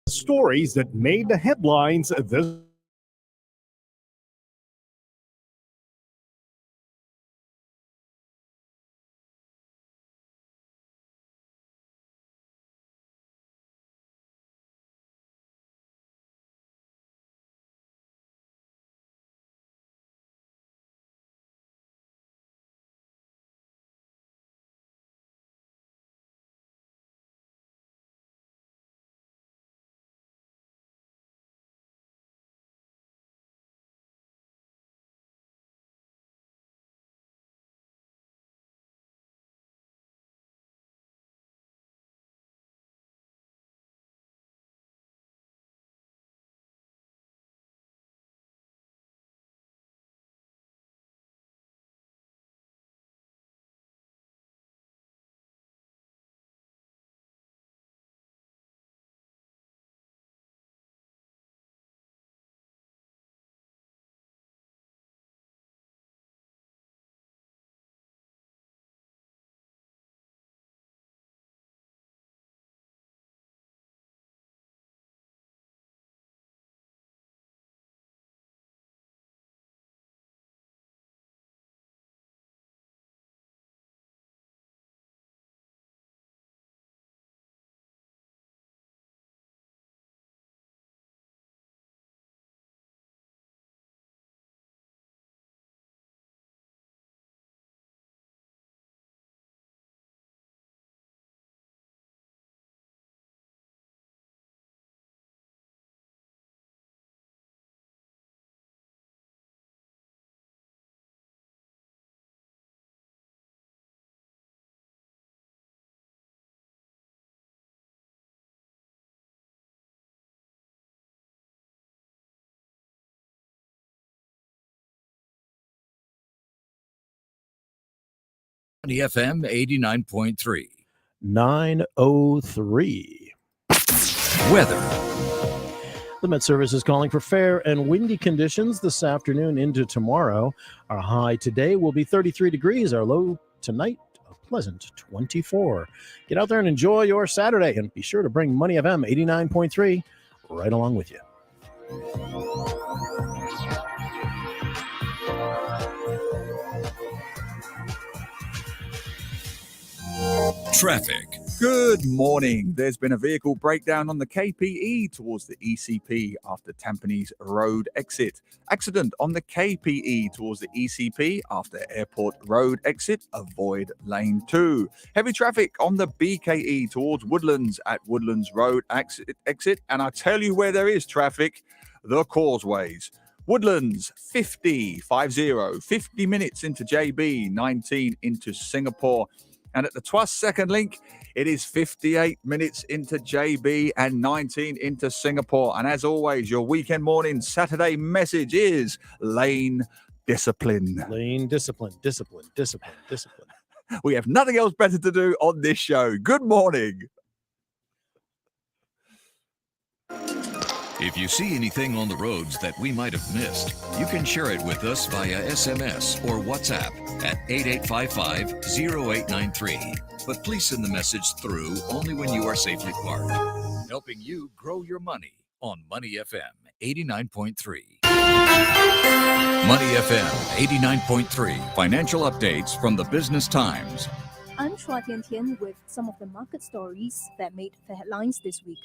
Stories that made the headlines this FM 89.3. 9:03. Weather. The Met Service is calling for fair and windy conditions this afternoon into tomorrow. Our high today will be 33 degrees. Our low tonight, a pleasant 24. Get out there and enjoy your Saturday, and be sure to bring Money FM 89.3 right along with you. Traffic. Good morning. There's been a vehicle breakdown on the KPE towards the ECP after Tampines Road exit. Accident on the KPE towards the ECP after Airport Road exit. Avoid lane 2. Heavy traffic on the BKE towards Woodlands at Woodlands Road exit. And I tell you where there is traffic, the causeways. Woodlands, 50 minutes into JB, 19 into Singapore. And at the Tuas Second Link, it is 58 minutes into JB and 19 into Singapore. And as always, your weekend morning Saturday message is lane discipline. Lane discipline, discipline, discipline, discipline. We have nothing else better to do on this show. Good morning. If you see anything on the roads that we might have missed, you can share it with us via SMS or WhatsApp at 8855-0893. But please send the message through only when you are safely parked. Helping you grow your money on Money FM 89.3. Money FM 89.3. Financial updates from the Business Times. I'm Chua Tian Tian with some of the market stories that made the headlines this week.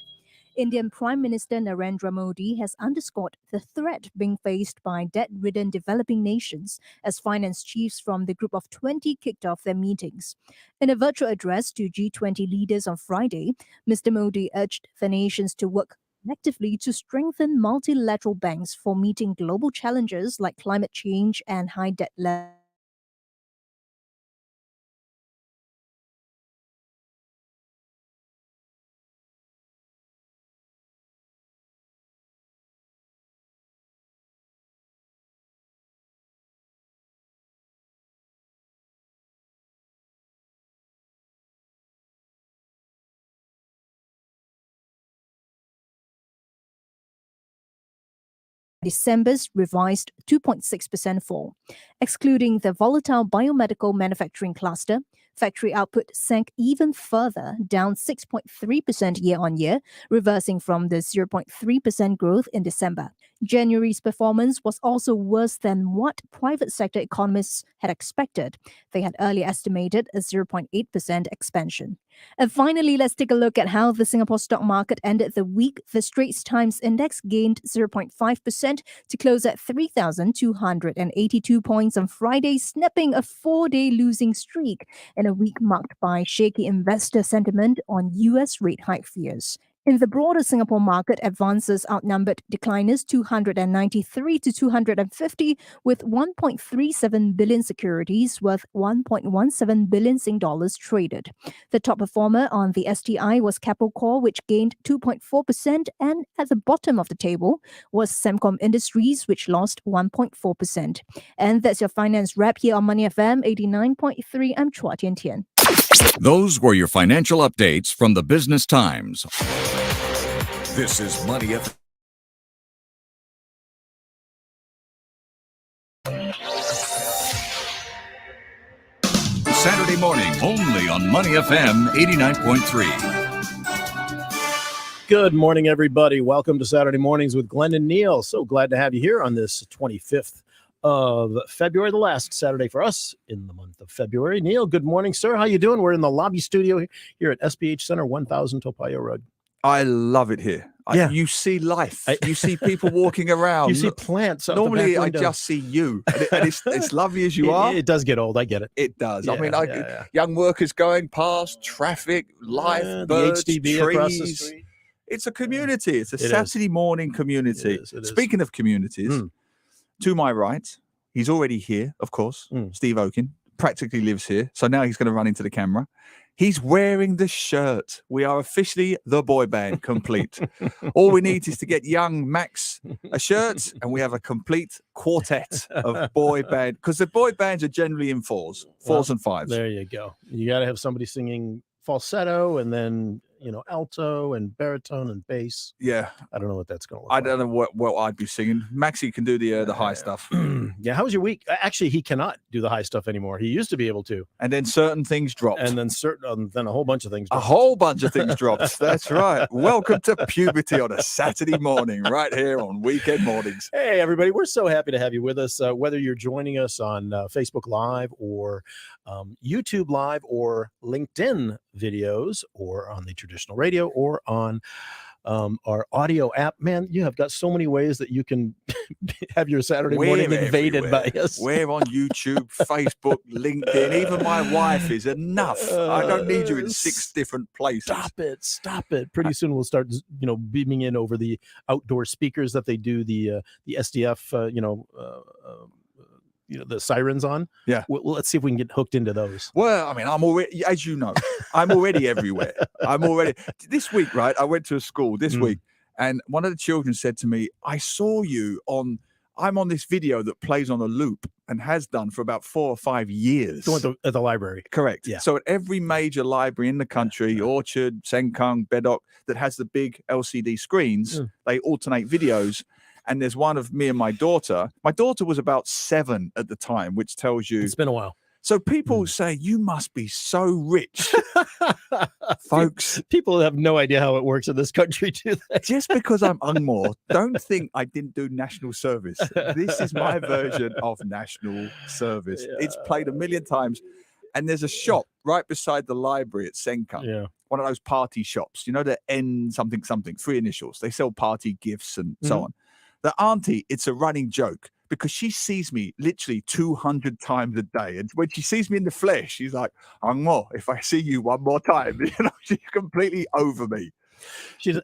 Indian Prime Minister Narendra Modi has underscored the threat being faced by debt-ridden developing nations as finance chiefs from the Group of 20 kicked off their meetings. In a virtual address to G20 leaders on Friday, Mr. Modi urged the nations to work collectively to strengthen multilateral banks for meeting global challenges like climate change and high debt levels. December's revised 2.6% fall. Excluding the volatile biomedical manufacturing cluster, factory output sank even further, down 6.3% year-on-year, reversing from the 0.3% growth in December. January's performance was also worse than what private sector economists had expected. They had earlier estimated a 0.8% expansion. And finally, let's take a look at how the Singapore stock market ended the week. The Straits Times Index gained 0.5% to close at 3,282 points on Friday, snapping a 4-day losing streak in a week marked by shaky investor sentiment on US rate hike fears. In the broader Singapore market, advances outnumbered decliners 293 to 250, with 1.37 billion securities worth 1.17 billion Sing dollars traded. The top performer on the STI was Keppel Core, which gained 2.4%, and at the bottom of the table was Semcom Industries, which lost 1.4%. And that's your finance wrap here on Money FM 89.3. I'm Chua Tian Tian. Those were your financial updates from the Business Times. This is Money FM. Saturday morning, only on Money FM 89.3. Good morning, everybody. Welcome to Saturday Mornings with Glenn and Neil. So glad to have you here on this 25th of February, the last Saturday for us in the month of February. Neil, good morning, sir. How you doing? We're in the lobby studio here at SPH Center, 1000 Toa Road. I love it here. Yeah. You see life. You see people walking around. You see plants. Out Normally, the back I window. just see you. And it's lovely as you are. It does get old. I get it. It does. Yeah, I mean, yeah. young workers going past, traffic, life, birds, the HDB trees. across the street. It's a community. It's a It Saturday morning community. It is. Speaking of communities, to my right, he's already here, of course. Steve Oaken practically lives here. So now he's going to run into the camera. He's wearing the shirt. We are officially the boy band complete. All we need is to get young Max a shirt, and we have a complete quartet of boy band. Because the boy bands are generally in fours and fives. There you go. You got to have somebody singing falsetto and then, alto and baritone and bass. Yeah. I don't know what that's going to look I like. don't know what I'd be singing. Maxie can do the high stuff. Yeah. How was your week? Actually, he cannot do the high stuff anymore. He used to be able to. And then certain things dropped. And then then a whole bunch of things dropped. A whole bunch of things dropped. That's right. Welcome to puberty on a Saturday morning, right here on Weekend Mornings. Hey, everybody. We're so happy to have you with us, whether you're joining us on Facebook Live or YouTube Live or LinkedIn videos or on the traditional radio or on our audio app. Man, you have got so many ways that you can have your Saturday morning invaded by us. We're on YouTube, Facebook, LinkedIn. Even my wife is enough. I don't need you in 6 different places. Stop it. Pretty soon we'll start, beaming in over the outdoor speakers that they do the SDF, the sirens on. Yeah. Well, let's see if we can get hooked into those. Well, I mean, I'm already, as you know, I'm already everywhere. This week, right? I went to a school this week, and one of the children said to me, I saw you I'm on this video that plays on a loop and has done for about 4 or 5 years. At the library. Correct. Yeah. So at every major library in the country, Orchard, Sengkang, Bedok, that has the big LCD screens, they alternate videos. And there's one of me and my daughter. My daughter was about 7 at the time, which tells you It's been a while. So people say, you must be so rich. Folks. People have no idea how it works in this country, do they? Just because I'm Angmo, don't think I didn't do national service. This is my version of national service. Yeah. It's played a million times. And there's a shop right beside the library at Sengkang. Yeah. One of those party shops, the N something, 3 initials. They sell party gifts and so on. The auntie, it's a running joke because she sees me literally 200 times a day. And when she sees me in the flesh, she's like, Angmo, if I see you one more time, she's completely over me.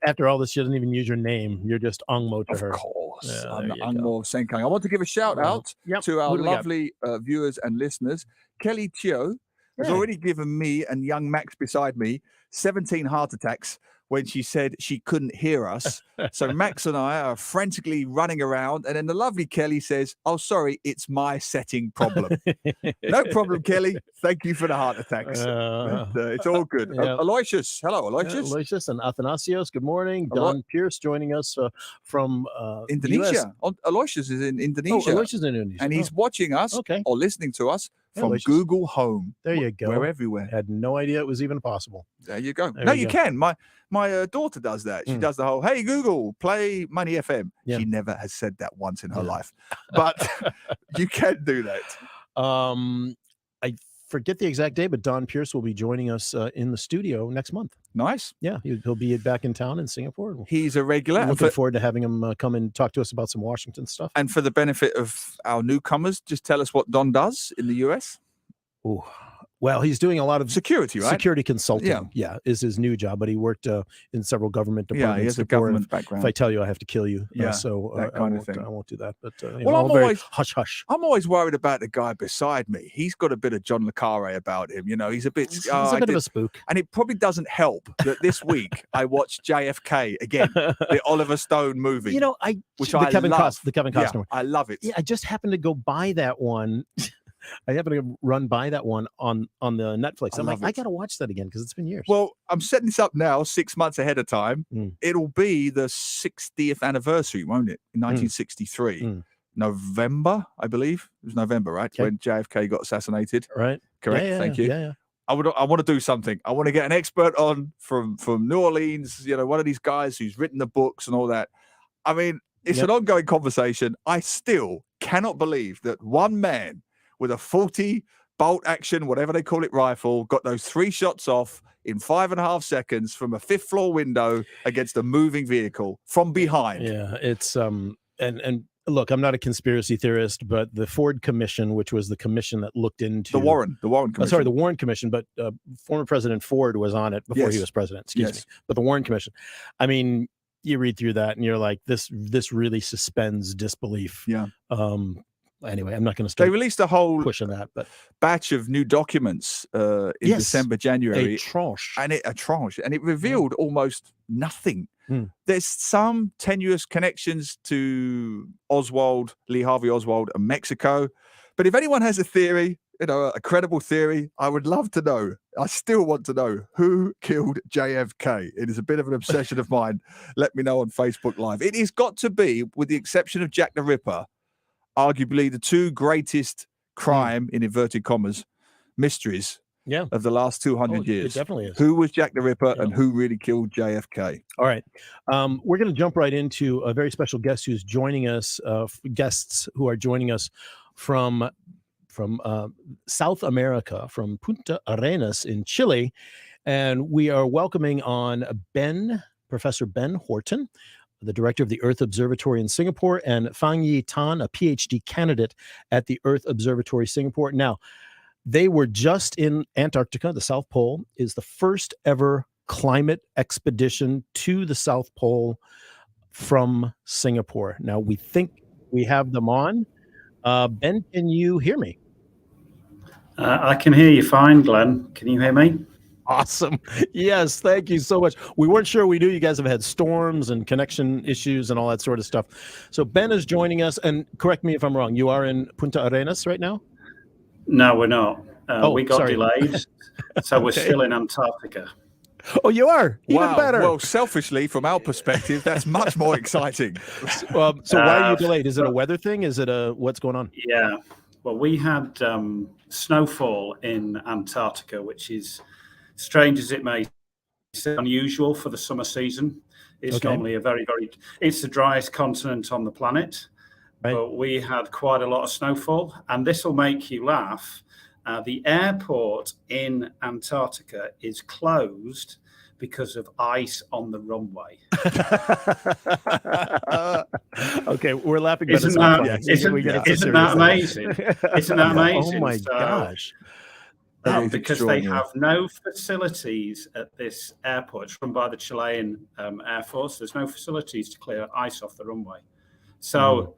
After all this, she doesn't even use your name. You're just Angmo to her. Of course. Yeah, I'm the Angmo of Sengkang. I want to give a shout out to our lovely viewers and listeners. Kelly Teo has already given me and young Max beside me 17 heart attacks when she said she couldn't hear us. So Max and I are frantically running around, and then the lovely Kelly says, "Oh, sorry, it's my setting problem." No problem, Kelly. Thank you for the heart attacks. It's all good. Yeah. Aloysius. Hello, Aloysius. Aloysius and Athanasios, good morning. Don Pierce joining us from Indonesia. Aloysius is in Indonesia. Oh, Aloysius is in Indonesia. And he's watching us or listening to us from Google Home. There you go. We're everywhere. Had no idea it was even possible. There you go. You can. My daughter does that. She does the whole, "Hey, Google, play Money FM." Yeah. She never has said that once in her life. But you can do that. I forget the exact day, but Don Pierce will be joining us in the studio next month. Nice. Yeah, he'll be back in town in Singapore. He's a regular. I'm looking forward to having him come and talk to us about some Washington stuff. And for the benefit of our newcomers, just tell us what Don does in the US. Oh, well, he's doing a lot of security, right? Security consulting. Yeah, is his new job, but he worked in several government departments. Yeah, he has a government background. If I tell you, I have to kill you. Yeah, so that kind of thing. I won't do that. But I'm always hush hush. I'm always worried about the guy beside me. He's got a bit of John le Carre about him. He's a bit. He's a bit of a spook. And it probably doesn't help that this week I watched JFK again, the Oliver Stone movie. The Kevin Costner. I love it. Yeah, I just happened to go by that one. I happened to run by that one on the Netflix. I'm like, I got to watch that again because it's been years. Well, I'm setting this up now 6 months ahead of time. It'll be the 60th anniversary, won't it? In 1963. November, I believe. It was November, right? Okay. When JFK got assassinated. Right. Correct. Thank you. Yeah. I want to do something. I want to get an expert on from New Orleans, one of these guys who's written the books and all that. I mean, it's an ongoing conversation. I still cannot believe that one man with a 40 bolt action, whatever they call it, rifle, got those 3 shots off in 5.5 seconds from a 5th floor window against a moving vehicle from behind. Yeah, it's and look, I'm not a conspiracy theorist, but the Ford Commission, which was the commission that looked into the Warren Commission. The Warren Commission, but former President Ford was on it before he was president. Excuse me. But the Warren Commission. I mean, you read through that and you're like, this really suspends disbelief. Yeah. Anyway, I'm not going to start. They released a whole pushing that, but batch of new documents in December, January. A tranche, and it revealed almost nothing. There's some tenuous connections to Lee Harvey Oswald, and Mexico. But if anyone has a theory, a credible theory, I would love to know. I still want to know who killed JFK. It is a bit of an obsession of mine. Let me know on Facebook Live. It has got to be, with the exception of Jack the Ripper, arguably the 2 greatest crime, in inverted commas, mysteries of the last 200 years. It definitely is. Who was Jack the Ripper and who really killed JFK? All right. We're going to jump right into a very special guest who's joining us, guests who are joining us from South America, from Punta Arenas in Chile. And we are welcoming on Professor Ben Horton, the director of the Earth Observatory in Singapore, and Fang Yi Tan, a PhD candidate at the Earth Observatory Singapore. Now, they were just in Antarctica. The South Pole is the first ever climate expedition to the South Pole from Singapore. Now, we think we have them on. Ben, can you hear me? I can hear you fine, Glenn. Can you hear me? Awesome. Yes, thank you so much. We weren't sure we knew you guys have had storms and connection issues and all that sort of stuff. So Ben is joining us, and correct me if I'm wrong, you are in Punta Arenas right now? No, we're not. We got delayed, so we're still in Antarctica. Oh, you are? Even better. Well, selfishly, from our perspective, that's much more exciting. So why are you delayed? Is it a weather thing? Is it what's going on? Yeah. Well, we had snowfall in Antarctica, which is, strange as it may seem, unusual for the summer season. It's normally it's the driest continent on the planet. Right. But we had quite a lot of snowfall, and this will make you laugh. The airport in Antarctica is closed because of ice on the runway. Okay, we're laughing. Isn't that amazing? Isn't that amazing? Oh my gosh. Because they have no facilities at this airport. It's run by the Chilean Air Force. There's no facilities to clear ice off the runway. So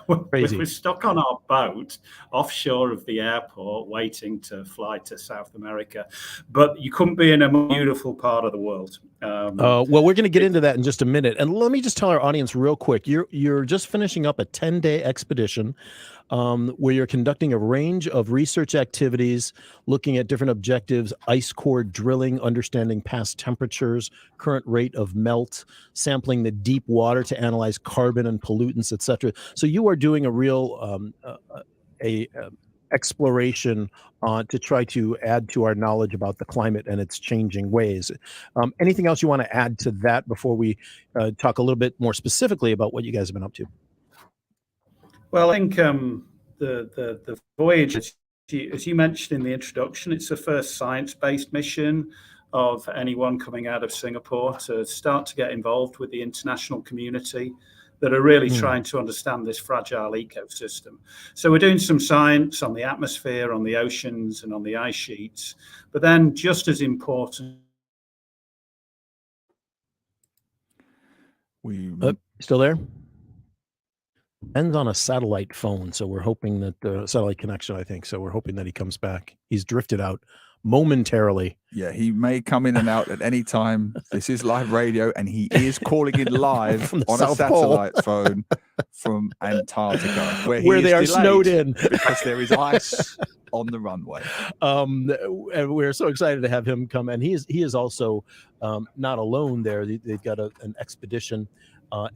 we're stuck on our boat offshore of the airport waiting to fly to South America. But you couldn't be in a more beautiful part of the world. Well, we're going to get into that in just a minute. And let me just tell our audience real quick, you're just finishing up a 10-day expedition where you're conducting a range of research activities, looking at different objectives, ice core drilling, understanding past temperatures, current rate of melt, sampling the deep water to analyze carbon and pollutants, etc. So you are doing a real exploration to try to add to our knowledge about the climate and its changing ways. Anything else you want to add to that before we talk a little bit more specifically about what you guys have been up to? Well, I think the voyage, as you mentioned in the introduction, it's the first science-based mission of anyone coming out of Singapore to start to get involved with the international community that are really trying to understand this fragile ecosystem. So we're doing some science on the atmosphere, on the oceans, and on the ice sheets. But then just as important... Still there? Ben's on a satellite phone, so we're hoping that the satellite connection, I think. So we're hoping that he comes back. He's drifted out momentarily. Yeah, he may come in and out at any time. This is live radio, and he is calling in live on a satellite phone from Antarctica, where they are snowed in because there is ice on the runway. And we're so excited to have him come, and he is also not alone there. They've got an expedition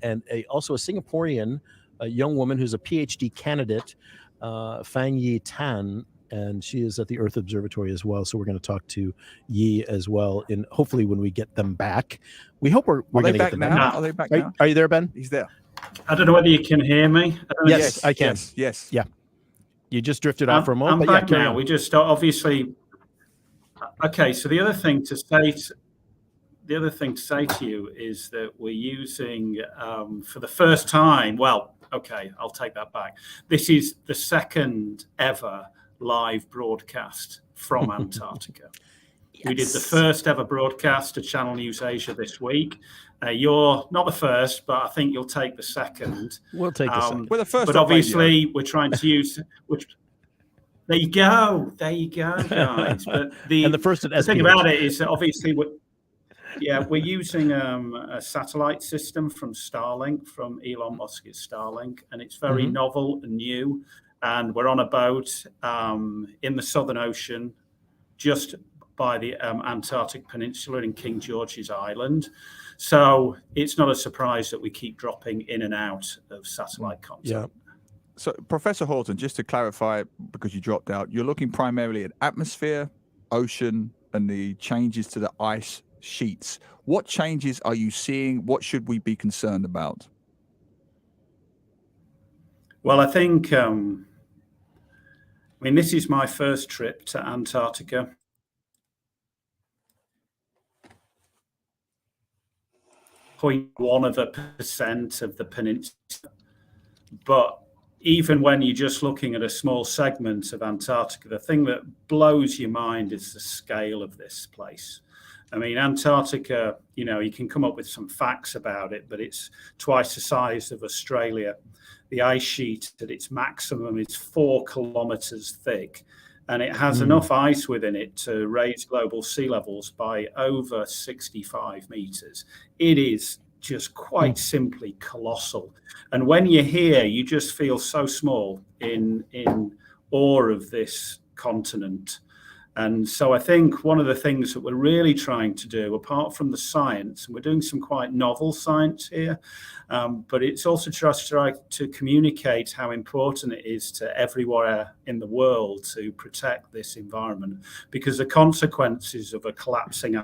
and also a Singaporean young woman who's a PhD candidate, Fang Yi Tan, and she is at the Earth Observatory as well. So we're going to talk to Yi as well, and hopefully when we get them back, we hope we're going to get them back. Are they back now? Are you there, Ben? He's there. I don't know whether you can hear me. Yes, I can. Yes. Yeah. You just drifted off for a moment. I'm but back yeah, now. We just obviously... Okay, so the other thing to say to you is that we're using, for the first time, okay, I'll take that back. This is the second ever live broadcast from Antarctica. Yes. We did the first ever broadcast to Channel News Asia this week. You're not the first, but I think you'll take the second. We'll take the second. We're the first. But obviously, we're trying to use... There you go, guys. But the first the thing about it is that obviously we're using a satellite system from Starlink, from Elon Musk's Starlink, and it's very novel and new. And we're on a boat in the Southern Ocean, just by the Antarctic Peninsula in King George's Island. So it's not a surprise that we keep dropping in and out of satellite contact. Yeah. So, Professor Horton, just to clarify, because you dropped out, you're looking primarily at atmosphere, ocean, and the changes to the ice sheets. What changes are you seeing? What should we be concerned about? Well, I think, this is my first trip to Antarctica. .1% of the peninsula. But even when you're just looking at a small segment of Antarctica, the thing that blows your mind is the scale of this place. Antarctica, you can come up with some facts about it, but it's twice the size of Australia. The ice sheet at its maximum is 4 kilometers thick, and it has enough ice within it to raise global sea levels by over 65 meters. It is just quite simply colossal. And when you're here, you just feel so small in awe of this continent. And so I think one of the things that we're really trying to do, apart from the science, and we're doing some quite novel science here, but it's also just try to communicate how important it is to everywhere in the world to protect this environment, because the consequences of a collapsing...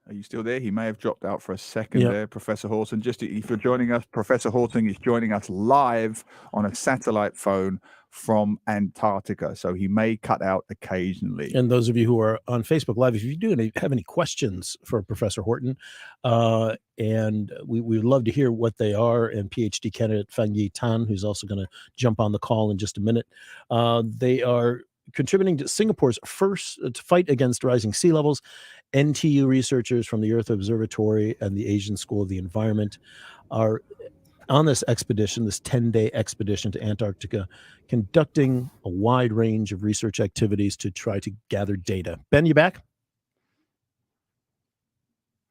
Are you still there? He may have dropped out for a second there, Professor Horton. Just if you're joining us, Professor Horton is joining us live on a satellite phone from Antarctica, so he may cut out occasionally. And those of you who are on Facebook Live, if you do have any questions for Professor Horton, and we would love to hear what they are, and PhD candidate Fang Yi Tan, who's also going to jump on the call in just a minute, they are contributing to Singapore's first to fight against rising sea levels NTU researchers from the Earth Observatory and the Asian School of the Environment are on this expedition, this 10-day expedition to Antarctica, conducting a wide range of research activities to try to gather data. Ben, you back?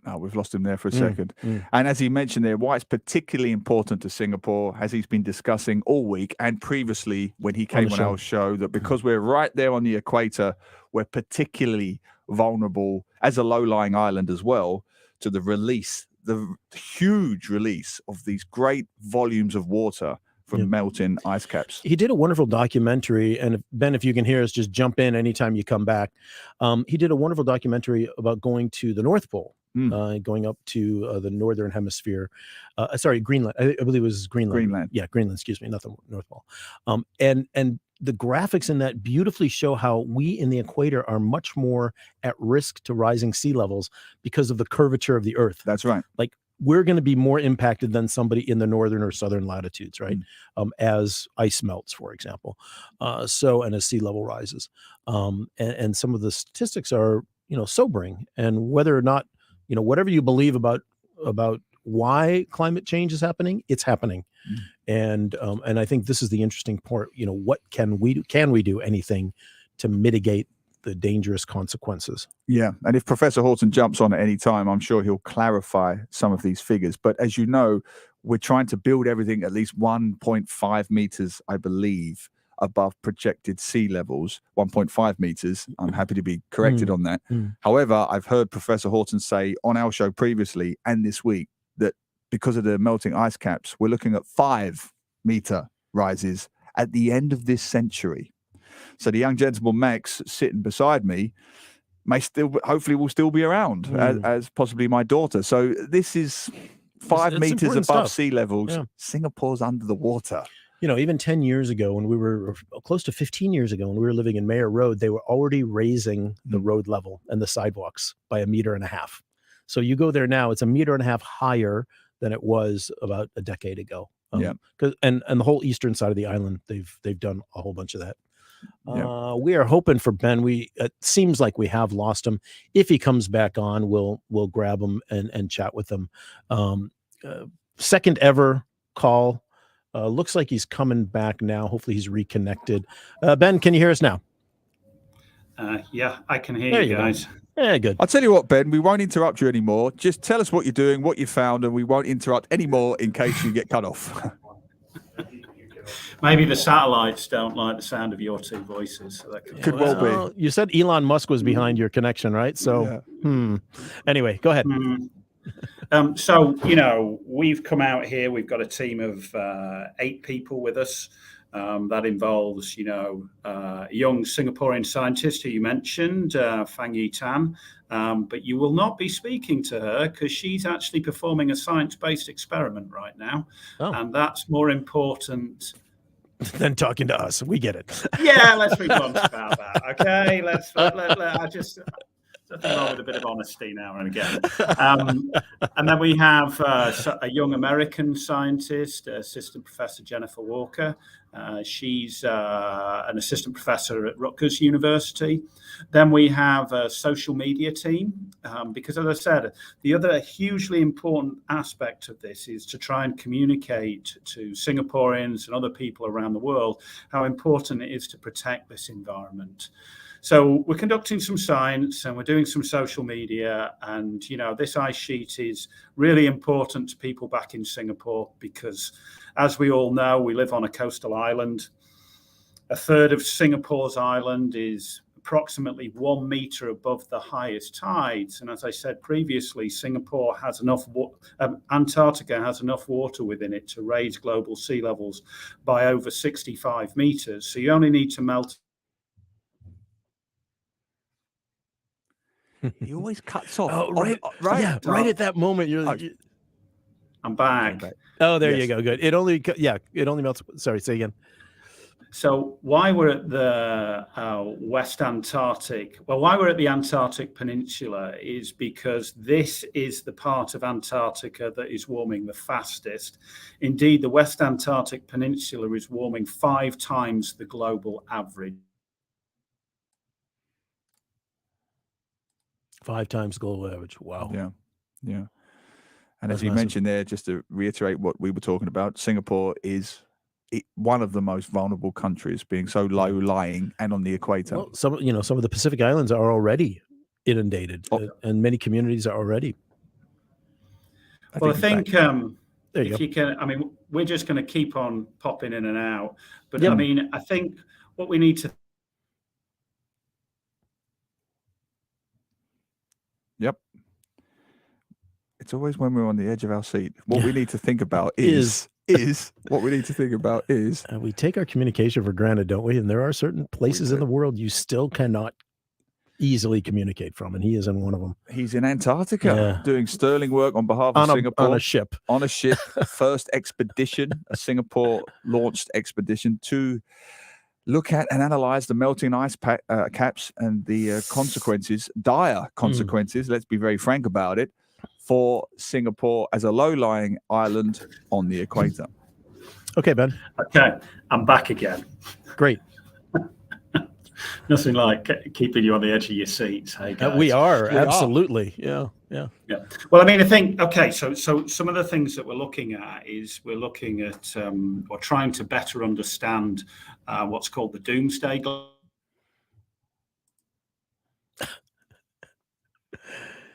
Oh, we've lost him there for a second. And as he mentioned there, why it's particularly important to Singapore, as he's been discussing all week and previously when he came on our show, that because we're right there on the equator, we're particularly vulnerable as a low-lying island as well to the huge release of these great volumes of water from melting ice caps. He did a wonderful documentary, and Ben, if you can hear us, just jump in anytime you come back. He did a wonderful documentary about going to the North Pole. Going up to the northern hemisphere, Greenland. I believe it was Greenland. Yeah, Greenland. Excuse me, not the North Pole. And the graphics in that beautifully show how we in the equator are much more at risk to rising sea levels because of the curvature of the Earth. That's right. Like we're going to be more impacted than somebody in the northern or southern latitudes, right? As ice melts, for example. And as sea level rises, and some of the statistics are sobering, and whether or not. Whatever you believe about why climate change is happening, it's happening. And I think this is the interesting part. What can we do? Can we do anything to mitigate the dangerous consequences? Yeah. And if Professor Horton jumps on at any time, I'm sure he'll clarify some of these figures. But as you know, we're trying to build everything at least 1.5 meters, I believe, above projected sea levels, 1.5 meters. I'm happy to be corrected on that. However, I've heard Professor Horton say on our show previously and this week that because of the melting ice caps, we're looking at 5-meter rises at the end of this century. So the young gentleman Max sitting beside me hopefully will still be around as possibly my daughter. So this is 5 meters above sea levels. Yeah. Singapore's under the water. Even 10 years ago, when we were close to 15 years ago, when we were living in Mayor Road, they were already raising the road level and the sidewalks by 1.5 meters. So you go there now, it's 1.5 meters higher than it was about a decade ago. And the whole eastern side of the island, they've done a whole bunch of that. We are hoping for Ben. It seems like we have lost him. If he comes back on, we'll grab him and chat with him. Second ever call. Looks like he's coming back now. Hopefully he's reconnected. Ben, can you hear us now? Yeah, I can hear you guys. Yeah, good. I'll tell you what, Ben, we won't interrupt you anymore. Just tell us what you're doing, what you found, and we won't interrupt anymore in case you get cut off. Maybe the satellites don't like the sound of your two voices. So that could well be. You said Elon Musk was behind your connection, right? So, Anyway, go ahead. So, we've come out here. We've got a team of 8 people with us. That involves, a young Singaporean scientist who you mentioned, Fang Yi Tan. But you will not be speaking to her because she's actually performing a science-based experiment right now. And that's more important than talking to us. We get it. Yeah, let's be blunt about that. Okay, nothing wrong with a bit of honesty now and again. And then we have a young American scientist, Assistant Professor Jennifer Walker. She's an assistant professor at Rutgers University. Then we have a social media team, because as I said, the other hugely important aspect of this is to try and communicate to Singaporeans and other people around the world how important it is to protect this environment. So we're conducting some science and we're doing some social media, and this ice sheet is really important to people back in Singapore because, as we all know, we live on a coastal island. A third of Singapore's island is approximately 1 meter above the highest tides, and as I said previously, Singapore has enough. Antarctica has enough water within it to raise global sea levels by over 65 meters. So you only need to melt. He always cuts off. Oh, right. Yeah, right at that moment. I'm back. Oh, there you go. Good. It only melts. Sorry, say again. So why we're at the West Antarctic, why we're at the Antarctic Peninsula is because this is the part of Antarctica that is warming the fastest. Indeed, the West Antarctic Peninsula is warming 5 times the global average. 5 times global average. Wow. Yeah. And That's as you massive. mentioned there, just to reiterate what we were talking about, Singapore is one of the most vulnerable countries, being so low lying and on the equator. Well, some of the Pacific Islands are already inundated, and many communities are already. I think There you if go. you can, I mean, we're just going to keep on popping in and out. But Yep. I mean, I think what we need to. Yep. It's always when we're on the edge of our seat. What we need to think about is what we need to think about is we take our communication for granted, don't we? And there are certain places in the world you still cannot easily communicate from, and he is in one of them. He's in Antarctica doing sterling work on behalf of Singapore on a ship. First expedition, a Singapore launched expedition to look at and analyze the melting ice caps and the consequences, dire consequences, let's be very frank about it, for Singapore as a low-lying island on the equator. Okay, Ben. Okay, I'm back again. Great. Nothing like keeping you on the edge of your seats. Hey, guys. We are, absolutely. Yeah. Well, I mean, I think, okay, so some of the things that we're looking at is we're looking at or trying to better understand what's called the doomsday.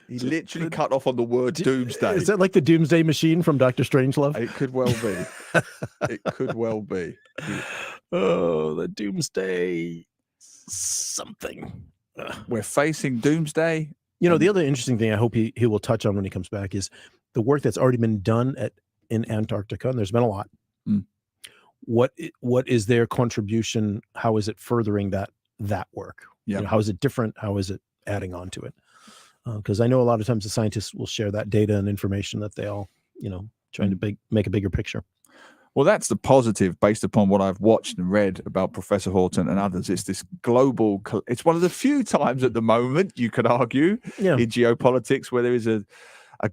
He literally cut off on the word doomsday. Is that like the doomsday machine from Dr. Strangelove? It could well be. It could well be. Oh, the doomsday something. We're facing doomsday. The other interesting thing I hope he will touch on when he comes back is the work that's already been done in Antarctica, and there's been a lot. What is their contribution? How is it furthering that work? Yeah. How is it different? How is it adding on to it? Because I know a lot of times the scientists will share that data and information that they all, trying to make a bigger picture. Well, that's the positive based upon what I've watched and read about Professor Horton and others. It's this global, it's one of the few times at the moment, you could argue, in geopolitics where there is a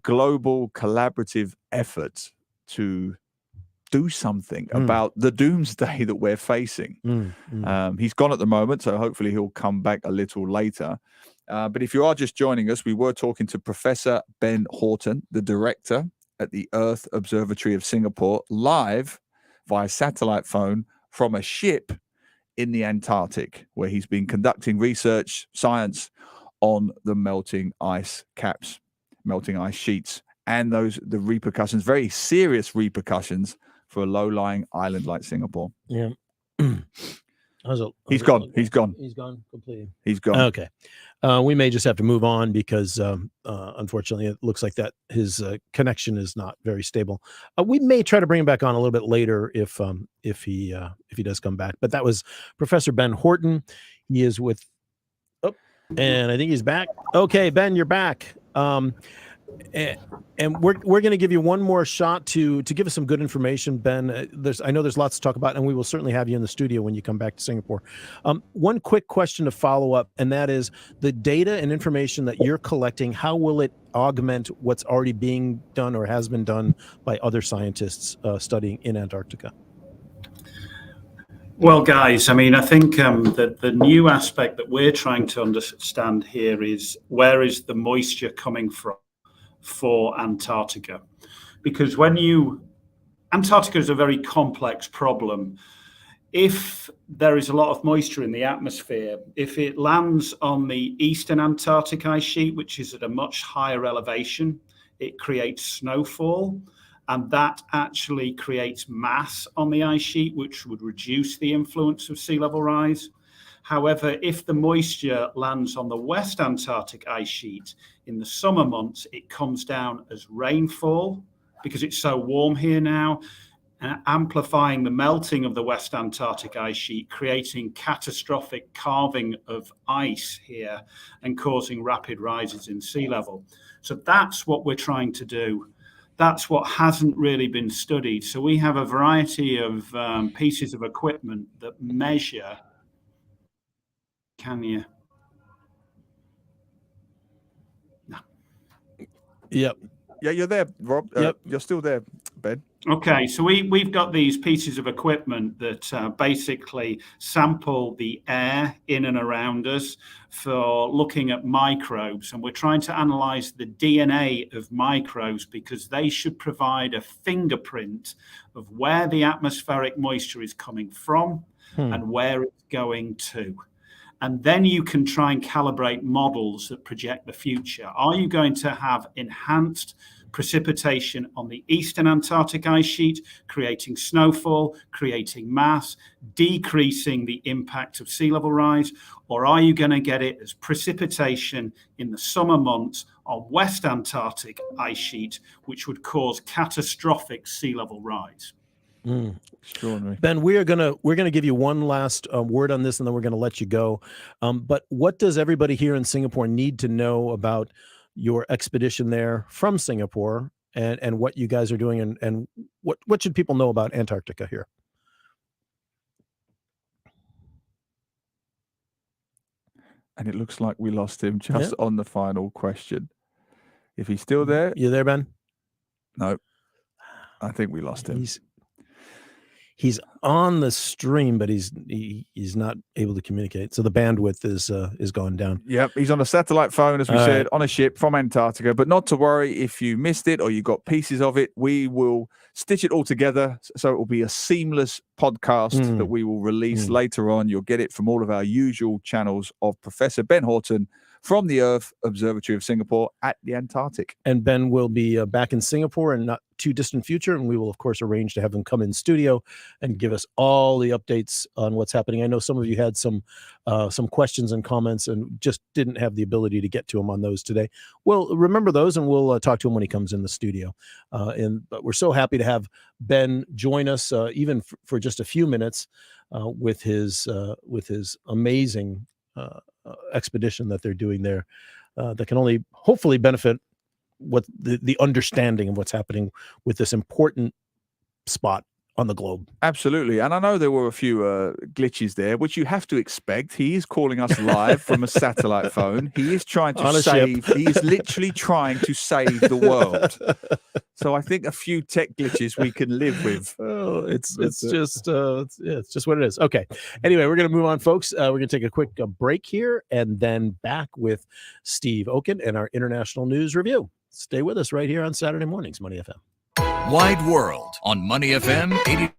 global collaborative effort to do something about the doomsday that we're facing. He's gone at the moment, so hopefully he'll come back a little later. But if you are just joining us, we were talking to Professor Ben Horton, the director at the Earth Observatory of Singapore, live via satellite phone from a ship in the Antarctic, where he's been conducting research, science on the melting ice caps, melting ice sheets, and the repercussions, very serious repercussions for a low-lying island like Singapore. Yeah. He's gone. He's gone. He's gone completely. He's gone. Okay. We may just have to move on because unfortunately it looks like that his connection is not very stable. We may try to bring him back on a little bit later if he does come back. But that was Professor Ben Horton. He is with and I think he's back. Okay, Ben, you're back. And we're going to give you one more shot to give us some good information, Ben. I know there's lots to talk about, and we will certainly have you in the studio when you come back to Singapore. One quick question to follow up, and that is the data and information that you're collecting. How will it augment what's already being done or has been done by other scientists studying in Antarctica? Well, guys, I mean, I think that the new aspect that we're trying to understand here is where is the moisture coming from for Antarctica? Because Antarctica is a very complex problem. If there is a lot of moisture in the atmosphere, if it lands on the eastern Antarctic ice sheet, which is at a much higher elevation, it creates snowfall, and that actually creates mass on the ice sheet, which would reduce the influence of sea level rise. However, if the moisture lands on the West Antarctic ice sheet in the summer months, it comes down as rainfall because it's so warm here now, amplifying the melting of the West Antarctic ice sheet, creating catastrophic carving of ice here and causing rapid rises in sea level. So that's what we're trying to do. That's what hasn't really been studied. So we have a variety of pieces of equipment that measure. Can you? No. Yep. Yeah, you're there, Rob. Yep. You're still there, Ben. Okay, so we've got these pieces of equipment that basically sample the air in and around us for looking at microbes, and we're trying to analyze the DNA of microbes because they should provide a fingerprint of where the atmospheric moisture is coming from and where it's going to. And then you can try and calibrate models that project the future. Are you going to have enhanced precipitation on the eastern Antarctic ice sheet, creating snowfall, creating mass, decreasing the impact of sea level rise? Or are you going to get it as precipitation in the summer months on West Antarctic ice sheet, which would cause catastrophic sea level rise? Extraordinary. Ben, we're gonna give you one last word on this, and then we're gonna let you go. But what does everybody here in Singapore need to know about your expedition there from Singapore, and what you guys are doing, and what should people know about Antarctica here? And it looks like we lost him just on the final question. If he's still there, You there, Ben? no, I think we lost him. He's on the stream, but he's not able to communicate. So the bandwidth is going down. Yep, he's on a satellite phone, as we said, on a ship from Antarctica. But not to worry, if you missed it or you got pieces of it, we will stitch it all together. So it will be a seamless podcast that we will release later on. You'll get it from all of our usual channels of Professor Ben Horton from the Earth Observatory of Singapore at the Antarctic. And Ben will be back in Singapore in not too distant future, and we will, of course, arrange to have him come in studio and give us all the updates on what's happening. I know some of you had some questions and comments and just didn't have the ability to get to him on those today. Well, remember those, and we'll talk to him when he comes in the studio. But we're so happy to have Ben join us, even for just a few minutes, with his amazing expedition that they're doing there, that can only hopefully benefit what the understanding of what's happening with this important spot on the globe. Absolutely. And I know there were a few glitches there, which you have to expect. He is calling us live from a satellite phone. He is trying to save, he is literally trying to save the world. So I think a few tech glitches we can live with. Oh, it's just what it is. Okay. Anyway, we're going to move on, folks. We're going to take a quick break here and then back with Steve Oken and our international news review. Stay with us right here on Saturday mornings, Money FM. Wide World on Money FM 80.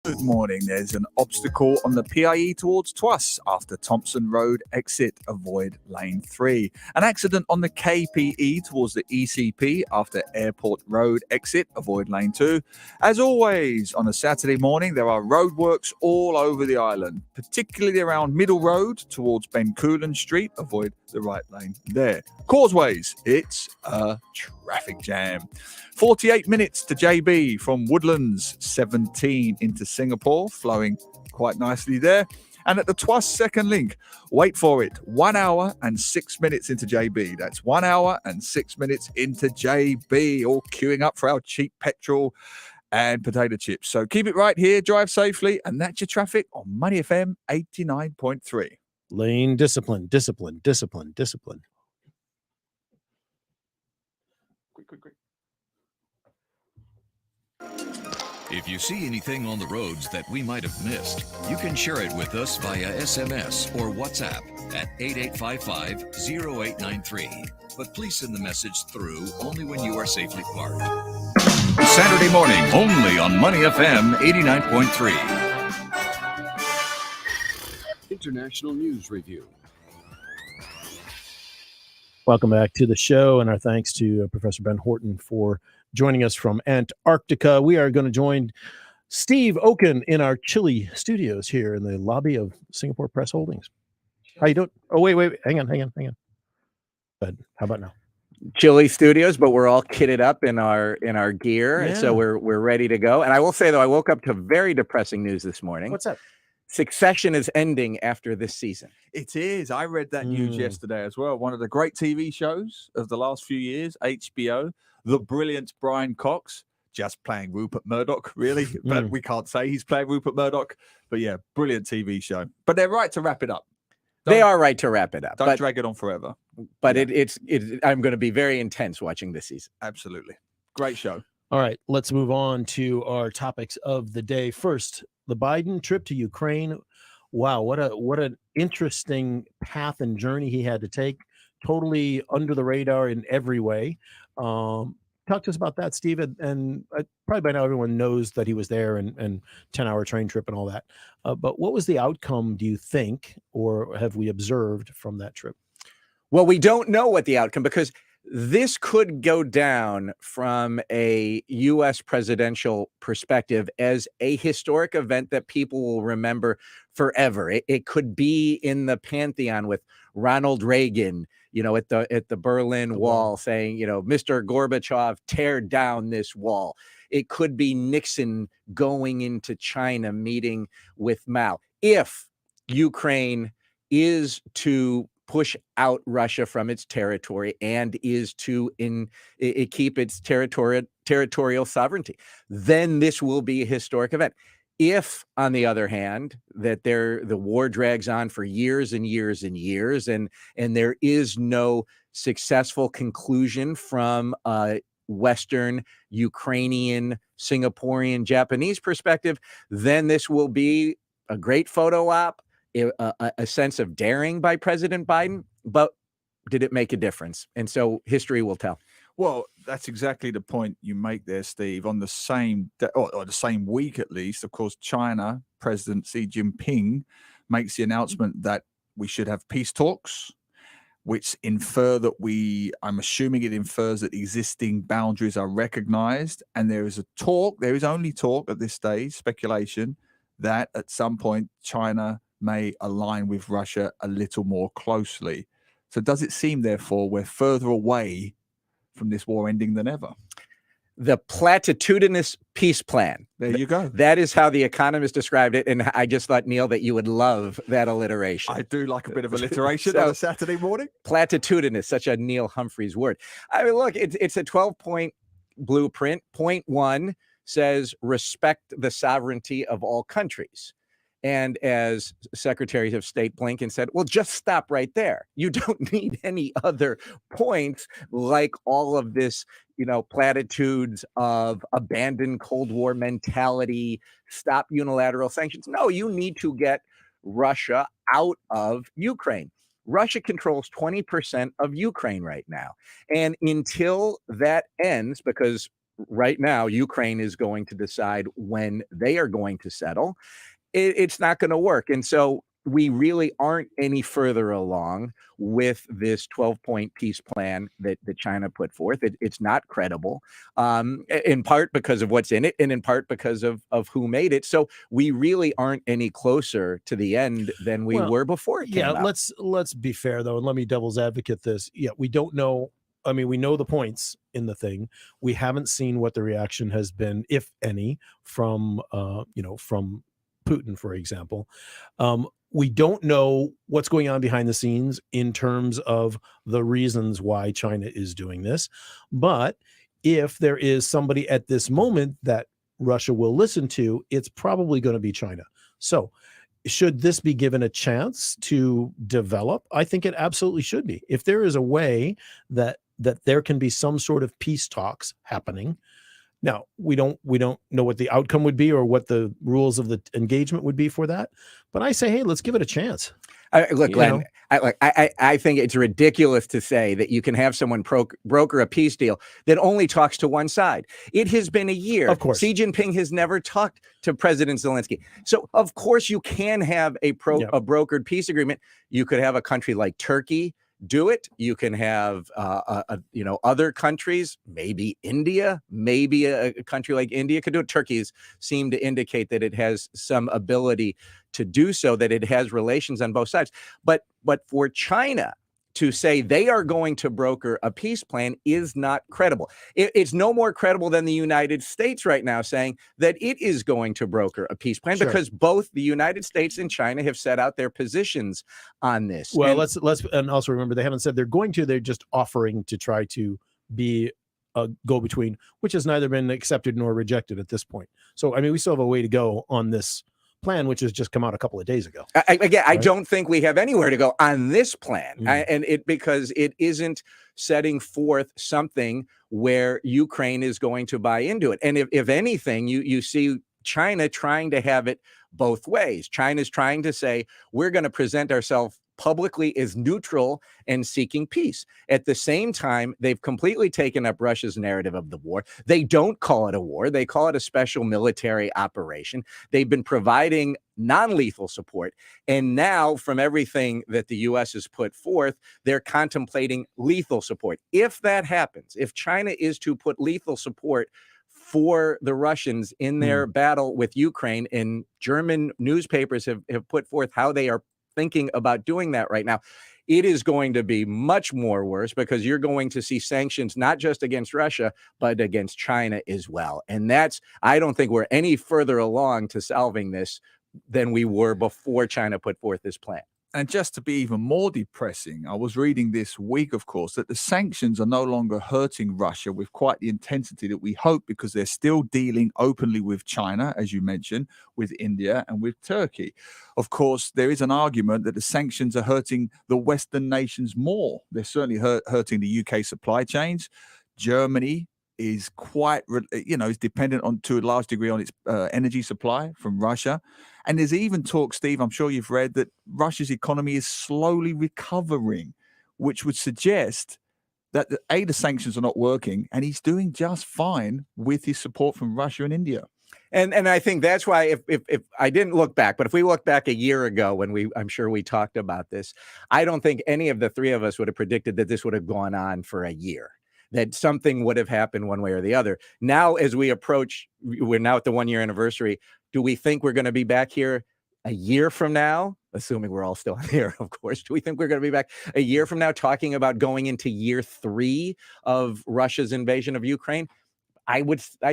Good morning. There's an obstacle on the PIE towards Twas after Thompson Road exit. Avoid lane 3. An accident on the KPE towards the ECP after Airport Road exit. Avoid lane 2. As always, on a Saturday morning, there are roadworks all over the island, particularly around Middle Road towards Bencoolen Street. Avoid the right lane there. Causeways, it's a traffic jam. 48 minutes to JB from Woodlands, 17 into Singapore, flowing quite nicely there. And at the Twas second link, wait for it, 1 hour and 6 minutes into JB. That's 1 hour and 6 minutes into JB, all queuing up for our cheap petrol and potato chips. So keep it right here, drive safely, and that's your traffic on Money FM 89.3. Lane discipline, discipline, discipline, discipline. Quick. If you see anything on the roads that we might have missed, you can share it with us via SMS or WhatsApp at 8855-0893. But please send the message through only when you are safely parked. Saturday morning, only on Money FM 89.3. International News Review. Welcome back to the show, and our thanks to Professor Ben Horton for joining us from Antarctica. We are going to join Steve Oken in our Chile studios here in the lobby of Singapore Press Holdings. How you doing? Oh, wait. Hang on. But how about now? Chile studios, but we're all kitted up in our gear, and so we're ready to go. And I will say, though, I woke up to very depressing news this morning. What's up? Succession is ending after this season. It is. I read that news yesterday as well. One of the great TV shows of the last few years, HBO, the brilliant Brian Cox, just playing Rupert Murdoch, really. But we can't say he's playing Rupert Murdoch. But yeah, brilliant TV show. But they're right to wrap it up. They are right to wrap it up. Don't drag it on forever. But it's I'm going to be very intense watching this season. Absolutely. Great show. All right, let's move on to our topics of the day. First, the Biden trip to Ukraine. Wow, what an interesting path and journey he had to take. Totally under the radar in every way. Talk to us about that, Steve. And probably by now everyone knows that he was there and 10-hour train trip and all that. But what was the outcome, do you think, or have we observed from that trip? Well, we don't know what the outcome, because this could go down from a U.S. presidential perspective as a historic event that people will remember forever. It could be in the pantheon with Ronald Reagan, at the Berlin Wall saying, Mr. Gorbachev, tear down this wall. It could be Nixon going into China, meeting with Mao. If Ukraine is to push out Russia from its territory and is to keep its territorial sovereignty, then this will be a historic event. If, on the other hand, that the war drags on for years and years and years, and there is no successful conclusion from a Western, Ukrainian, Singaporean, Japanese perspective, then this will be a great photo op, a sense of daring by President Biden, but did it make a difference? And so history will tell. Well, that's exactly the point you make there, Steve. On the same or the same week, at least, of course, China President Xi Jinping makes the announcement that we should have peace talks, which infer that I'm assuming it infers that existing boundaries are recognized, and there is only talk at this stage, speculation, that at some point China may align with Russia a little more closely. So does it seem, therefore, we're further away from this war ending than ever? The platitudinous peace plan. There you go. That is how The Economist described it. And I just thought, Neil, that you would love that alliteration. I do like a bit of alliteration on a Saturday morning. Platitudinous, such a Neil Humphreys word. I mean, look, it's a 12-point blueprint. Point 1 says respect the sovereignty of all countries. And as Secretary of State Blinken said, well, just stop right there. You don't need any other points like all of this, platitudes of abandon Cold War mentality, stop unilateral sanctions. No, you need to get Russia out of Ukraine. Russia controls 20% of Ukraine right now. And until that ends, because right now, Ukraine is going to decide when they are going to settle. It's not going to work. And so we really aren't any further along with this 12-point peace plan that China put forth. It's not credible, in part because of what's in it, and in part because of who made it. So we really aren't any closer to the end than we were before it came out. Let's be fair, though, and let me devil's advocate this. Yeah, we don't know. I mean, we know the points in the thing. We haven't seen what the reaction has been, if any, from from Putin, for example. We don't know what's going on behind the scenes in terms of the reasons why China is doing this. But if there is somebody at this moment that Russia will listen to, it's probably going to be China. So should this be given a chance to develop? I think it absolutely should be. If there is a way that there can be some sort of peace talks happening. Now, we don't know what the outcome would be or what the rules of the engagement would be for that. But I say, hey, let's give it a chance. Look, Glenn, I think it's ridiculous to say that you can have someone broker a peace deal that only talks to one side. It has been a year. Of course. Xi Jinping has never talked to President Zelensky. So, of course, you can have a brokered peace agreement. You could have a country like Turkey do it. You can have, other countries, maybe India, maybe a country like India could do it. Turkey's seem to indicate that it has some ability to do so, that it has relations on both sides. But for China to say they are going to broker a peace plan is not credible. It's no more credible than the United States right now saying that it is going to broker a peace plan, because both the United States and China have set out their positions on this. Well, let's and also remember, they haven't said they're going to. They're just offering to try to be a go-between, which has neither been accepted nor rejected at this point. So, I mean, we still have a way to go on this plan, which has just come out a couple of days ago. I don't think we have anywhere to go on this plan, because it isn't setting forth something where Ukraine is going to buy into it. And if anything, you see China trying to have it both ways. China's trying to say, we're going to present ourselves publicly as neutral and seeking peace. At the same time, they've completely taken up Russia's narrative of the war. They don't call it a war. They call it a special military operation. They've been providing non-lethal support. And now, from everything that the U.S. has put forth, they're contemplating lethal support. If that happens, if China is to put lethal support for the Russians in their battle with Ukraine, and German newspapers have put forth how they are thinking about doing that right now, it is going to be much more worse, because you're going to see sanctions not just against Russia, but against China as well. And I don't think we're any further along to solving this than we were before China put forth this plan. And just to be even more depressing, I was reading this week, of course, that the sanctions are no longer hurting Russia with quite the intensity that we hope, because they're still dealing openly with China, as you mentioned, with India and with Turkey. Of course, there is an argument that the sanctions are hurting the Western nations more. They're certainly hurting the UK supply chains. Germany is quite, is dependent on, to a large degree, on its energy supply from Russia. And there's even talk, Steve, I'm sure you've read, that Russia's economy is slowly recovering, which would suggest that the sanctions are not working, and he's doing just fine with his support from Russia and India. And I think that's why, if I didn't look back, but if we look back a year ago when I'm sure we talked about this, I don't think any of the three of us would have predicted that this would have gone on for a year, that something would have happened one way or the other. Now, as we approach, we're now at the 1-year anniversary. Do we think we're going to be back here a year from now? Assuming we're all still here, of course. Do we think we're going to be back a year from now talking about going into year 3 of Russia's invasion of Ukraine? I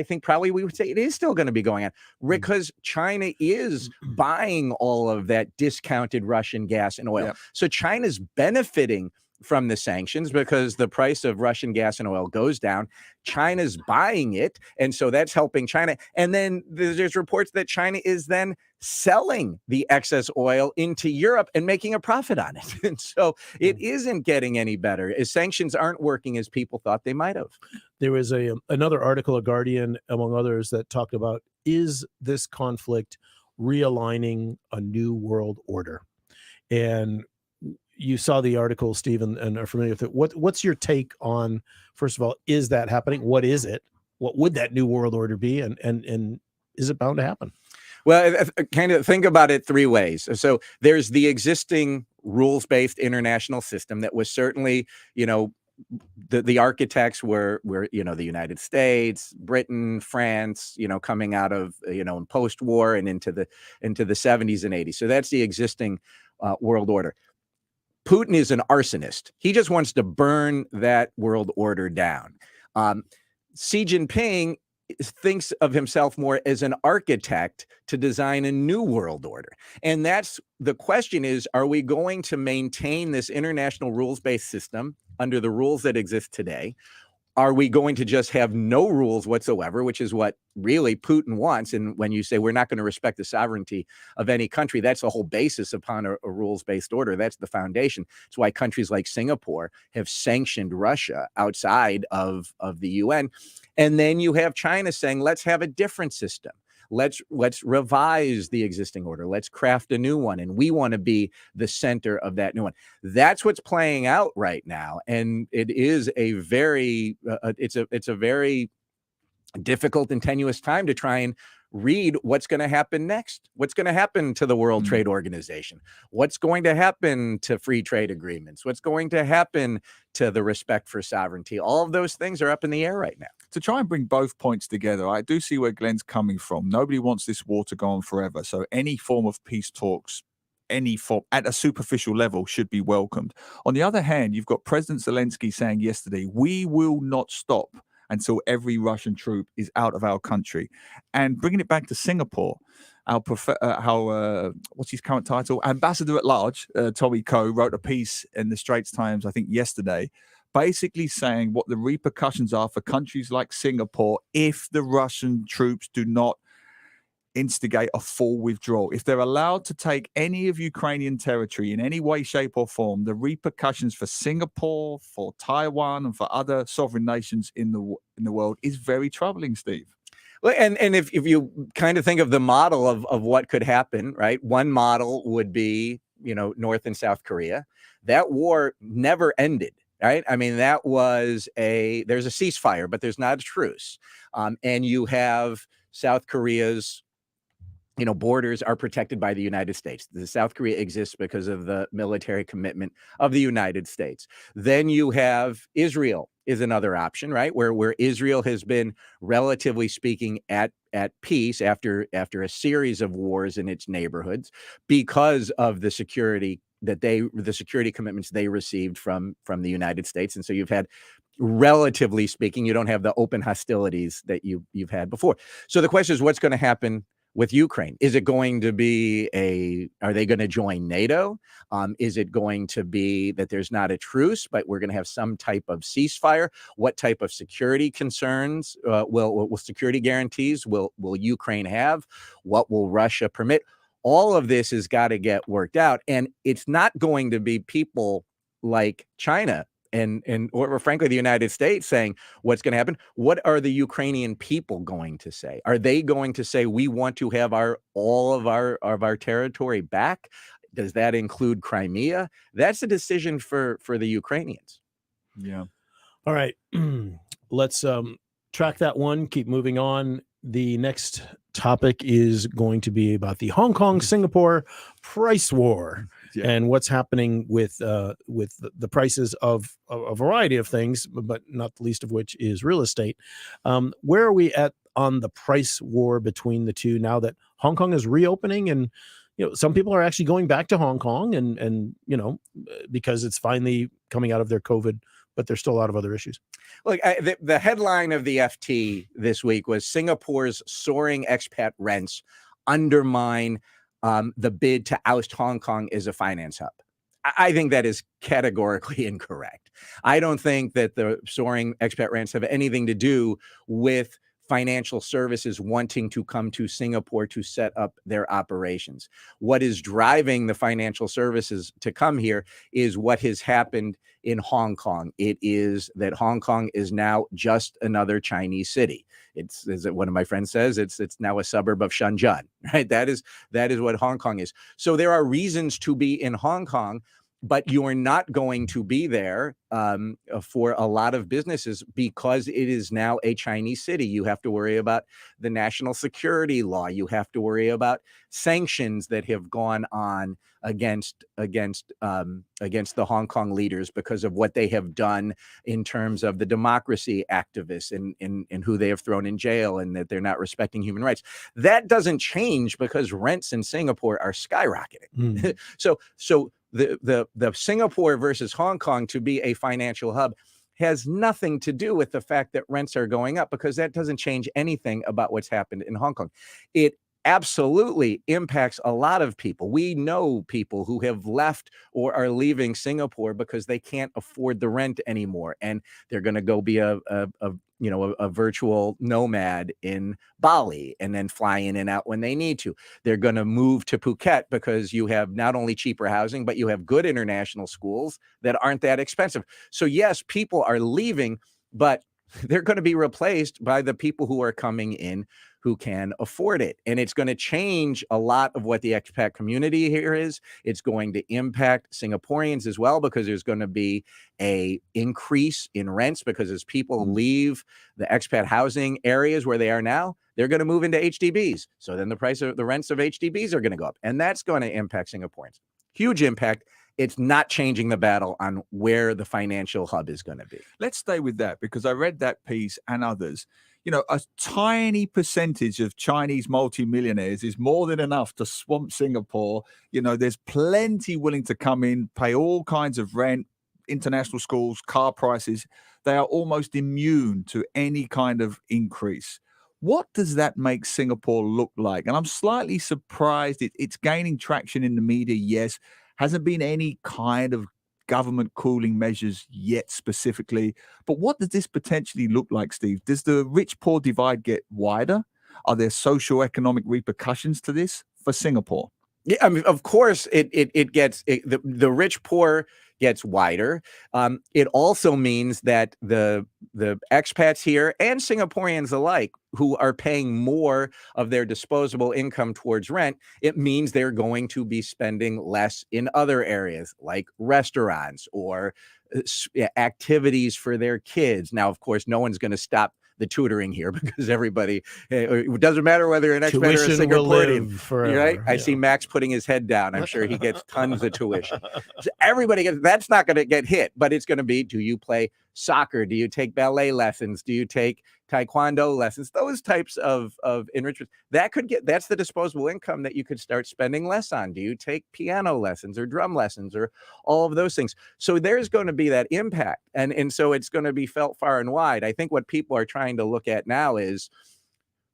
think probably we would say it is still going to be going on, because China is buying all of that discounted Russian gas and oil. Yep. So China's benefiting from the sanctions because the price of Russian gas and oil goes down. China's buying it, and so that's helping China. And then there's reports that China is then selling the excess oil into Europe and making a profit on it. And so it isn't getting any better, as sanctions aren't working as people thought they might have. There was another article, a Guardian, among others, that talked about, is this conflict realigning a new world order? And you saw the article, Steve, and are familiar with it. What's your take on, first of all, is that happening? What is it? what would that new world order be, and is it bound to happen? Well, kind of think about it three ways. So there's the existing rules-based international system that was certainly, the architects were the United States, Britain, France, coming out of in post-war and into the 70s and 80s. So that's the existing world order. Putin is an arsonist. He just wants to burn that world order down. Xi Jinping thinks of himself more as an architect to design a new world order. And that's the question is, are we going to maintain this international rules-based system under the rules that exist today? Are we going to just have no rules whatsoever, which is what really Putin wants? And when you say we're not going to respect the sovereignty of any country, that's the whole basis upon a rules-based order. That's the foundation. It's why countries like Singapore have sanctioned Russia outside of the UN. And then you have China saying, let's have a different system. Let's revise the existing order. Let's craft a new one. And we want to be the center of that new one. That's what's playing out right now. And it is a very, it's a very difficult and tenuous time to try and read what's going to happen next. What's going to happen to the World Trade Organization? What's going to happen to free trade agreements? What's going to happen to the respect for sovereignty? All of those things are up in the air right now. To try and bring both points together, I do see where Glenn's coming from. Nobody wants this war to go on forever. So any form of peace talks, any form at a superficial level, should be welcomed. On the other hand, you've got President Zelensky saying yesterday, we will not stop until every Russian troop is out of our country. And bringing it back to Singapore, what's his current title? Ambassador at Large, Tommy Coe, wrote a piece in the Straits Times, I think yesterday, basically saying what the repercussions are for countries like Singapore if the Russian troops do not instigate a full withdrawal. If they're allowed to take any of Ukrainian territory in any way, shape, or form, the repercussions for Singapore, for Taiwan, and for other sovereign nations in the world is very troubling, Steve. Well, and if you kind of think of the model of what could happen, right? One model would be, North and South Korea. That war never ended. Right. I mean, there's a ceasefire, but there's not a truce. And you have South Korea's, borders are protected by the United States. The South Korea exists because of the military commitment of the United States. Then you have Israel is another option, right? Where Israel has been, relatively speaking, at peace after a series of wars in its neighborhoods because of the security commitments they received from the United States. And so you've had, relatively speaking, you don't have the open hostilities that you've had before. So the question is, what's going to happen with Ukraine? Is it going to be are they going to join NATO? Is it going to be that there's not a truce, but we're going to have some type of ceasefire? What type of security concerns will security guarantees will Ukraine have? What will Russia permit? All of this has got to get worked out. And it's not going to be people like China or frankly, the United States saying what's going to happen. What are the Ukrainian people going to say? Are they going to say, we want to have all of our territory back? Does that include Crimea? That's a decision for the Ukrainians. Yeah. All right. Let's track that one. Keep moving on. The next topic is going to be about the Hong Kong Singapore price war. Yeah. And what's happening with the prices of a variety of things, but not the least of which is real estate. Where are we at on the price war between the two now that Hong Kong is reopening? And some people are actually going back to Hong Kong and because it's finally coming out of their COVID, but there's still a lot of other issues. Look, the headline of the FT this week was Singapore's soaring expat rents undermine the bid to oust Hong Kong as a finance hub. I think that is categorically incorrect. I don't think that the soaring expat rents have anything to do with financial services wanting to come to Singapore to set up their operations. What is driving the financial services to come here is what has happened in Hong Kong. It is that Hong Kong is now just another Chinese city. It's, as one of my friends says, it's now a suburb of Shenzhen, right? That is what Hong Kong is. So there are reasons to be in Hong Kong, but you are not going to be there for a lot of businesses because it is now a Chinese city. You have to worry about the national security law. You have to worry about sanctions that have gone on against the Hong Kong leaders because of what they have done in terms of the democracy activists and who they have thrown in jail and that they're not respecting human rights. That doesn't change because rents in Singapore are skyrocketing. So the Singapore versus Hong Kong to be a financial hub has nothing to do with the fact that rents are going up, because that doesn't change anything about what's happened in Hong Kong. It absolutely impacts a lot of people. We know people who have left or are leaving Singapore because they can't afford the rent anymore, and they're going to go be a virtual nomad in Bali and then fly in and out when they need to. They're going to move to Phuket because you have not only cheaper housing, but you have good international schools that aren't that expensive. So yes, people are leaving, but they're going to be replaced by the people who are coming in who can afford it. And it's going to change a lot of what the expat community here is. It's going to impact Singaporeans as well, because there's going to be a increase in rents, because as people leave the expat housing areas where they are now, they're going to move into HDBs. So then the price of the rents of HDBs are going to go up, and that's going to impact Singaporeans. Huge impact. It's not changing the battle on where the financial hub is going to be. Let's stay with that, because I read that piece and others. You know, a tiny percentage of Chinese multimillionaires is more than enough to swamp Singapore. You know, there's plenty willing to come in, pay all kinds of rent, international schools, car prices. They are almost immune to any kind of increase. What does that make Singapore look like? And I'm slightly surprised it's gaining traction in the media, yes. Hasn't been any kind of government cooling measures yet specifically. But what does this potentially look like, Steve? Does the rich-poor divide get wider? Are there socioeconomic repercussions to this for Singapore? Yeah, I mean, of course, the rich poor gets wider. It also means that the expats here and Singaporeans alike who are paying more of their disposable income towards rent, it means they're going to be spending less in other areas like restaurants or activities for their kids. Now, of course, no one's going to stop the tutoring here because everybody, it doesn't matter whether an expat or a Singaporean, right? I see Max putting his head down. I'm sure he gets tons of tuition. So everybody gets, that's not going to get hit, but it's going to be, do you play soccer? Do you take ballet lessons? Do you take taekwondo lessons? Those types of enrichment that's the disposable income that you could start spending less on. Do you take piano lessons or drum lessons or all of those things? So there's going to be that impact. And so it's going to be felt far and wide. I think what people are trying to look at now is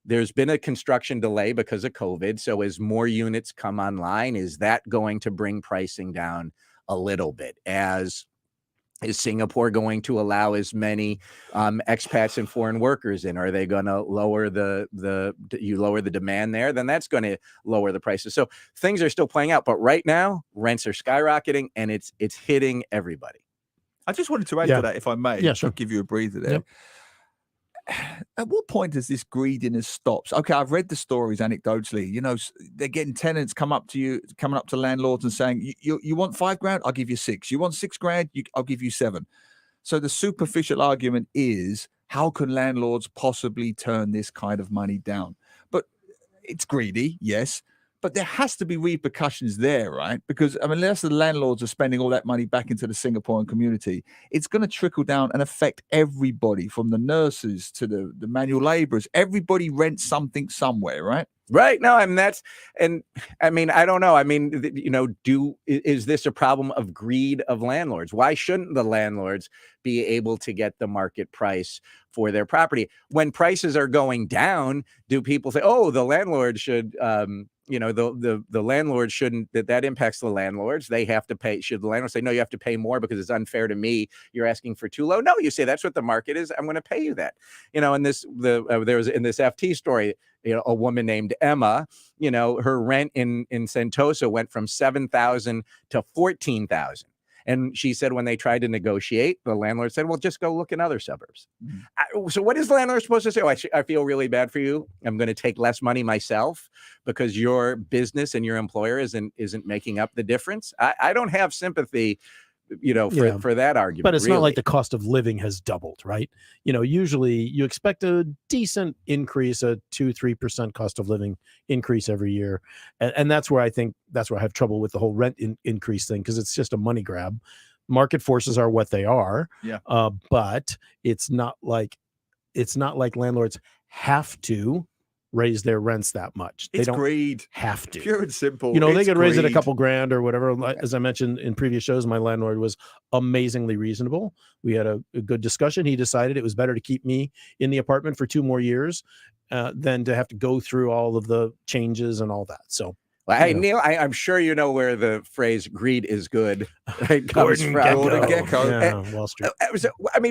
there's been a construction delay because of COVID. So as more units come online, is that going to bring pricing down a little bit? Is Singapore going to allow as many expats and foreign workers in? Are they going to lower the demand there? Then that's going to lower the prices. So things are still playing out, but right now rents are skyrocketing and it's hitting everybody. I just wanted to add to that, if I may, sure. give you a breather there. Yep. At what point does this greediness stops? Okay, I've read the stories anecdotally. You know, they're getting tenants coming up to landlords and saying, you want $5,000? I'll give you 6. You want $6,000? I'll give you 7. So the superficial argument is, how can landlords possibly turn this kind of money down? But it's greedy, yes. But there has to be repercussions there, right? Because unless the landlords are spending all that money back into the Singaporean community, it's going to trickle down and affect everybody, from the nurses to the manual laborers. Everybody rents something somewhere, right? Right. No, I mean, I don't know. I mean, is this a problem of greed of landlords? Why shouldn't the landlords be able to get the market price for their property? When prices are going down, do people say, oh, the landlord should, the landlord shouldn't, that impacts the landlords. They have to pay. Should the landlord say, no, you have to pay more because it's unfair to me. You're asking for too low. No, you say that's what the market is. I'm going to pay you that. There was in this FT story, a woman named Emma, her rent in Sentosa went from $7,000 to $14,000. And she said when they tried to negotiate, the landlord said, well, just go look in other suburbs. So what is the landlord supposed to say? Oh, I feel really bad for you. I'm going to take less money myself because your business and your employer isn't making up the difference. I don't have sympathy, for that argument. But it's not like the cost of living has doubled, right? Usually you expect a decent increase, a 2-3% cost of living increase every year. And that's where I have trouble with the whole rent increase thing, because it's just a money grab. Market forces are what they are. Yeah. But it's not like landlords have to raise their rents that much. They don't greed. have to. Pure and simple. They could raise it a greed. couple grand or whatever. As I mentioned in previous shows, my landlord was amazingly reasonable. We had a good discussion. He decided it was better to keep me in the apartment for 2 more years than to have to go through all of the changes and all that. So, well, hey, Neil, I'm sure you know where the phrase "greed is good" comes from. Gordon Gekko. Yeah, Wall Street.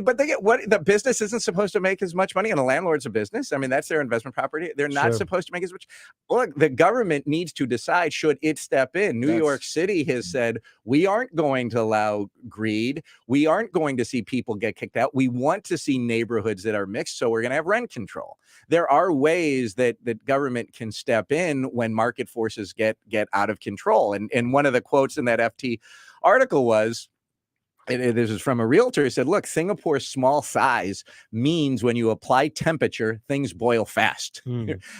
But they get the business isn't supposed to make as much money, and a landlord's a business. I mean, that's their investment property. They're not supposed to make as much. Look, the government needs to decide, should it step in. New York City has said, we aren't going to allow greed. We aren't going to see people get kicked out. We want to see neighborhoods that are mixed, so we're going to have rent control. There are ways that government can step in when market forces get out of control. And one of the quotes in that FT article was, this is from a realtor, who said, look, Singapore's small size means when you apply temperature, things boil fast.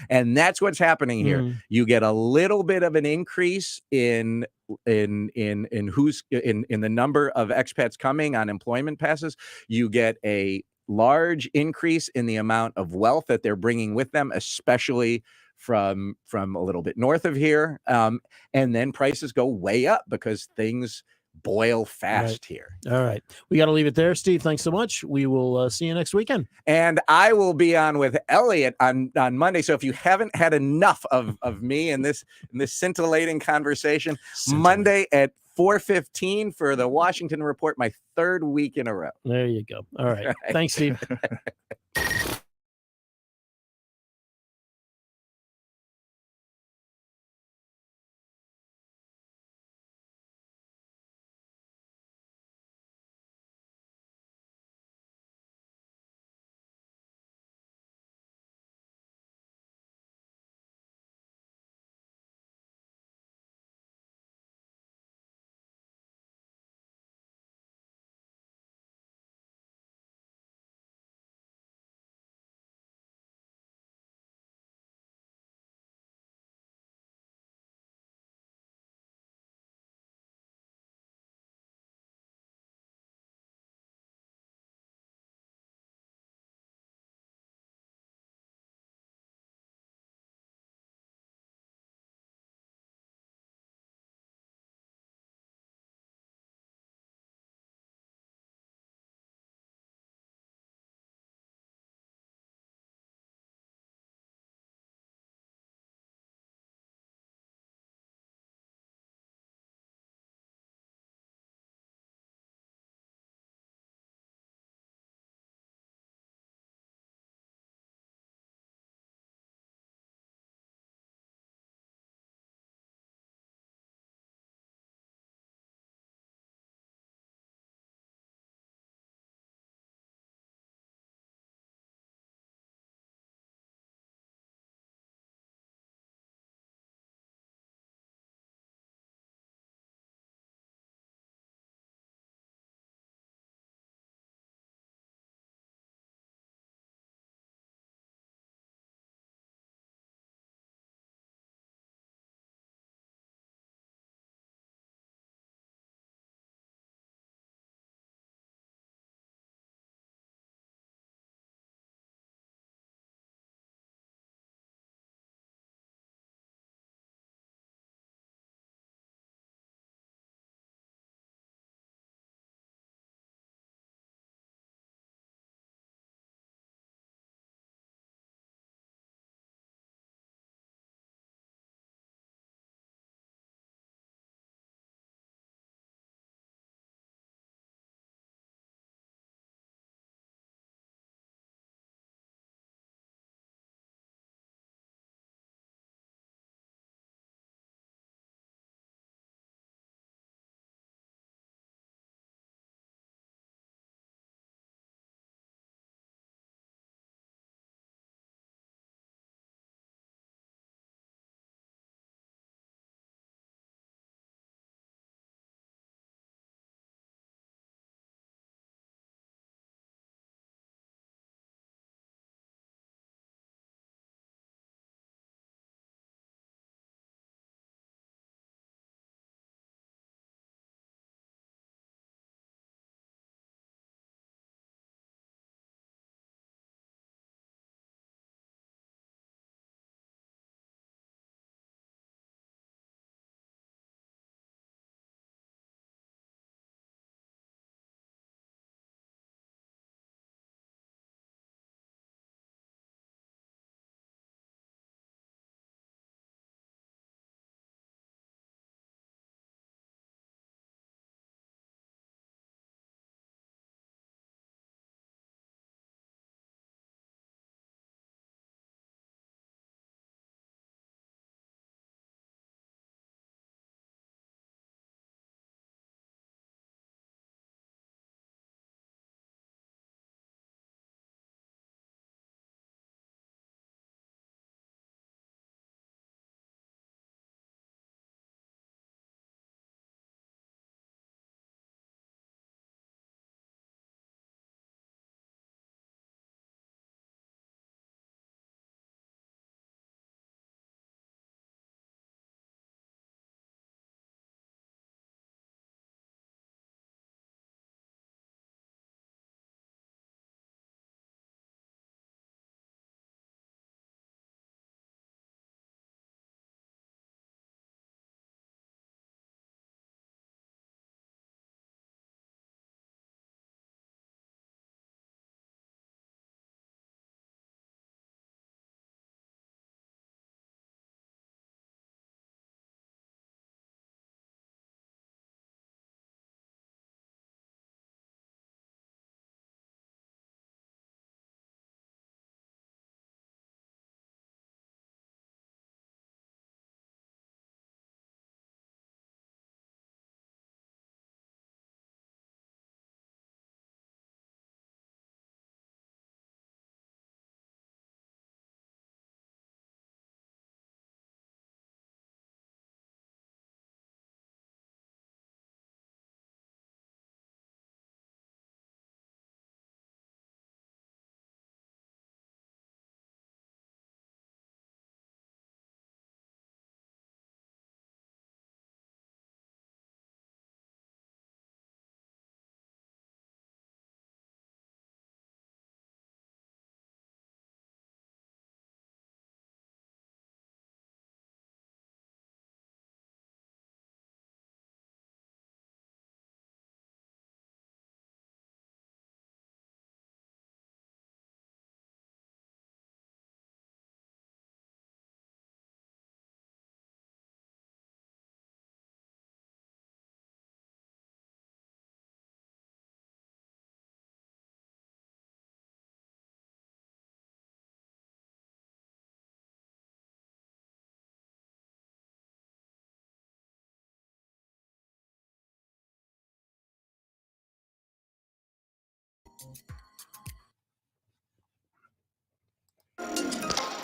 And that's what's happening here. You get a little bit of an increase in the number of expats coming on employment passes. You get a large increase in the amount of wealth that they're bringing with them, especially from a little bit north of here. And then prices go way up because things boil fast here. All right. We got to leave it there. Steve, thanks so much. We will see you next weekend. And I will be on with Elliot on Monday. So if you haven't had enough of me in this scintillating conversation, Monday at 4:15 for the Washington Report, my 3rd week in a row. There you go. All right. Thanks, Steve.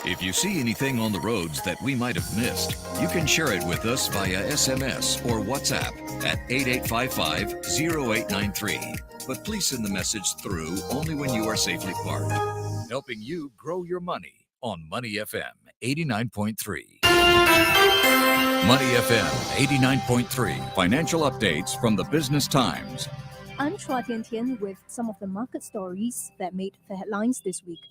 If you see anything on the roads that we might have missed, you can share it with us via SMS or WhatsApp at 8855-0893. But please send the message through only when you are safely parked. Helping you grow your money on Money FM 89.3. Money FM 89.3. Financial updates from the Business Times. I'm Chua Tian with some of the market stories that made the headlines this week.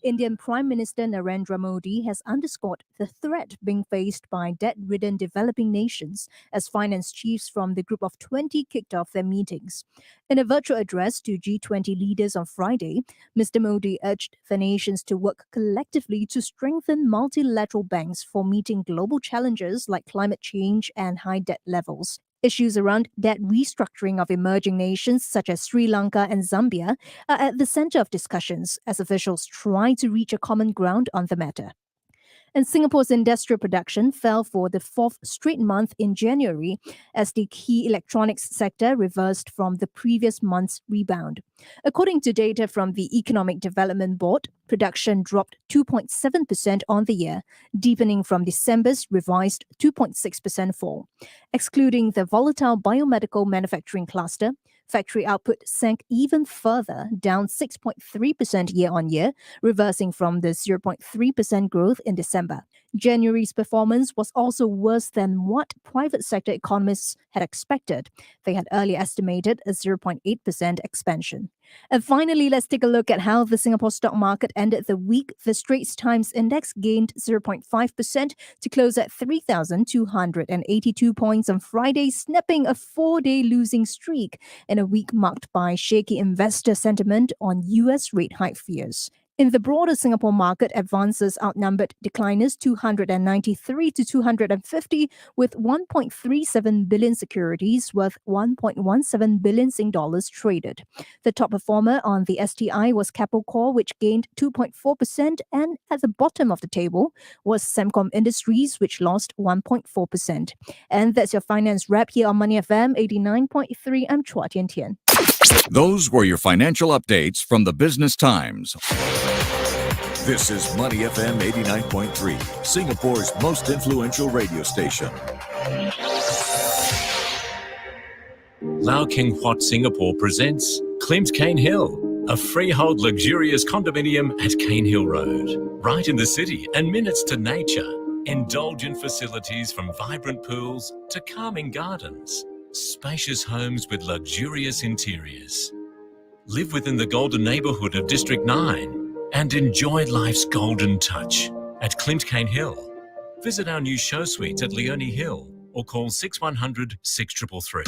Indian Prime Minister Narendra Modi has underscored the threat being faced by debt-ridden developing nations as finance chiefs from the Group of 20 kicked off their meetings. In a virtual address to G20 leaders on Friday, Mr. Modi urged the nations to work collectively to strengthen multilateral banks for meeting global challenges like climate change and high debt levels. Issues around debt restructuring of emerging nations such as Sri Lanka and Zambia are at the center of discussions as officials try to reach a common ground on the matter. And Singapore's industrial production fell for the fourth straight month in January as the key electronics sector reversed from the previous month's rebound. According to data from the Economic Development Board, production dropped 2.7% on the year, deepening from December's revised 2.6% fall. Excluding the volatile biomedical manufacturing cluster, factory output sank even further, down 6.3% year-on-year, reversing from the 0.3% growth in December. January's performance was also worse than what private sector economists had expected. They had earlier estimated a 0.8% expansion. And finally, let's take a look at how the Singapore stock market ended the week. The Straits Times Index gained 0.5% to close at 3,282 points on Friday, snapping a 4-day losing streak in a week marked by shaky investor sentiment on US rate hike fears. In the broader Singapore market, advances outnumbered decliners 293 to 250, with 1.37 billion securities worth 1.17 billion Sing dollars traded. The top performer on the STI was Keppel Core, which gained 2.4%, and at the bottom of the table was Semcom Industries, which lost 1.4%. And that's your finance wrap here on Money FM 89.3. I'm Chua Tian Tian. Those were your financial updates from the Business Times. This is Money FM 89.3, Singapore's most influential radio station. Lau King Huat Singapore presents Klimt Cane Hill, a freehold luxurious condominium at Cane Hill Road, right in the city and minutes to nature. Indulgent facilities from vibrant pools to calming gardens. Spacious homes with luxurious interiors. Live within the golden neighbourhood of District 9 and enjoy life's golden touch at Klimt Cane Hill. Visit our new show suites at Leonie Hill or call 6100 6333.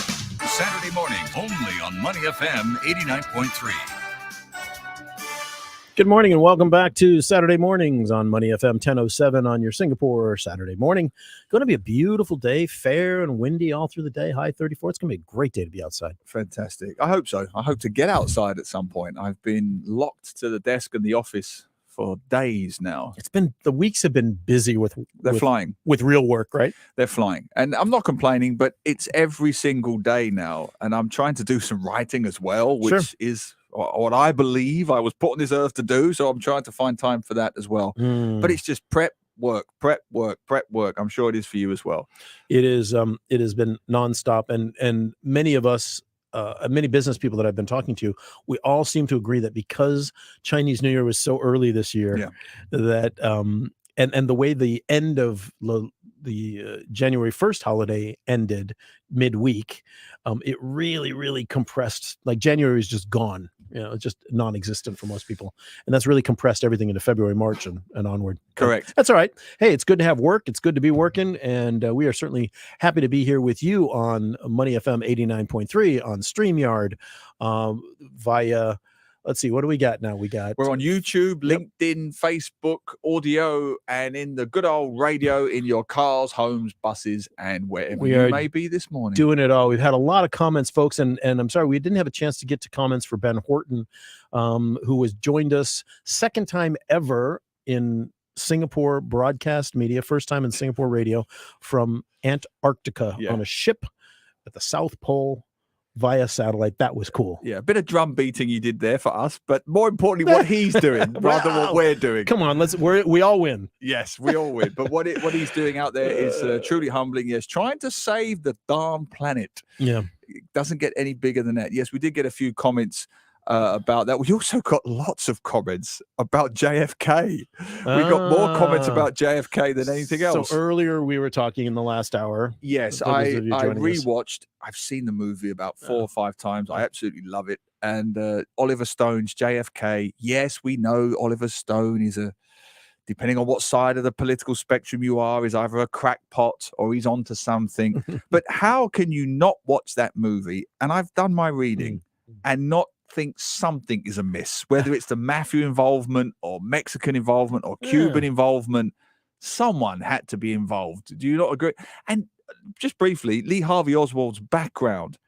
Saturday morning, only on Money FM 89.3. Good morning and welcome back to Saturday Mornings on Money FM 1007 on your Singapore Saturday morning. Going to be a beautiful day, fair and windy all through the day, high 34. It's going to be a great day to be outside. Fantastic. I hope so. I hope to get outside at some point. I've been locked to the desk in the office for days now. The weeks have been busy with flying. With real work, right? They're flying. And I'm not complaining, but it's every single day now. And I'm trying to do some writing as well, which is what I believe I was put on this earth to do. So I'm trying to find time for that as well. But it's just prep work. I'm sure it is for you as well. It is. It has been nonstop. And many of us, many business people that I've been talking to, we all seem to agree that because Chinese New Year was so early this year, that and the way the end of the January 1st holiday ended midweek, it really compressed. Like January is just gone. It's just non-existent for most people. And that's really compressed everything into February, March, and onward. Correct. But that's all right. Hey, it's good to have work. It's good to be working. And we are certainly happy to be here with you on Money FM 89.3 on StreamYard via... Let's see, what do we got now? We're on YouTube, LinkedIn, Facebook, audio, and in the good old radio in your cars, homes, buses, and wherever you may be this morning. Doing it all. We've had a lot of comments, folks, and I'm sorry, we didn't have a chance to get to comments for Ben Horton, who has joined us second time ever in Singapore broadcast media, first time in Singapore radio from Antarctica on a ship at the South Pole. via satellite. That was cool. Yeah, a bit of drum beating you did there for us, but more importantly, what he's doing rather than what we're doing. Come on, we all win. Yes, we all win. But what he's doing out there is truly humbling. Yes, trying to save the darn planet. Yeah, it doesn't get any bigger than that. Yes, we did get a few comments about that. We also got lots of comments about JFK. We got more comments about JFK than anything else. So earlier we were talking in the last hour. Yes, I rewatched. I've seen the movie about 4 or 5 times. I absolutely love it. And Oliver Stone's JFK. Yes, we know Oliver Stone is depending on what side of the political spectrum you are, is either a crackpot or he's onto something. But how can you not watch that movie? And I've done my reading and not think something is amiss, whether it's the mafia involvement or Mexican involvement or Cuban involvement. Someone had to be involved. Do you not agree? And just briefly, Lee Harvey Oswald's background.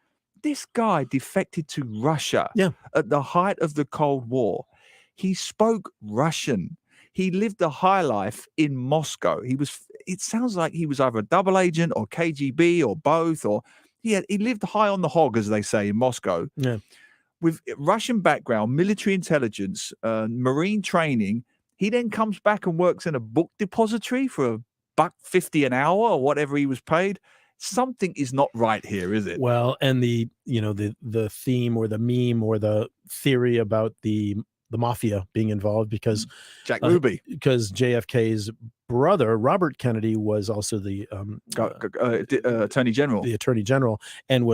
This guy defected to Russia at the height of the Cold War. He spoke Russian. He lived a high life in Moscow. It sounds like he was either a double agent or KGB or both, or he lived high on the hog, as they say, in Moscow. Yeah. With Russian background, military intelligence, marine training. He then comes back and works in a book depository for $1.50 an hour or whatever he was paid. Something is not right here, is it? Well, and the theme or the meme or the theory about the mafia being involved because Jack Ruby, because JFK's brother Robert Kennedy was also the attorney general, and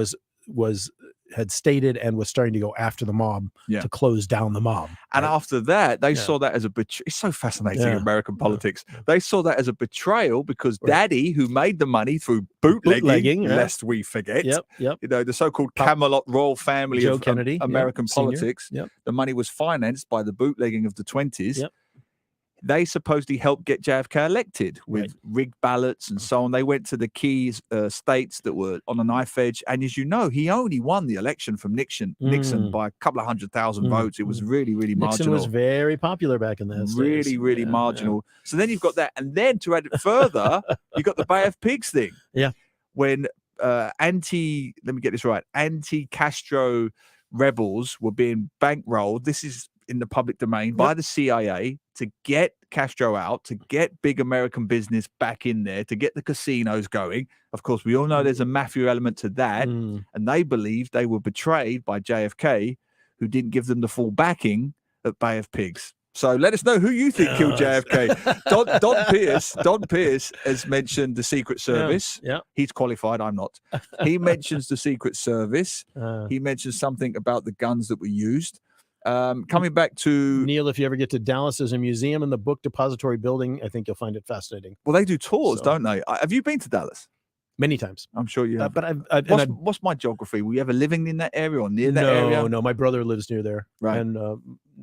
had stated and was starting to go after the mob to close down the mob. And after that, they saw that as a betrayal. It's so fascinating, American politics. They saw that as a betrayal because Daddy, who made the money through bootlegging lest we forget, the so-called Camelot royal family Joe of Kennedy, American politics, the money was financed by the bootlegging of the 20s. They supposedly helped get JFK elected with rigged ballots and so on. They went to the key states that were on a knife edge. And as you know, he only won the election from Nixon by a couple of 100,000 votes. It was really, really marginal. Nixon was very popular back in those days. Really marginal. Yeah. So then you've got that. And then to add it further, you've got the Bay of Pigs thing. Yeah. When anti-Castro rebels were being bankrolled. This is in the public domain by the CIA to get Castro out, to get big American business back in there, to get the casinos going. Of course, we all know there's a mafia element to that. And they believed they were betrayed by JFK, who didn't give them the full backing at Bay of Pigs. So let us know who you think killed JFK. Don Pierce has mentioned the Secret Service. Yeah. He's qualified. I'm not. He mentions the Secret Service. He mentions something about the guns that were used. Coming back to Neil, if you ever get to Dallas, there's a museum in the book depository building. I think you'll find it fascinating. Well, they do tours, don't they? Have you been to Dallas? Many times. I'm sure you have. But what's my geography? Were you ever living in that area or near that area? No. My brother lives near there, right? And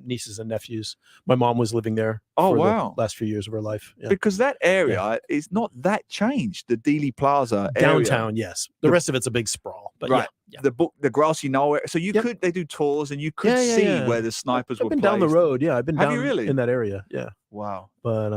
nieces and nephews. My mom was living there. Oh, for wow! The last few years of her life. Yeah. Because that area is not that changed. The Dealey Plaza downtown, area. Yes. The rest of it's a big sprawl. But right. Yeah. The grassy knoll. So you could. They do tours, and you could see where the snipers were. I've been down the road. Yeah, I've been down really? in that area. Yeah. Wow. But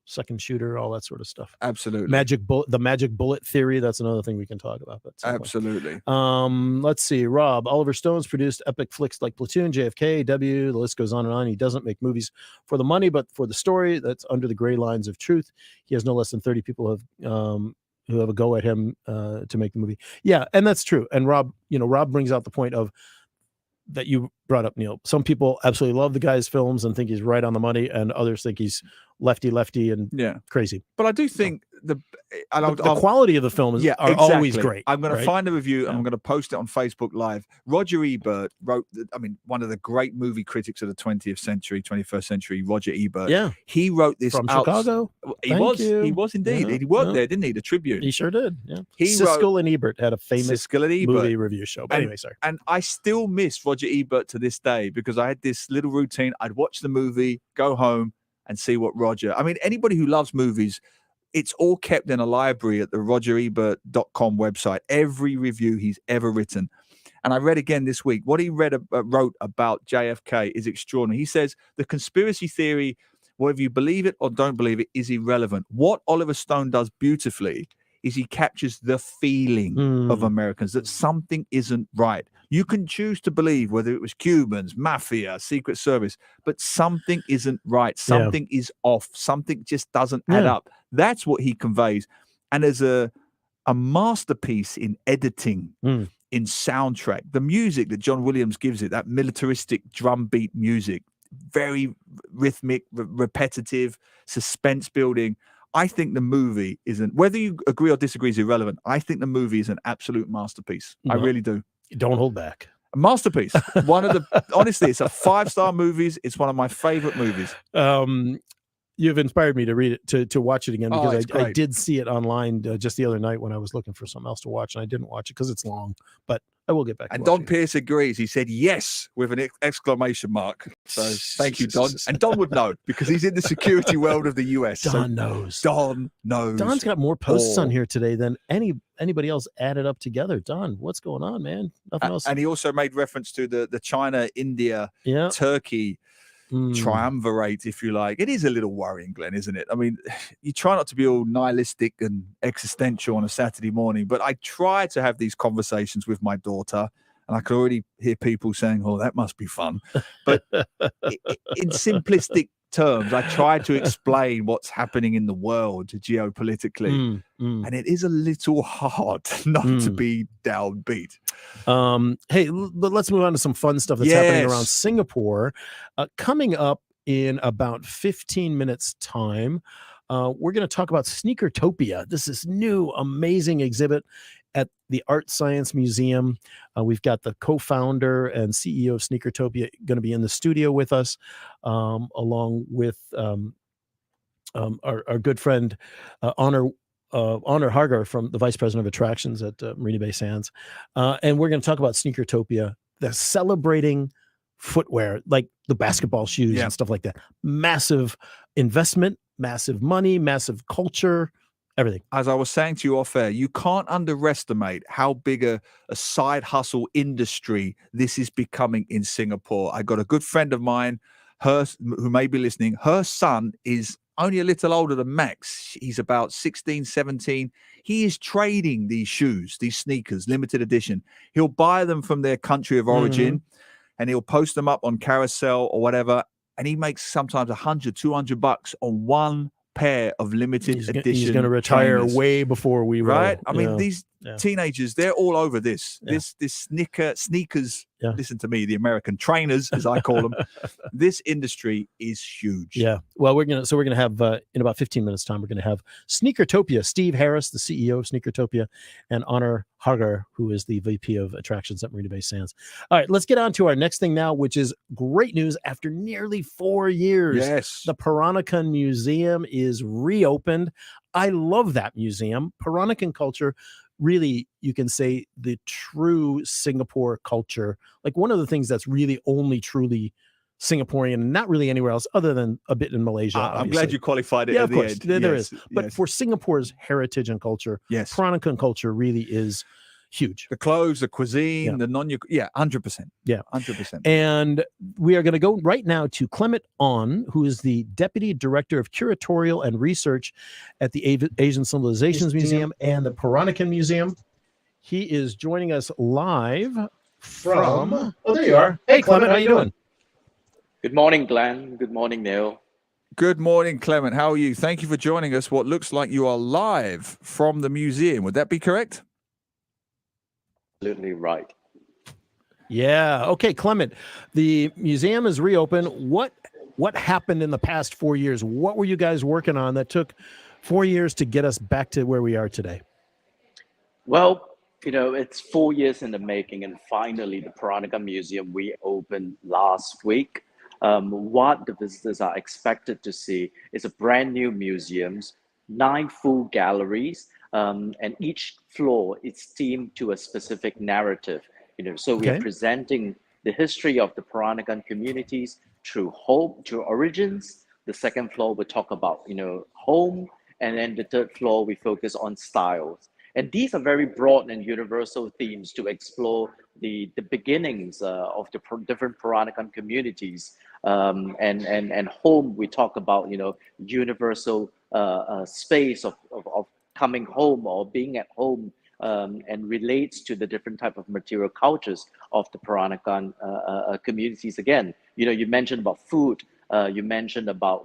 second shooter, all that sort of stuff. Absolutely. The magic bullet theory. That's another thing we can talk about. But absolutely. Let's see. Rob, Oliver Stone's produced epic flicks like Platoon, JFK, W. The list goes on and on. He doesn't make movies for the money, but for the story that's under the gray lines of truth. He has no less than 30 people who have a go at him to make the movie. Yeah, and that's true. And Rob brings out the point of that you brought up, Neil. Some people absolutely love the guy's films and think he's right on the money, and others think he's lefty and crazy. But I do think the quality of the film is always great. I'm going to find a review and I'm going to post it on Facebook Live. Roger Ebert wrote, one of the great movie critics of the 21st century, Roger Ebert. Yeah. He wrote this from Chicago. He was indeed. Yeah. He worked there, didn't he? The Tribune. He sure did. Yeah. Siskel and Ebert had a famous movie review show. But anyway, sorry. And I still miss Roger Ebert to this day because I had this little routine. I'd watch the movie, go home, and see what Roger. Anybody who loves movies, it's all kept in a library at the rogerebert.com website. Every review he's ever written. And I read again this week. What he wrote about JFK is extraordinary. He says the conspiracy theory, whether you believe it or don't believe it, is irrelevant. What Oliver Stone does beautifully is he captures the feeling of Americans, that something isn't right. You can choose to believe whether it was Cubans, mafia, Secret Service, but something isn't right. Something is off. Something just doesn't add up. That's what he conveys. And as a masterpiece in editing, in soundtrack, the music that John Williams gives it, that militaristic drum beat music, very rhythmic, repetitive, suspense building. I think the movie isn't, whether you agree or disagree is irrelevant. I think the movie is an absolute masterpiece. I really do. Don't hold back. A masterpiece. One of the, honestly, it's a 5-star movies. It's one of my favorite movies. You've inspired me to read it, to watch it again, because I did see it online just the other night when I was looking for something else to watch, and I didn't watch it because it's long, but I will get back to it. And Don Pierce agrees. He said yes with an exclamation mark. So thank you, Don. And Don would know because he's in the security world of the US. Don knows. Don knows. Don's got more posts on here today than anybody else added up together. Don, what's going on, man? Nothing else. And he also made reference to the China, India, Turkey triumvirate, if you like. It is a little worrying, Glenn, isn't it? I mean, you try not to be all nihilistic and existential on a Saturday morning, but I try to have these conversations with my daughter, and I can already hear people saying, oh, that must be fun. But in simplistic terms, I try to explain what's happening in the world geopolitically, and it is a little hard not to be downbeat. Hey, let's move on to some fun stuff that's happening around Singapore. Coming up in about 15 minutes time, we're going to talk about Sneakertopia. This is new, amazing exhibit at the Art Science Museum. We've got the co-founder and CEO of Sneakertopia going to be in the studio with us, along with our good friend Honor Harger, from the Vice President of Attractions at Marina Bay Sands. And we're going to talk about Sneakertopia. They're celebrating footwear, like the basketball shoes and stuff like that. Massive investment, massive money, massive culture, everything. As I was saying to you off air, you can't underestimate how big a side hustle industry this is becoming in Singapore. I got a good friend of mine, who may be listening. Her son is only a little older than Max. He's about 16, 17. He is trading these shoes, these sneakers, limited edition. He'll buy them from their country of origin, and he'll post them up on Carousel or whatever. And he makes sometimes $100, $200 on one pair of limited edition. He's going to retire trainers. Way before we will. Right? I mean, these teenagers, they're all over this. This sneakers. Listen to me, the American trainers, as I call them. This industry is huge. Yeah. Well, we're gonna have in about 15 minutes time, we're gonna have Sneakertopia, Steve Harris, the CEO of Sneakertopia, and Honor Harger, who is the VP of Attractions at Marina Bay Sands. All right, let's get on to our next thing now, which is great news. After nearly 4 years, the Peranakan Museum is reopened. I love that museum. Peranakan culture, really, you can say the true Singapore culture. Like one of the things that's really only truly Singaporean, and not really anywhere else other than a bit in Malaysia. I'm glad you qualified it. Yeah, at of the course. End. There is. But for Singapore's heritage and culture, Peranakan culture really is huge. The clothes, the cuisine, the 100%. Yeah, 100%. And we are going to go right now to Clement On, who is the Deputy Director of Curatorial and Research at the Asian Civilizations Museum and the Peranakan Museum. He is joining us live from... Oh, there you are. Hey, Clement, how you doing? Good morning, Glenn. Good morning, Neil. Good morning, Clement. How are you? Thank you for joining us. What looks like you are live from the museum. Would that be correct? Absolutely right. Yeah. Okay, Clement, the museum is reopened. What happened in the past 4 years? What were you guys working on that took 4 years to get us back to where we are today? Well, it's 4 years in the making, and finally the Peranakan Museum reopened last week. What the visitors are expected to see is a brand new museum, 9 full galleries, and each floor is themed to a specific narrative. So we are presenting the history of the Peranakan communities through home, through origins. The second floor we talk about home, and then the third floor we focus on styles. And these are very broad and universal themes to explore the beginnings of the different Peranakan communities. And home, we talk about universal space of coming home or being at home, and relates to the different type of material cultures of the Peranakan communities. Again, you mentioned about food. You mentioned about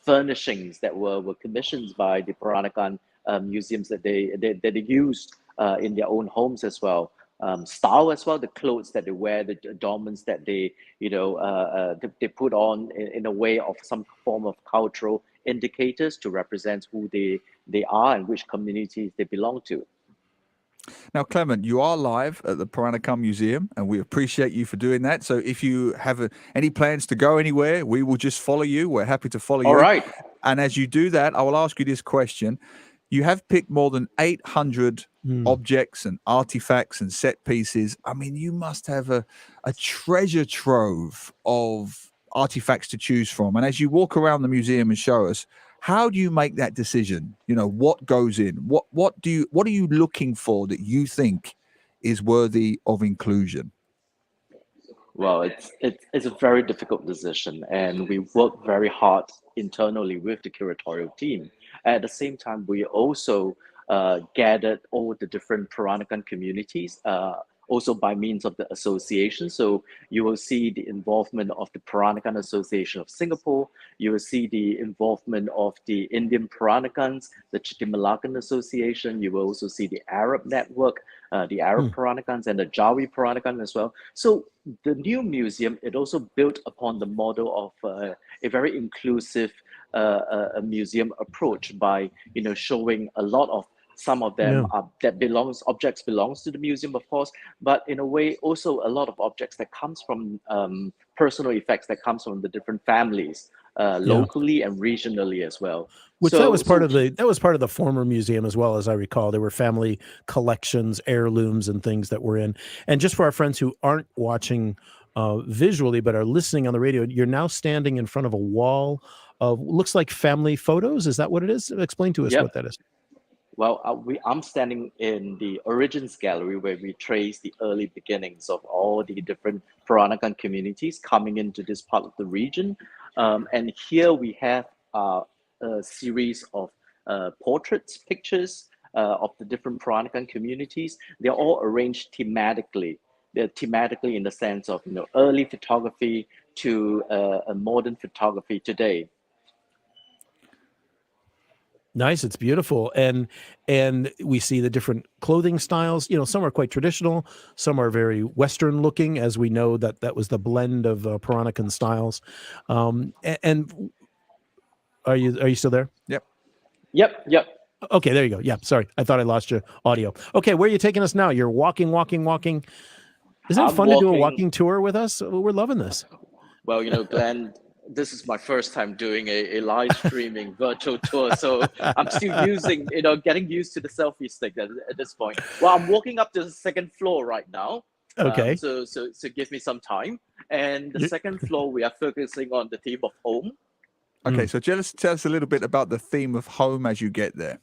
furnishings that were commissioned by the Peranakan museums that they used in their own homes as well. Style as well, the clothes that they wear, the adornments that they they put on in a way of some form of cultural indicators to represent who they are and which communities they belong to. Now, Clement, you are live at the Peranakan Museum, and we appreciate you for doing that. So if you have any plans to go anywhere, we will just follow you. We're happy to follow you. All right. And as you do that, I will ask you this question. You have picked more than 800 objects and artifacts and set pieces. I mean, you must have a treasure trove of artifacts to choose from. And as you walk around the museum and show us, how do you make that decision? What goes in? What are you looking for that you think is worthy of inclusion? Well, it's a very difficult decision, and we work very hard internally with the curatorial team. At the same time, we also gathered all the different Peranakan communities, also by means of the association. So you will see the involvement of the Peranakan Association of Singapore. You will see the involvement of the Indian Peranakans, the Chitimalakan Association. You will also see the Arab Network, the Arab Peranakans, and the Jawi Peranakan as well. So the new museum, it also built upon the model of a very inclusive museum approach by showing a lot of some of them objects belongs to the museum, of course, but in a way also a lot of objects that comes from personal effects that comes from the different families locally and regionally as well. Which that was part of the former museum as well, as I recall. There were family collections, heirlooms, and things that were in. And just for our friends who aren't watching visually but are listening on the radio, you're now standing in front of a wall of looks like family photos. Is that what it is? Explain to us what that is. Well, I'm standing in the Origins Gallery where we trace the early beginnings of all the different Peranakan communities coming into this part of the region. And here we have a series of portraits, pictures of the different Peranakan communities. They're all arranged thematically. They're thematically in the sense of early photography to a modern photography today. Nice, it's beautiful, and we see the different clothing styles. Some are quite traditional, some are very Western looking, as we know that was the blend of Peranakan styles. And are you still there? Yep. Okay, there you go. Yeah, sorry, I thought I lost your audio. Okay, where are you taking us now? You're walking. Isn't it fun to do a walking tour with us? We're loving this. Well, Glenn, this is my first time doing a live streaming virtual tour, so I'm still getting used to the selfie stick at this point. Well, I'm walking up to the second floor right now. Okay. So give me some time. And the second floor, we are focusing on the theme of home. Okay, so just tell us a little bit about the theme of home as you get there.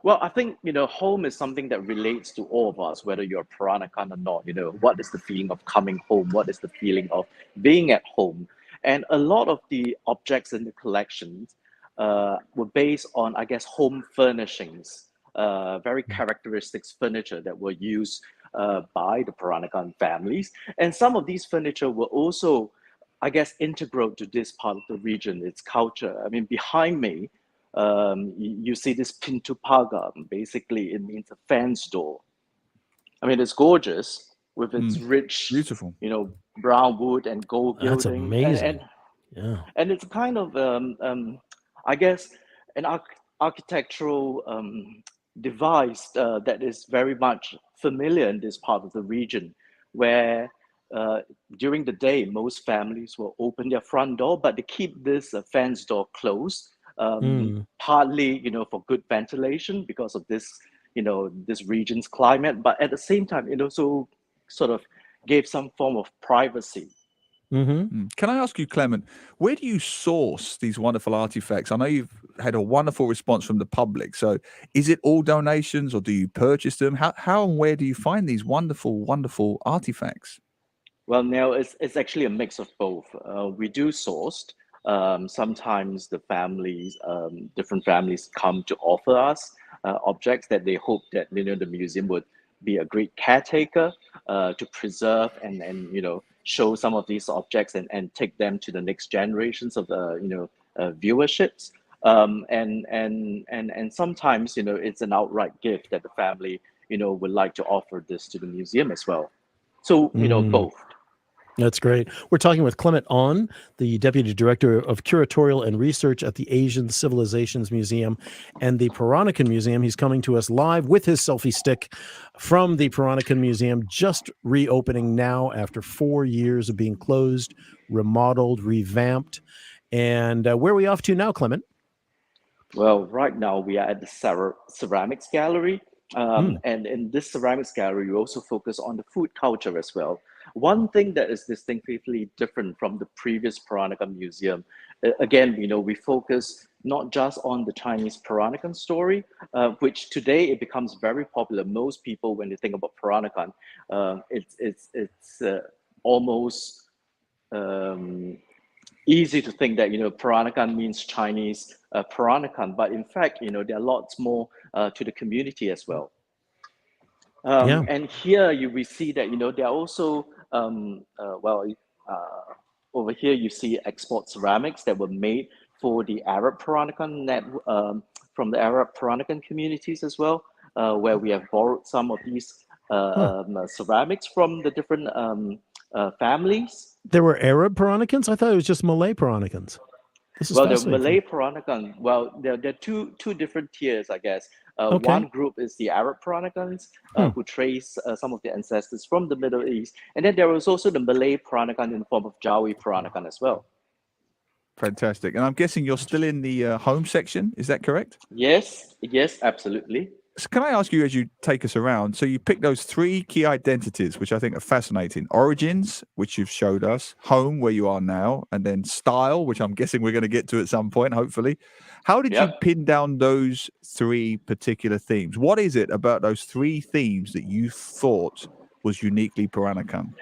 Well, I think, home is something that relates to all of us, whether you're Peranakan or not. What is the feeling of coming home? What is the feeling of being at home? And a lot of the objects in the collections were based on, I guess, home furnishings, very characteristic furniture that were used by the Peranakan families. And some of these furniture were also, I guess, integral to this part of the region, its culture. I mean, behind me, you see this pintu pagar. Basically, it means a fence door. I mean, it's gorgeous with its rich, beautiful, brown wood and gold gilding. That's amazing. And it's kind of, I guess, an architectural device that is very much familiar in this part of the region, where during the day, most families will open their front door, but they keep this fence door closed, partly, for good ventilation because of this, this region's climate. But at the same time, it also sort of gave some form of privacy. Can I ask you, Clement, where do you source these wonderful artifacts? I know you've had a wonderful response from the public. So is it all donations or do you purchase them? How and where do you find these wonderful, wonderful artifacts? Well, Neil, it's actually a mix of both. We do source Sometimes the families, different families come to offer us objects that they hope that the museum would be a great caretaker to preserve and show some of these objects and take them to the next generations of viewerships. And sometimes it's an outright gift that the family would like to offer this to the museum as well. So both. That's great. We're talking with Clement On, the Deputy Director of Curatorial and Research at the Asian Civilizations Museum and the Peranakan Museum. He's coming to us live with his selfie stick from the Peranakan Museum, just reopening now after 4 years of being closed, remodeled, revamped. And where are we off to now, Clement? Well, right now we are at the ceramics gallery. And in this ceramics gallery, we also focus on the food culture as well. One thing that is distinctively different from the previous Peranakan Museum, again, we focus not just on the Chinese Peranakan story, which today it becomes very popular. Most people, when they think about Peranakan, it's almost easy to think that Peranakan means Chinese Peranakan, but in fact, there are lots more to the community as well. And here we see that there are also over here you see export ceramics that were made for the Arab Peranakan from the Arab Peranakan communities as well, where we have borrowed some of these ceramics from the different families. There were Arab Peranakans? I thought it was just Malay Peranakans. Well, the Malay Peranakan, there are two different tiers, I guess. One group is the Arab Peranakans, who trace some of the ancestors from the Middle East. And then there was also the Malay Peranakan in the form of Jawi Peranakan as well. Fantastic. And I'm guessing you're still in the home section. Is that correct? Yes, absolutely. So can I ask you, as you take us around, so you pick those 3 key identities, which I think are fascinating. Origins, which you've showed us, home, where you are now, and then style, which I'm guessing we're going to get to at some point, hopefully. How did you pin down those 3 particular themes? What is it about those 3 themes that you thought was uniquely Peranakan?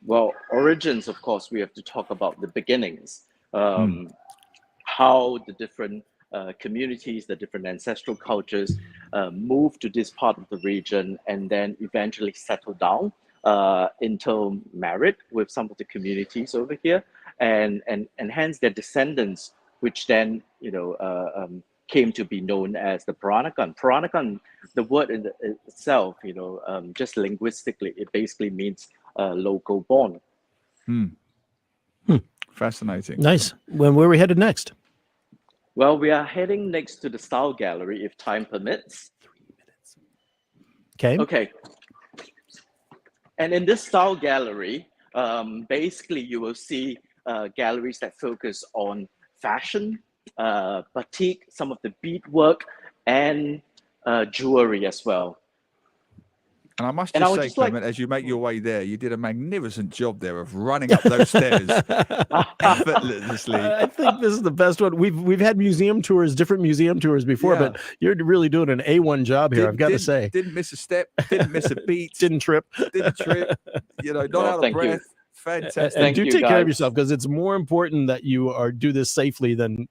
Well, origins, of course, we have to talk about the beginnings, how the different communities, the different ancestral cultures moved to this part of the region and then eventually settled down intermarried with some of the communities over here, and hence their descendants, which then came to be known as the Peranakan. Peranakan, the word in itself, just linguistically, it basically means local born. Fascinating. Nice. Where are we headed next? Well, we are heading next to the Style Gallery, if time permits. 3 minutes. Okay. And in this Style Gallery, basically you will see galleries that focus on fashion, batik, some of the beadwork, and jewelry as well. And I must just say, Clement, as you make your way there, you did a magnificent job there of running up those stairs effortlessly. I think this is the best one. We've had different museum tours before, but you're really doing an A1 job here, I've got to say. Didn't miss a step, didn't miss a beat. Didn't trip. Not out of breath. Fantastic. And do take care of yourself, because it's more important that you do this safely than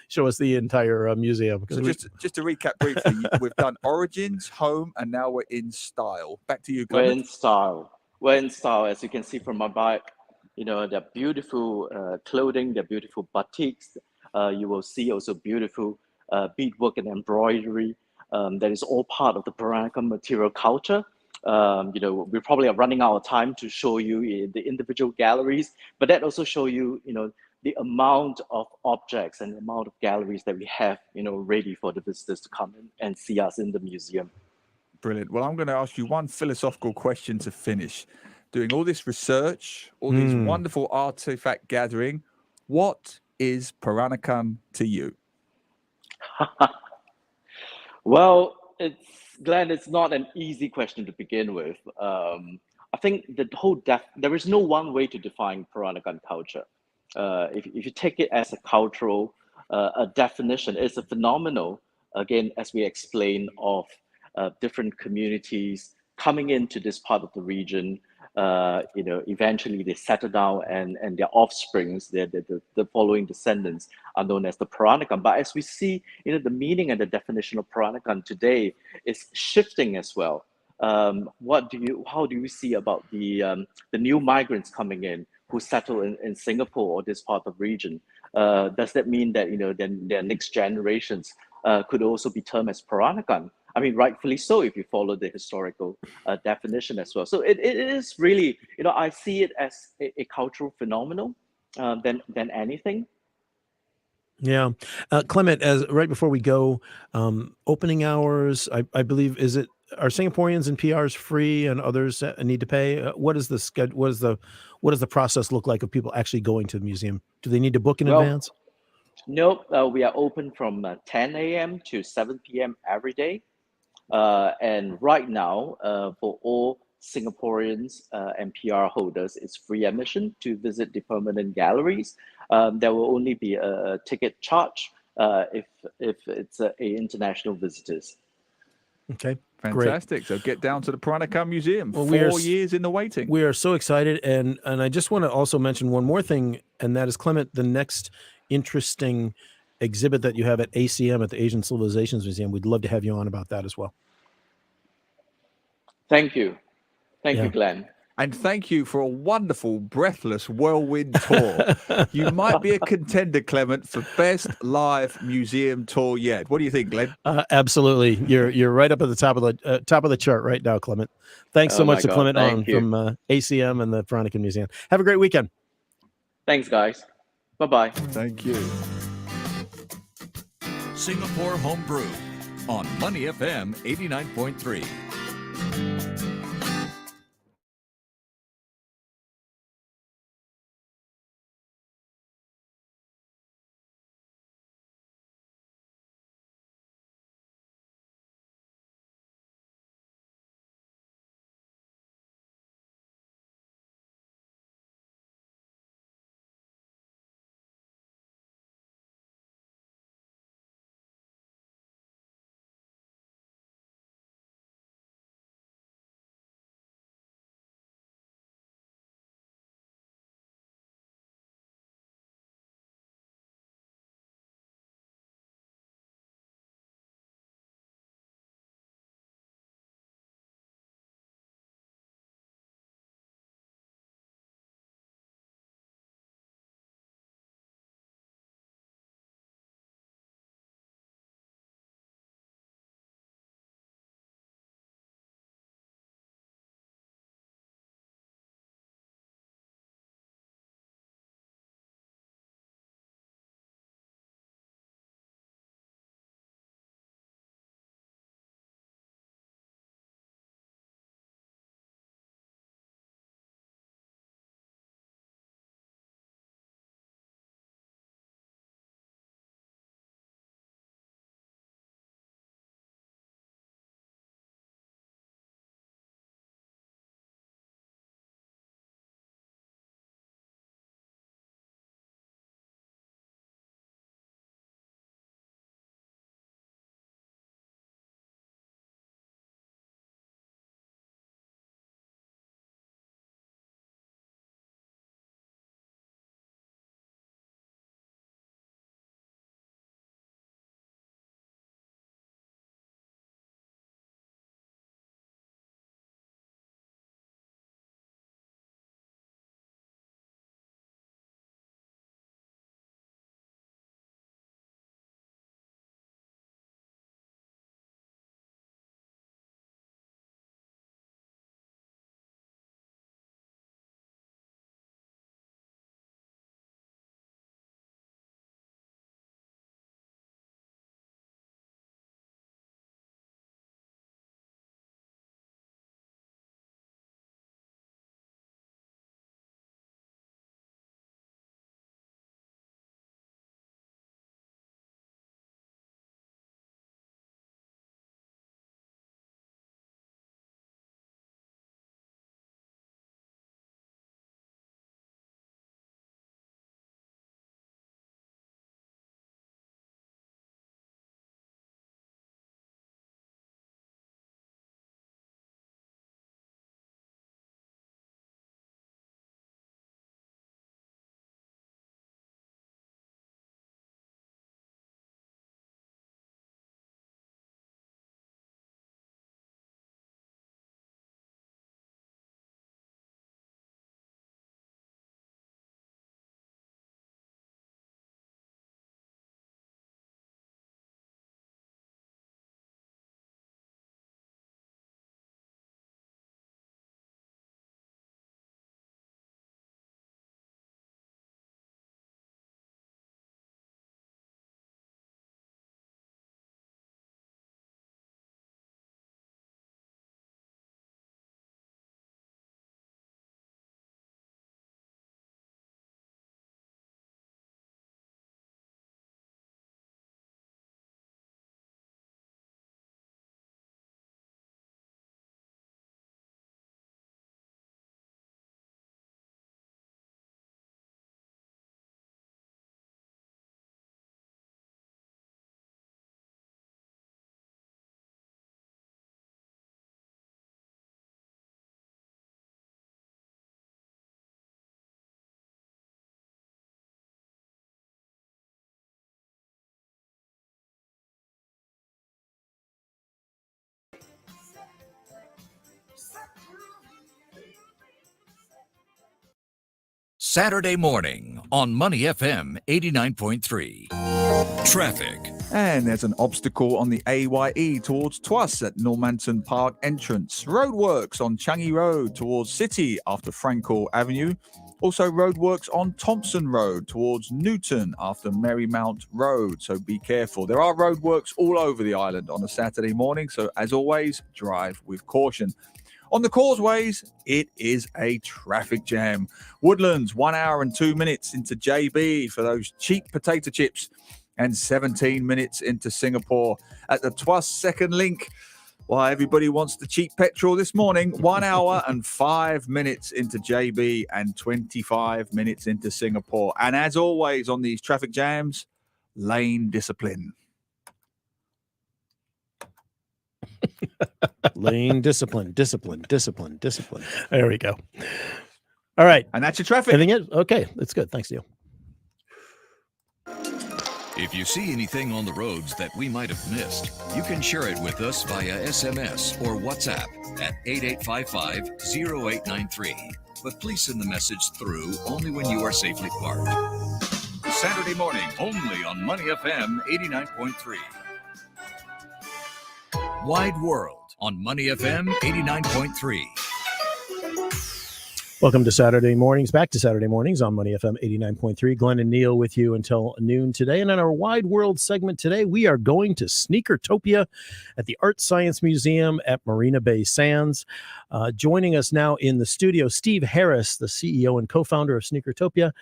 show us the entire museum. So just to recap briefly, we've done origins, home, and now we're in style. Back to you, Clement. We're in style, as you can see from my back. They're beautiful clothing, they're beautiful batiks. You will see also beautiful beadwork and embroidery. That is all part of the Peranakan material culture. We probably are running out of time to show you the individual galleries, but that also show you, the amount of objects and the amount of galleries that we have, ready for the visitors to come in and see us in the museum. Brilliant. Well, I'm going to ask you one philosophical question to finish. Doing all this research, all these wonderful artifact gathering, what is Peranakan to you? Well, Glenn, it's not an easy question to begin with. I think there is no one way to define Peranakan culture. If you take it as a cultural a definition, it's a phenomenon, again, as we explained, of different communities coming into this part of the region, eventually they settle down and their offsprings, the following descendants are known as the Peranakan. But as we see, the meaning and the definition of Peranakan today is shifting as well. How do you see about the new migrants coming in who settle in Singapore or this part of region? Does that mean that then their next generations could also be termed as Peranakan? I mean, rightfully so if you follow the historical definition as well. So it is really, I see it as a cultural phenomenon than anything. Yeah. Clement, as right before we go, opening hours, I believe, are Singaporeans and PRs free and others need to pay? What is the schedule? What does the process look like of people actually going to the museum? Do they need to book in Well, advance? Nope, we are open from 10 a.m. to 7 p.m. every day. And right now, for all Singaporeans and PR holders, it's free admission to visit the permanent galleries. There will only be a ticket charge if it's international visitors. Okay. Fantastic. So get down to the Peranakan Museum. Well, 4 years in the waiting. We are so excited. And I just want to also mention one more thing, and that is, Clement, the next interesting exhibit that you have at ACM, at the Asian Civilizations Museum. We'd love to have you on about that as well. Thank you. Thank you, Glenn. And thank you for a wonderful, breathless whirlwind tour. You might be a contender, Clement, for best live museum tour yet. What do you think, Glenn? Absolutely, you're right up at the top of the chart right now, Clement. Thanks so much to Clement Ong from ACM and the Peranakan Museum. Have a great weekend. Thanks, guys. Bye-bye. Thank you. Singapore Homebrew on Money FM 89.3. Saturday morning on Money FM 89.3. Traffic. And there's an obstacle on the AYE towards Tuas at Normanton Park entrance. Roadworks on Changi Road towards City after Francois Avenue. Also roadworks on Thompson Road towards Newton after Marymount Road. So be careful. There are roadworks all over the island on a Saturday morning. So as always, drive with caution. On the causeways, it is a traffic jam. Woodlands, 1 hour and 2 minutes into JB for those cheap potato chips, and 17 minutes into Singapore. At the Tuas second link, why everybody wants the cheap petrol this morning. 1 hour and 5 minutes into JB and 25 minutes into Singapore. And as always on these traffic jams, lane discipline. Lane discipline. There we go. All right. And that's your traffic. Anything else? Okay, that's good. Thanks, Neil. If you see anything on the roads that we might have missed, you can share it with us via SMS or WhatsApp at 8855-0893. But please send the message through only when you are safely parked. Saturday morning, only on Money FM 89.3. Wide World on Money FM 89.3. Welcome to Saturday mornings, back to Saturday mornings on Money FM 89.3. Glenn and Neil with you until noon today. And in our Wide World segment today, we are going to Sneakertopia at the Art Science Museum at Marina Bay Sands. Joining us now in the studio, Steve Harris, the CEO and co-founder of Sneakertopia,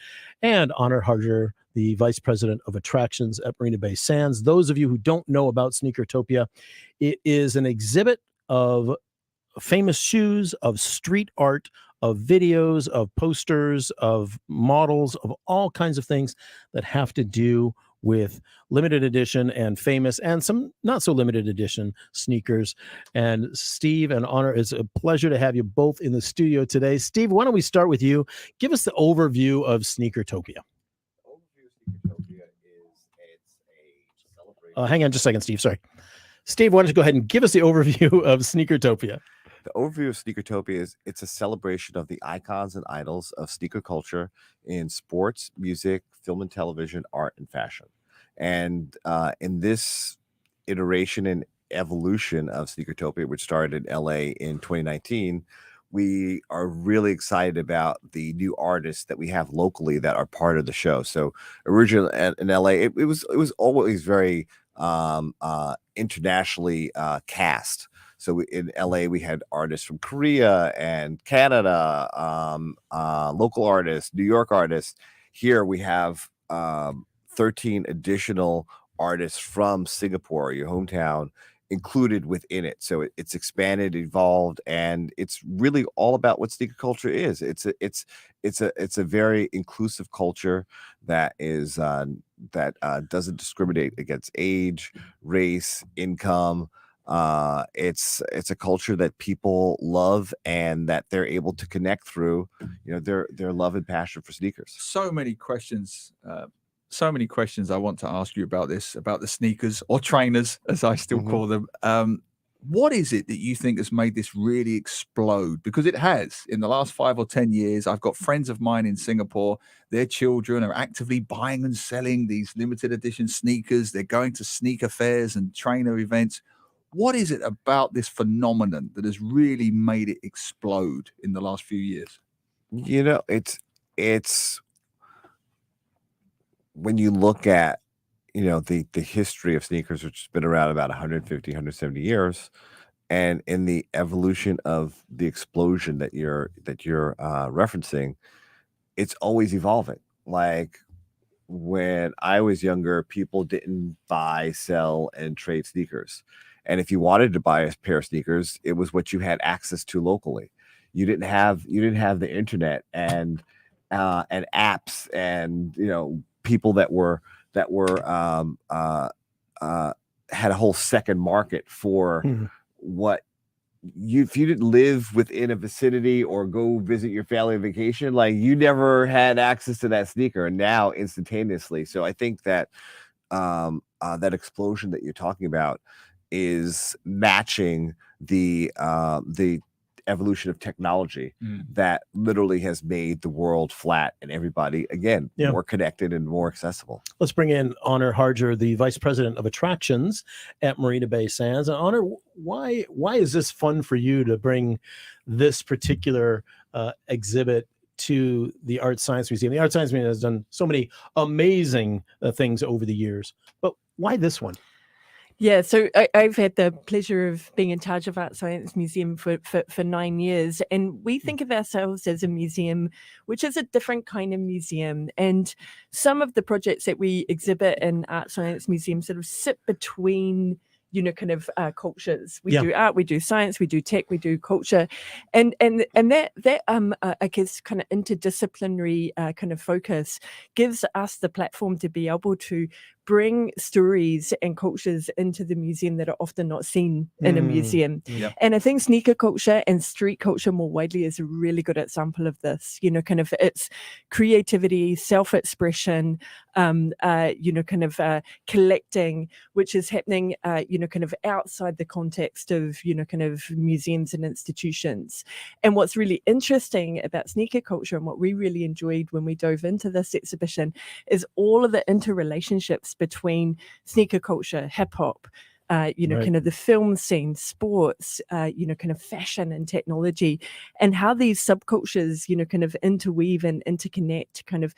and Honor Harger, the Vice President of Attractions at Marina Bay Sands. Those of you who don't know about Sneakertopia, it is an exhibit of famous shoes, of street art, of videos, of posters, of models, of all kinds of things that have to do with limited edition and famous and some not so limited edition sneakers. And Steve and Honor, it's a pleasure to have you both in the studio today. Steve, why don't we start with you? Give us the overview of Sneakertopia. Hang on just a second, Steve. Sorry. Steve, why don't you go ahead and give us the overview of Sneakertopia? The overview of Sneakertopia is it's a celebration of the icons and idols of sneaker culture in sports, music, film and television, art, and fashion. And in this iteration and evolution of Sneakertopia, which started in LA in 2019, we are really excited about the new artists that we have locally that are part of the show. So originally in LA, it was always very internationally cast. So in LA, we had artists from Korea and Canada, local artists, New York artists. Here we have 13 additional artists from Singapore, your hometown, included within it. So it's expanded, evolved, and it's really all about what sneaker culture is. It's a very inclusive culture that is that doesn't discriminate against age, race, income. It's a culture that people love and that they're able to connect through, their love and passion for sneakers. So many questions I want to ask you about this, about the sneakers or trainers, as I still call them. What is it that you think has made this really explode? Because it has in the last 5 or 10 years. I've got friends of mine in Singapore. Their children are actively buying and selling these limited edition sneakers. They're going to sneaker fairs and trainer events. What is it about this phenomenon that has really made it explode in the last few years? It's when you look at, the history of sneakers, which has been around about 150, 170 years, and in the evolution of the explosion that you're referencing, it's always evolving. Like when I was younger, people didn't buy, sell, and trade sneakers. And if you wanted to buy a pair of sneakers, it was what you had access to locally. You didn't have the internet and apps and people that had a whole second market for what if you didn't live within a vicinity or go visit your family on vacation, like you never had access to that sneaker. And now instantaneously. So I think that that explosion that you're talking about is matching the evolution of technology that literally has made the world flat and everybody again more connected and more accessible. Let's bring in Honor Harger, the Vice President of Attractions at Marina Bay Sands. And Honor, why is this fun for you to bring this particular exhibit to the Art Science Museum? The Art Science Museum has done so many amazing things over the years, but why this one? Yeah, so I've had the pleasure of being in charge of Art Science Museum for 9 years, and we think of ourselves as a museum, which is a different kind of museum. And some of the projects that we exhibit in Art Science Museum sort of sit between, kind of cultures. We do art, we do science, we do tech, we do culture, and that I guess kind of interdisciplinary kind of focus gives us the platform to be able to bring stories and cultures into the museum that are often not seen in a museum. And I think sneaker culture and street culture more widely is a really good example of this. Kind of its creativity, self-expression, collecting, which is happening, kind of outside the context of, kind of museums and institutions. And what's really interesting about sneaker culture and what we really enjoyed when we dove into this exhibition is all of the interrelationships between sneaker culture, hip hop, kind of the film scene, sports, kind of fashion and technology, and how these subcultures, kind of interweave and interconnect, kind of,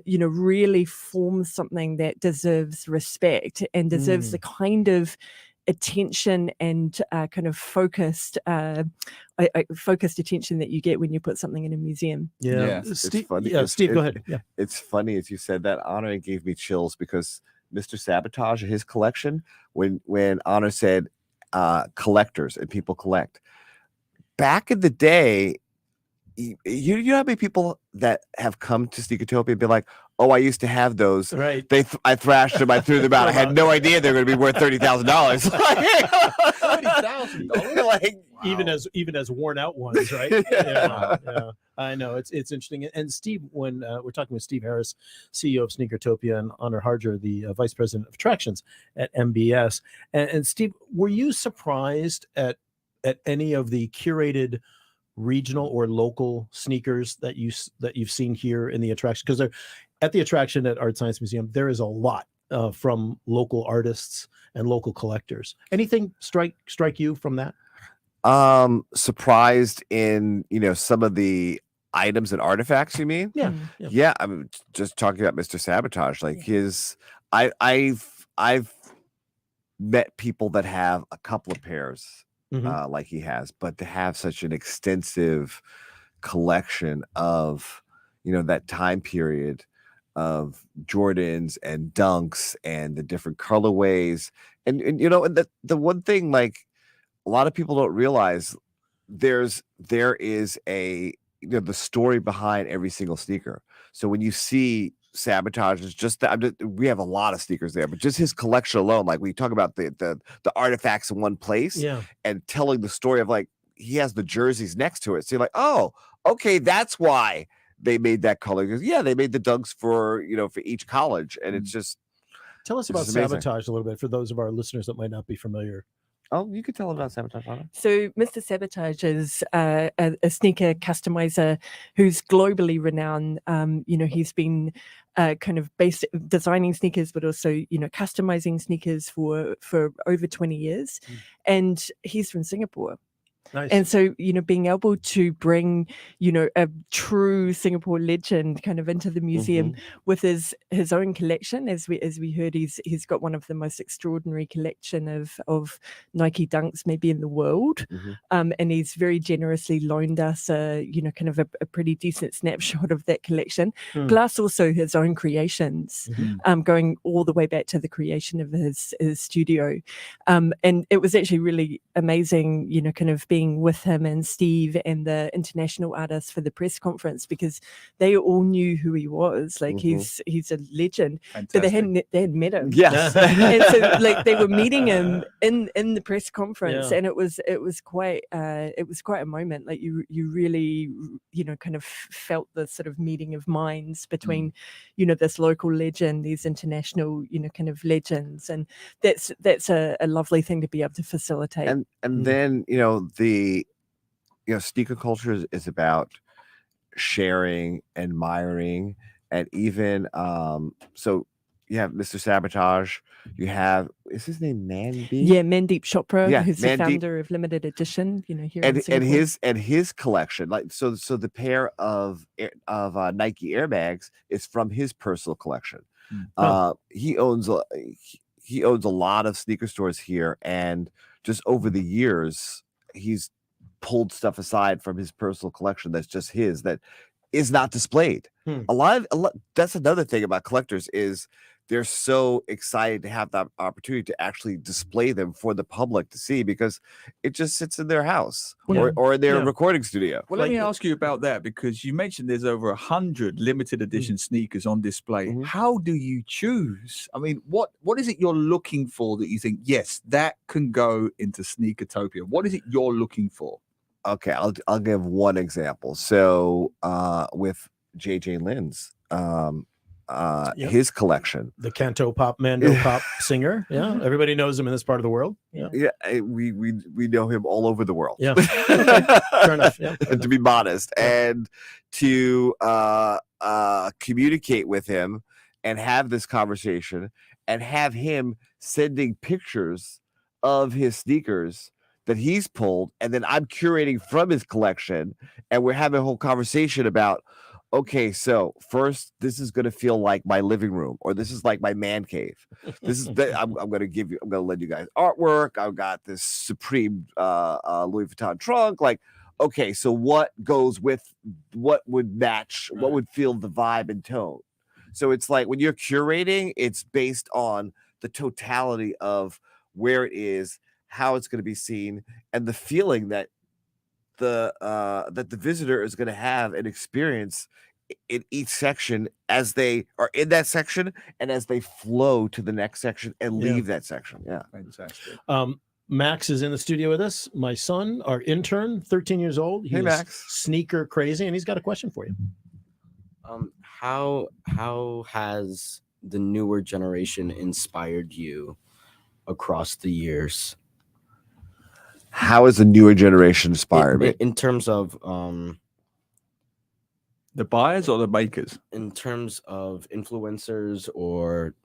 really form something that deserves respect and deserves the kind of attention and kind of focused attention that you get when you put something in a museum. Steve, Steve, go ahead. It's funny as you said that, Honor, it gave me chills because Mr. Sabotage, his collection, when Honor said collectors and people collect, back in the day, you know how many people that have come to Sneakertopia and be like, oh, I used to have those. Right. I thrashed them. I threw them out. I had no idea they're going to be worth $30,000. $30,000? Like, wow. Even as worn out ones, right? Yeah. I know it's interesting. And Steve, when we're talking with Steve Harris, CEO of Sneakertopia, and Honor Harger, the Vice President of Attractions at MBS. And Steve, were you surprised at any of the curated regional or local sneakers that you've seen here in the attraction? Because at the attraction at Art Science Museum, there is a lot from local artists and local collectors. Anything strike you from that? Surprised in some of the items and artifacts, you mean? Yeah. I'm just talking about Mr. Sabotage, like I've met people that have a couple of pairs like he has, but to have such an extensive collection of that time period of Jordans and Dunks and the different colorways, and the one thing, like, a lot of people don't realize there is a the story behind every single sneaker. So when you see Sabotage, is just that we have a lot of sneakers there, but just his collection alone, like we talk about the artifacts in one place, and telling the story of, like, he has the jerseys next to it, so you're like, oh, okay, that's why they made that color, because they made the Dunks for for each college, and it's just. Tell us about Sabotage a little bit for those of our listeners that might not be familiar. Oh, you could tell about Sabotage, Anna. So Mr. Sabotage is a sneaker customizer who's globally renowned. He's been kind of designing sneakers, but also, customizing sneakers for over 20 years. And he's from Singapore. Nice. And so, being able to bring, a true Singapore legend kind of into the museum with his own collection, as we heard, he's got one of the most extraordinary collection of Nike Dunks maybe in the world, and he's very generously loaned us a pretty decent snapshot of that collection, plus also his own creations, going all the way back to the creation of his studio, and it was actually really amazing, kind of being with him and Steve and the international artists for the press conference, because they all knew who he was. Like, he's a legend. Fantastic. But they had met him. Yes. And so, like, they were meeting him in the press conference, and it was quite a moment. Like, you really kind of felt the sort of meeting of minds between this local legend, these international kind of legends, and that's a lovely thing to be able to facilitate. And then sneaker culture is about sharing, admiring, and even so you have Mr. Sabotage. You have, is his name Mandeep? Yeah, Mandeep Chopra, Yeah, who's the Mandeep. founder of Limited Edition, here in And Singapore. his collection, like so the pair of Nike airbags is from his personal collection. He owns a lot of sneaker stores here, and just over the years he's pulled stuff aside from his personal collection that's just his, that is not displayed. A lot that's another thing about collectors, is they're so excited to have that opportunity to actually display them for the public to see, because it just sits in their house or in their recording studio. Well, let me ask you about that, because you mentioned there's over 100 limited edition sneakers on display. How do you choose? I mean, what is it you're looking for that you think, yes, that can go into Sneakertopia? What is it you're looking for? Okay, I'll give one example. So with JJ Lynn's his collection, the Canto Pop Mando Pop singer. Yeah, everybody knows him in this part of the world. Yeah, we know him all over the world. Yeah, fair enough. Yeah, to be modest, and to communicate with him and have this conversation, and have him sending pictures of his sneakers that he's pulled, and then I'm curating from his collection, and we're having a whole conversation about, okay, so first, this is going to feel like my living room, or this is like my man cave. This is I'm going to lend you guys artwork. I've got this Supreme Louis Vuitton trunk. Like, okay, so what goes with, what would match, what would feel the vibe and tone? So it's like when you're curating, it's based on the totality of where it is, how it's going to be seen, and the feeling that the visitor is going to have an experience in each section as they are in that section, and as they flow to the next section and leave that section. Yeah, fantastic. Max is in the studio with us. My son, our intern, 13 years old. He's Max. Sneaker crazy, and he's got a question for you. How has the newer generation inspired you across the years? How has the newer generation inspired me? In terms of the buyers or the makers? In terms of influencers or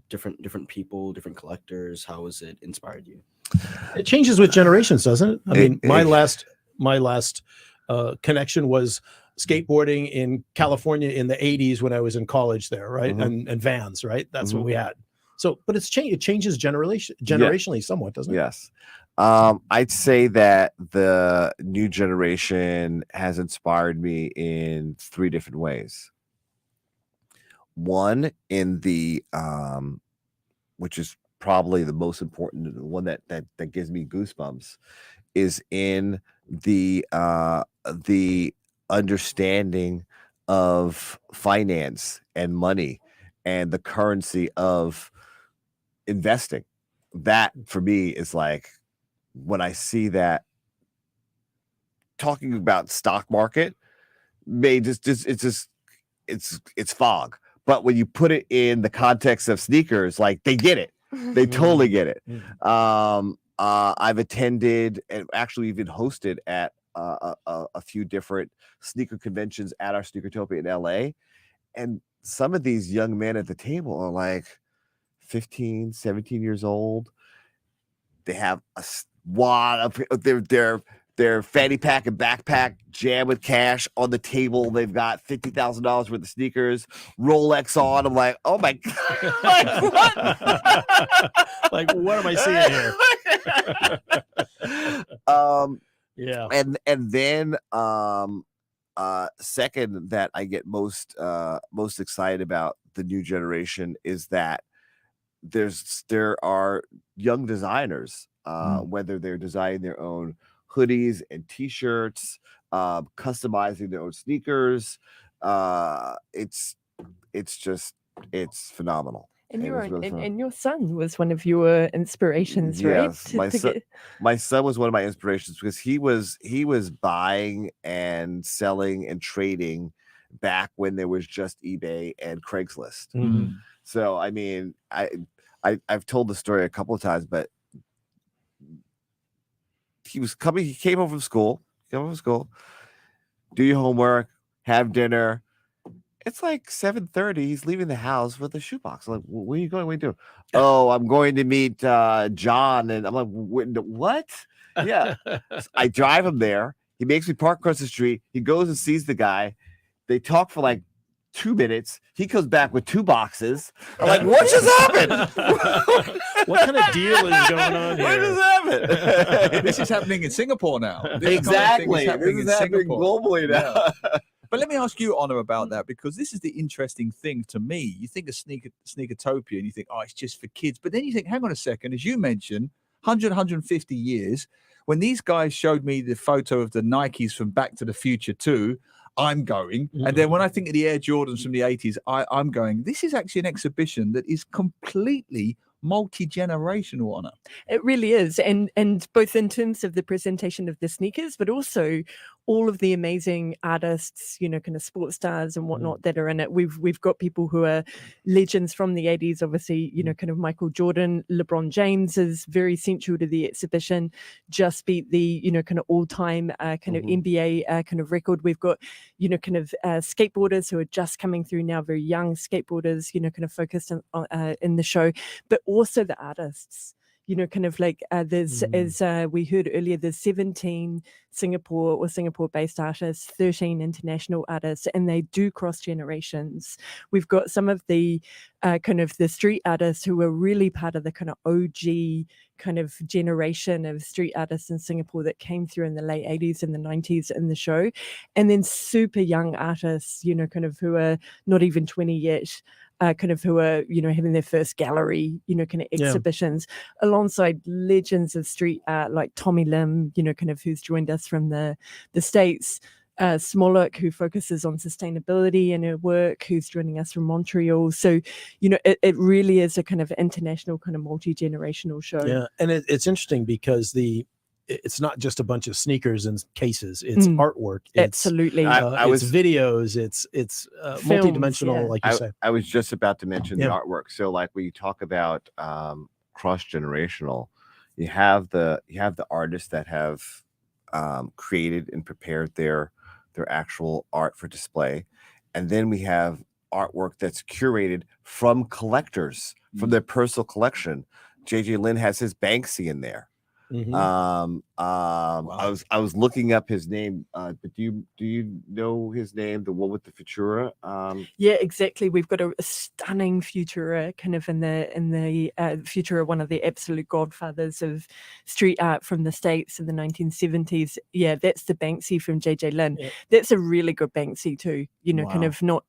different people, different collectors, how has it inspired you? It changes with generations, doesn't it? I mean, my last connection was skateboarding in California in the 80s when I was in college there, right? And Vans, right? That's what we had. So, but it's changed. It changes generationally somewhat, doesn't it? Yes. I'd say that the new generation has inspired me in 3 different ways. One, in the which is probably the most important, the one that gives me goosebumps, is in the understanding of finance and money and the currency of investing. That for me is like, when I see that, talking about stock market it's fog, but when you put it in the context of sneakers, like, they get it. They totally get it. I've attended and actually even hosted at a few different sneaker conventions at our Sneakertopia in LA, and some of these young men at the table are like 15, 17 years old. They have a wad of their fanny pack and backpack jammed with cash on the table. They've got $50,000 worth of sneakers, Rolex on. I'm like, oh my god, like, what am I seeing here? Yeah. And then second, that I get most excited about the new generation is that there are young designers, whether they're designing their own hoodies and t-shirts, customizing their own sneakers. It's phenomenal. And your son was one of your inspirations, right? Yes, my son was one of my inspirations, because he was buying and selling and trading back when there was just eBay and Craigslist. So I mean, I've told the story a couple of times, but he came home from school, come from school, do your homework, have dinner. It's like 7:30. He's leaving the house with a shoebox. I'm like, where are you going? What are you doing? Oh, I'm going to meet John. And I'm like, what? Yeah. So I drive him there. He makes me park across the street. He goes and sees the guy. They talk for like 2 minutes. He comes back with 2 boxes. I'm like, what just happened? What kind of deal is going on here? What just happened? This is happening in Singapore now. This Exactly. kind of thing This is happening globally now. Yeah. But let me ask you, Honor, about that, because this is the interesting thing to me. You think of Sneakertopia and you think, oh, it's just for kids. But then you think, hang on a second, as you mentioned, 150 years, when these guys showed me the photo of the Nikes from Back to the Future 2, I'm going. And then when I think of the Air Jordans from the 80s, I'm going, this is actually an exhibition that is completely multi-generational, Honor. It really is, and both in terms of the presentation of the sneakers, but also all of the amazing artists, you know, kind of sports stars and whatnot that are in it. We've got people who are legends from the 80s, obviously, you know, kind of Michael Jordan, LeBron James is very central to the exhibition, just beat the, you know, kind of all-time kind of NBA kind of record. We've got, you know, kind of skateboarders who are just coming through now, very young skateboarders, you know, kind of focused on, in the show, but also the artists. You know, kind of like there's, as we heard earlier, there's 17 Singapore-based artists, 13 international artists, and they do cross generations. We've got some of the kind of the street artists who are really part of the kind of OG kind of generation of street artists in Singapore that came through in the late 80s and the 90s in the show. And then super young artists, you know, kind of who are not even 20 yet. Kind of who are, you know, having their first gallery, you know, kind of exhibitions alongside legends of street art like Tommy Lim, you know, kind of who's joined us from the States, Smollett, who focuses on sustainability in her work, who's joining us from Montreal. So, you know, it really is a kind of international, kind of multi-generational show. Yeah, and it's interesting because it's not just a bunch of sneakers and cases. It's artwork. It's, absolutely. It's videos. It's multidimensional, like you say. I was just about to mention the artwork. So, like when you talk about cross generational, you have the artists that have created and prepared their actual art for display, and then we have artwork that's curated from collectors from their personal collection. JJ Lin has his Banksy in there. Wow. I was looking up his name, but do you know his name, the one with the Futura? Yeah, exactly. We've got a stunning Futura kind of in the Futura, one of the absolute godfathers of street art from the States in the 1970s. Yeah, that's the Banksy from JJ Lin. Yeah. That's a really good Banksy too. You know, kind of not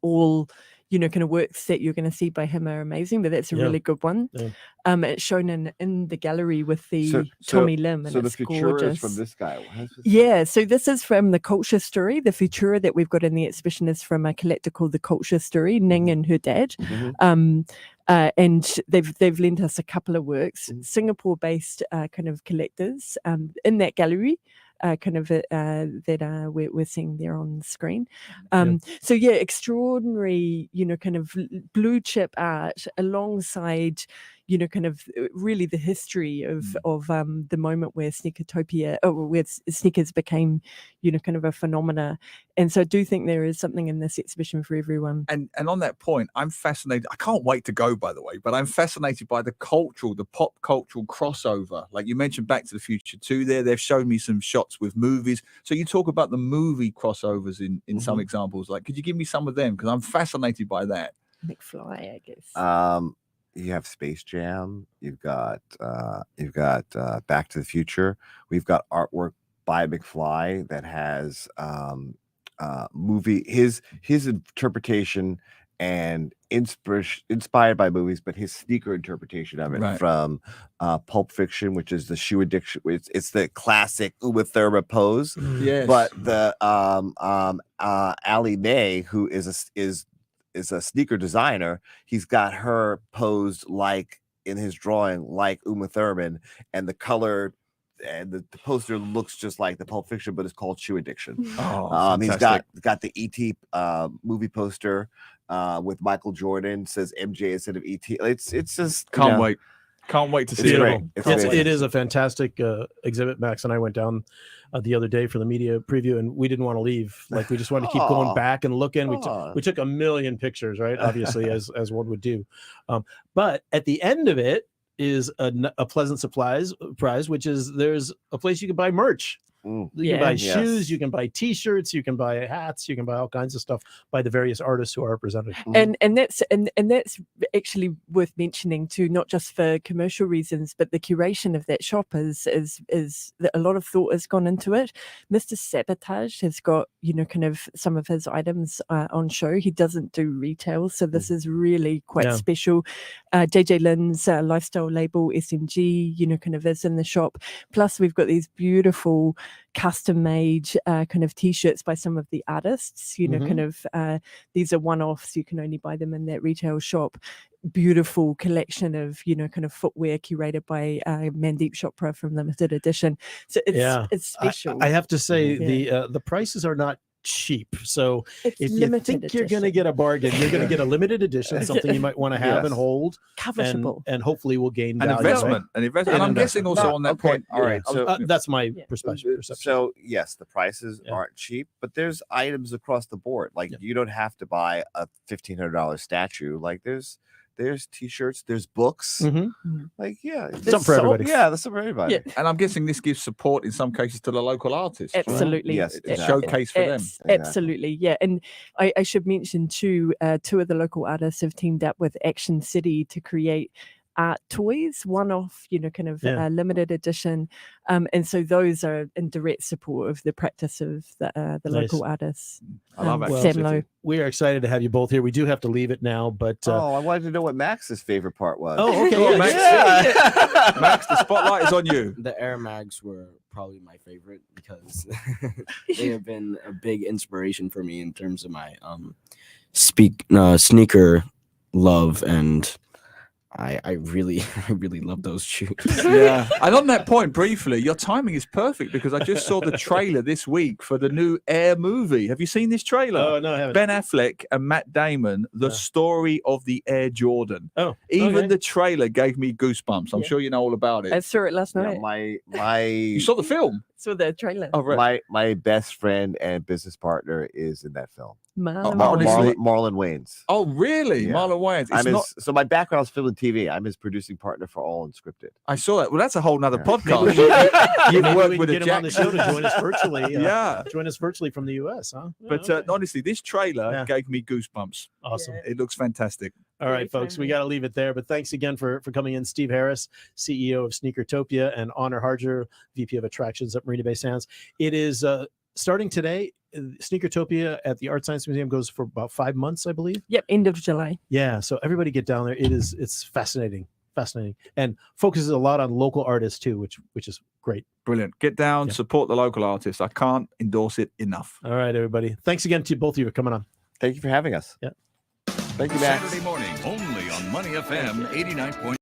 all, you know, kind of works that you're going to see by him are amazing, but that's a really good one. Yeah. It's shown in the gallery with the Tommy Lim, and it's gorgeous. So the Futura is from this guy. Yeah, so this is from the Culture Story. The Futura that we've got in the exhibition is from a collector called the Culture Story, Ning and her dad. And they've lent us a couple of works, Singapore-based kind of collectors in that gallery. Kind of that we're seeing there on the screen. So yeah, extraordinary, you know, kind of blue chip art alongside, you know, kind of really the history of the moment where Sneakertopia, where sneakers became, you know, kind of a phenomena. And so I do think there is something in this exhibition for everyone. And on that point, I'm fascinated. I can't wait to go, by the way, but I'm fascinated by the pop cultural crossover. Like you mentioned Back to the Future 2 there. They've shown me some shots with movies. So you talk about the movie crossovers in some examples. Like, could you give me some of them? Because I'm fascinated by that. McFly, I guess. You have Space Jam. You've got Back to the Future. We've got artwork by McFly that has movie his interpretation and inspired by movies, but his sneaker interpretation of it from Pulp Fiction, which is the shoe addiction. It's the classic Uma Thurman pose. Yes. But the Ali Mae, who is a sneaker designer, he's got her posed like in his drawing like Uma Thurman, and the color and the poster looks just like the Pulp Fiction, but it's called Shoe Addiction. He's got the ET movie poster with Michael Jordan, says MJ instead of ET. It's just can't wait. Can't wait to see It's it. great. It is a fantastic exhibit. Max and I went down the other day for the media preview, and we didn't want to leave. Like, we just wanted to keep going back and looking. We took a million pictures, right? Obviously, as one would do. But at the end of it is a pleasant surprise, which is there's a place you can buy merch. You can buy shoes, you can buy T-shirts, you can buy hats, you can buy all kinds of stuff by the various artists who are represented. And that's actually worth mentioning too, not just for commercial reasons, but the curation of that shop is a lot of thought has gone into it. Mr. Sabotage has got kind of some of his items on show. He doesn't do retail, so this is really quite special. JJ Lynn's lifestyle label SMG, kind of is in the shop. Plus, we've got these beautiful custom made kind of T-shirts by some of the artists. Kind of these are one-offs. You can only buy them in that retail shop. Beautiful collection of kind of footwear curated by Mandeep Chopra from Limited Edition. So it's special. I have to say the prices are not cheap. So it's if you think you're going to get a bargain, you're going to get a limited edition, something you might want to have and hold, and hopefully will gain value. Investment. And I'm guessing also on that point. All right, so that's my perception. So yes, the prices aren't cheap, but there's items across the board. Like you don't have to buy a $1,500 statue. Like there's T-shirts, there's books. Like some for everybody. That's for everybody. And I'm guessing this gives support in some cases to the local artists. Absolutely. Yes, it's a showcase for them. Absolutely, yeah. And I should mention too, two of the local artists have teamed up with Action City to create art toys, one-off, kind of limited edition, and so those are in direct support of the practice of the local artists. I love Sam. We are excited to have you both here. We do have to leave it now, but I wanted to know what Max's favorite part was. Oh, okay, Max, the spotlight is on you. The Air Mags were probably my favorite because they have been a big inspiration for me in terms of my sneaker love, and I really love those shoes. Yeah. And on that point, briefly, your timing is perfect because I just saw the trailer this week for the new Air movie. Have you seen this trailer? Oh, no, I haven't. Ben Affleck and Matt Damon, the story of the Air Jordan. Oh, even the trailer gave me goosebumps. I'm sure you know all about it. I saw it last night. You saw the film? Saw the trailer. Oh, right. My best friend and business partner is in that film. Marlon Wayans. Oh, really? Yeah. Marlon Wayans. So my background is film and TV. I'm his producing partner for All Unscripted. I saw that. Well, that's a whole nother podcast. You've worked with get him on the show to join us virtually. Join us virtually from the US, huh? But honestly, this trailer gave me goosebumps. Awesome. It looks fantastic. All right, folks, we got to leave it there. But thanks again for coming in. Steve Harris, CEO of Sneakertopia, and Honor Harger, VP of Attractions at Marina Bay Sands. It is starting today. Sneakertopia at the Art Science Museum goes for about 5 months, I believe. Yep, end of July. Yeah, so everybody get down there. It's fascinating, and focuses a lot on local artists too, which is great. Brilliant. Get down, support the local artists. I can't endorse it enough. All right, everybody. Thanks again to both of you for coming on. Thank you for having us. Yeah. Thank you, Max. Saturday morning, only on Money FM 89.3.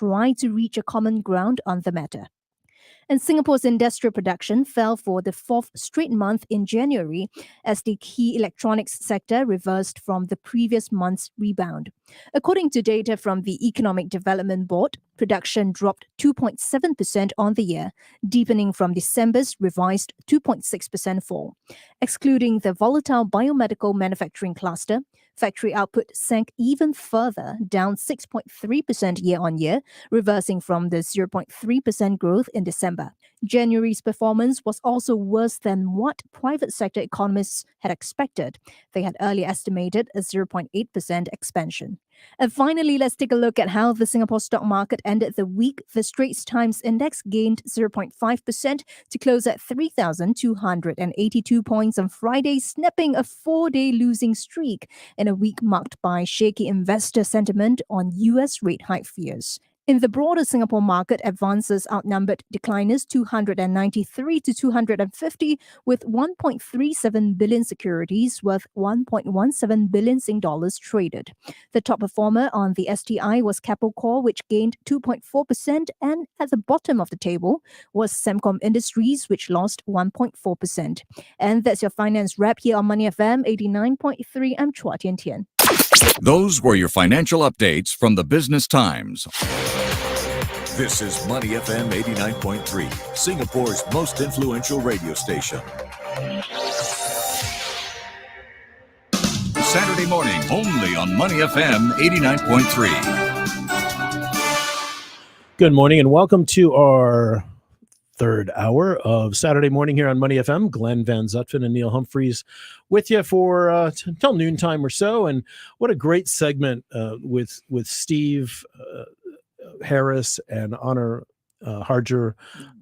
try to reach a common ground on the matter. And Singapore's industrial production fell for the fourth straight month in January as the key electronics sector reversed from the previous month's rebound. According to data from the Economic Development Board, production dropped 2.7% on the year, deepening from December's revised 2.6% fall. Excluding the volatile biomedical manufacturing cluster, factory output sank even further, down 6.3% year-on-year, reversing from the 0.3% growth in December. January's performance was also worse than what private sector economists had expected. They had earlier estimated a 0.8% expansion. And finally, let's take a look at how the Singapore stock market ended the week. The Straits Times Index gained 0.5% to close at 3,282 points on Friday, snapping a 4-day losing streak in a week marked by shaky investor sentiment on US rate hike fears. In the broader Singapore market, advances outnumbered decliners 293 to 250, with 1.37 billion securities worth 1.17 billion Sing dollars traded. The top performer on the STI was Keppel Core, which gained 2.4%, and at the bottom of the table was Semcom Industries, which lost 1.4%. And that's your finance wrap here on Money FM 89.3. I'm Chua Tian Tian. Those were your financial updates from the Business Times. This is Money FM 89.3, Singapore's most influential radio station. Saturday morning, only on Money FM 89.3. Good morning and welcome to our third hour of Saturday morning here on Money FM. Glenn Van Zutphen and Neil Humphreys with you for till noontime or so. And what a great segment with Steve Harris and Honor Harger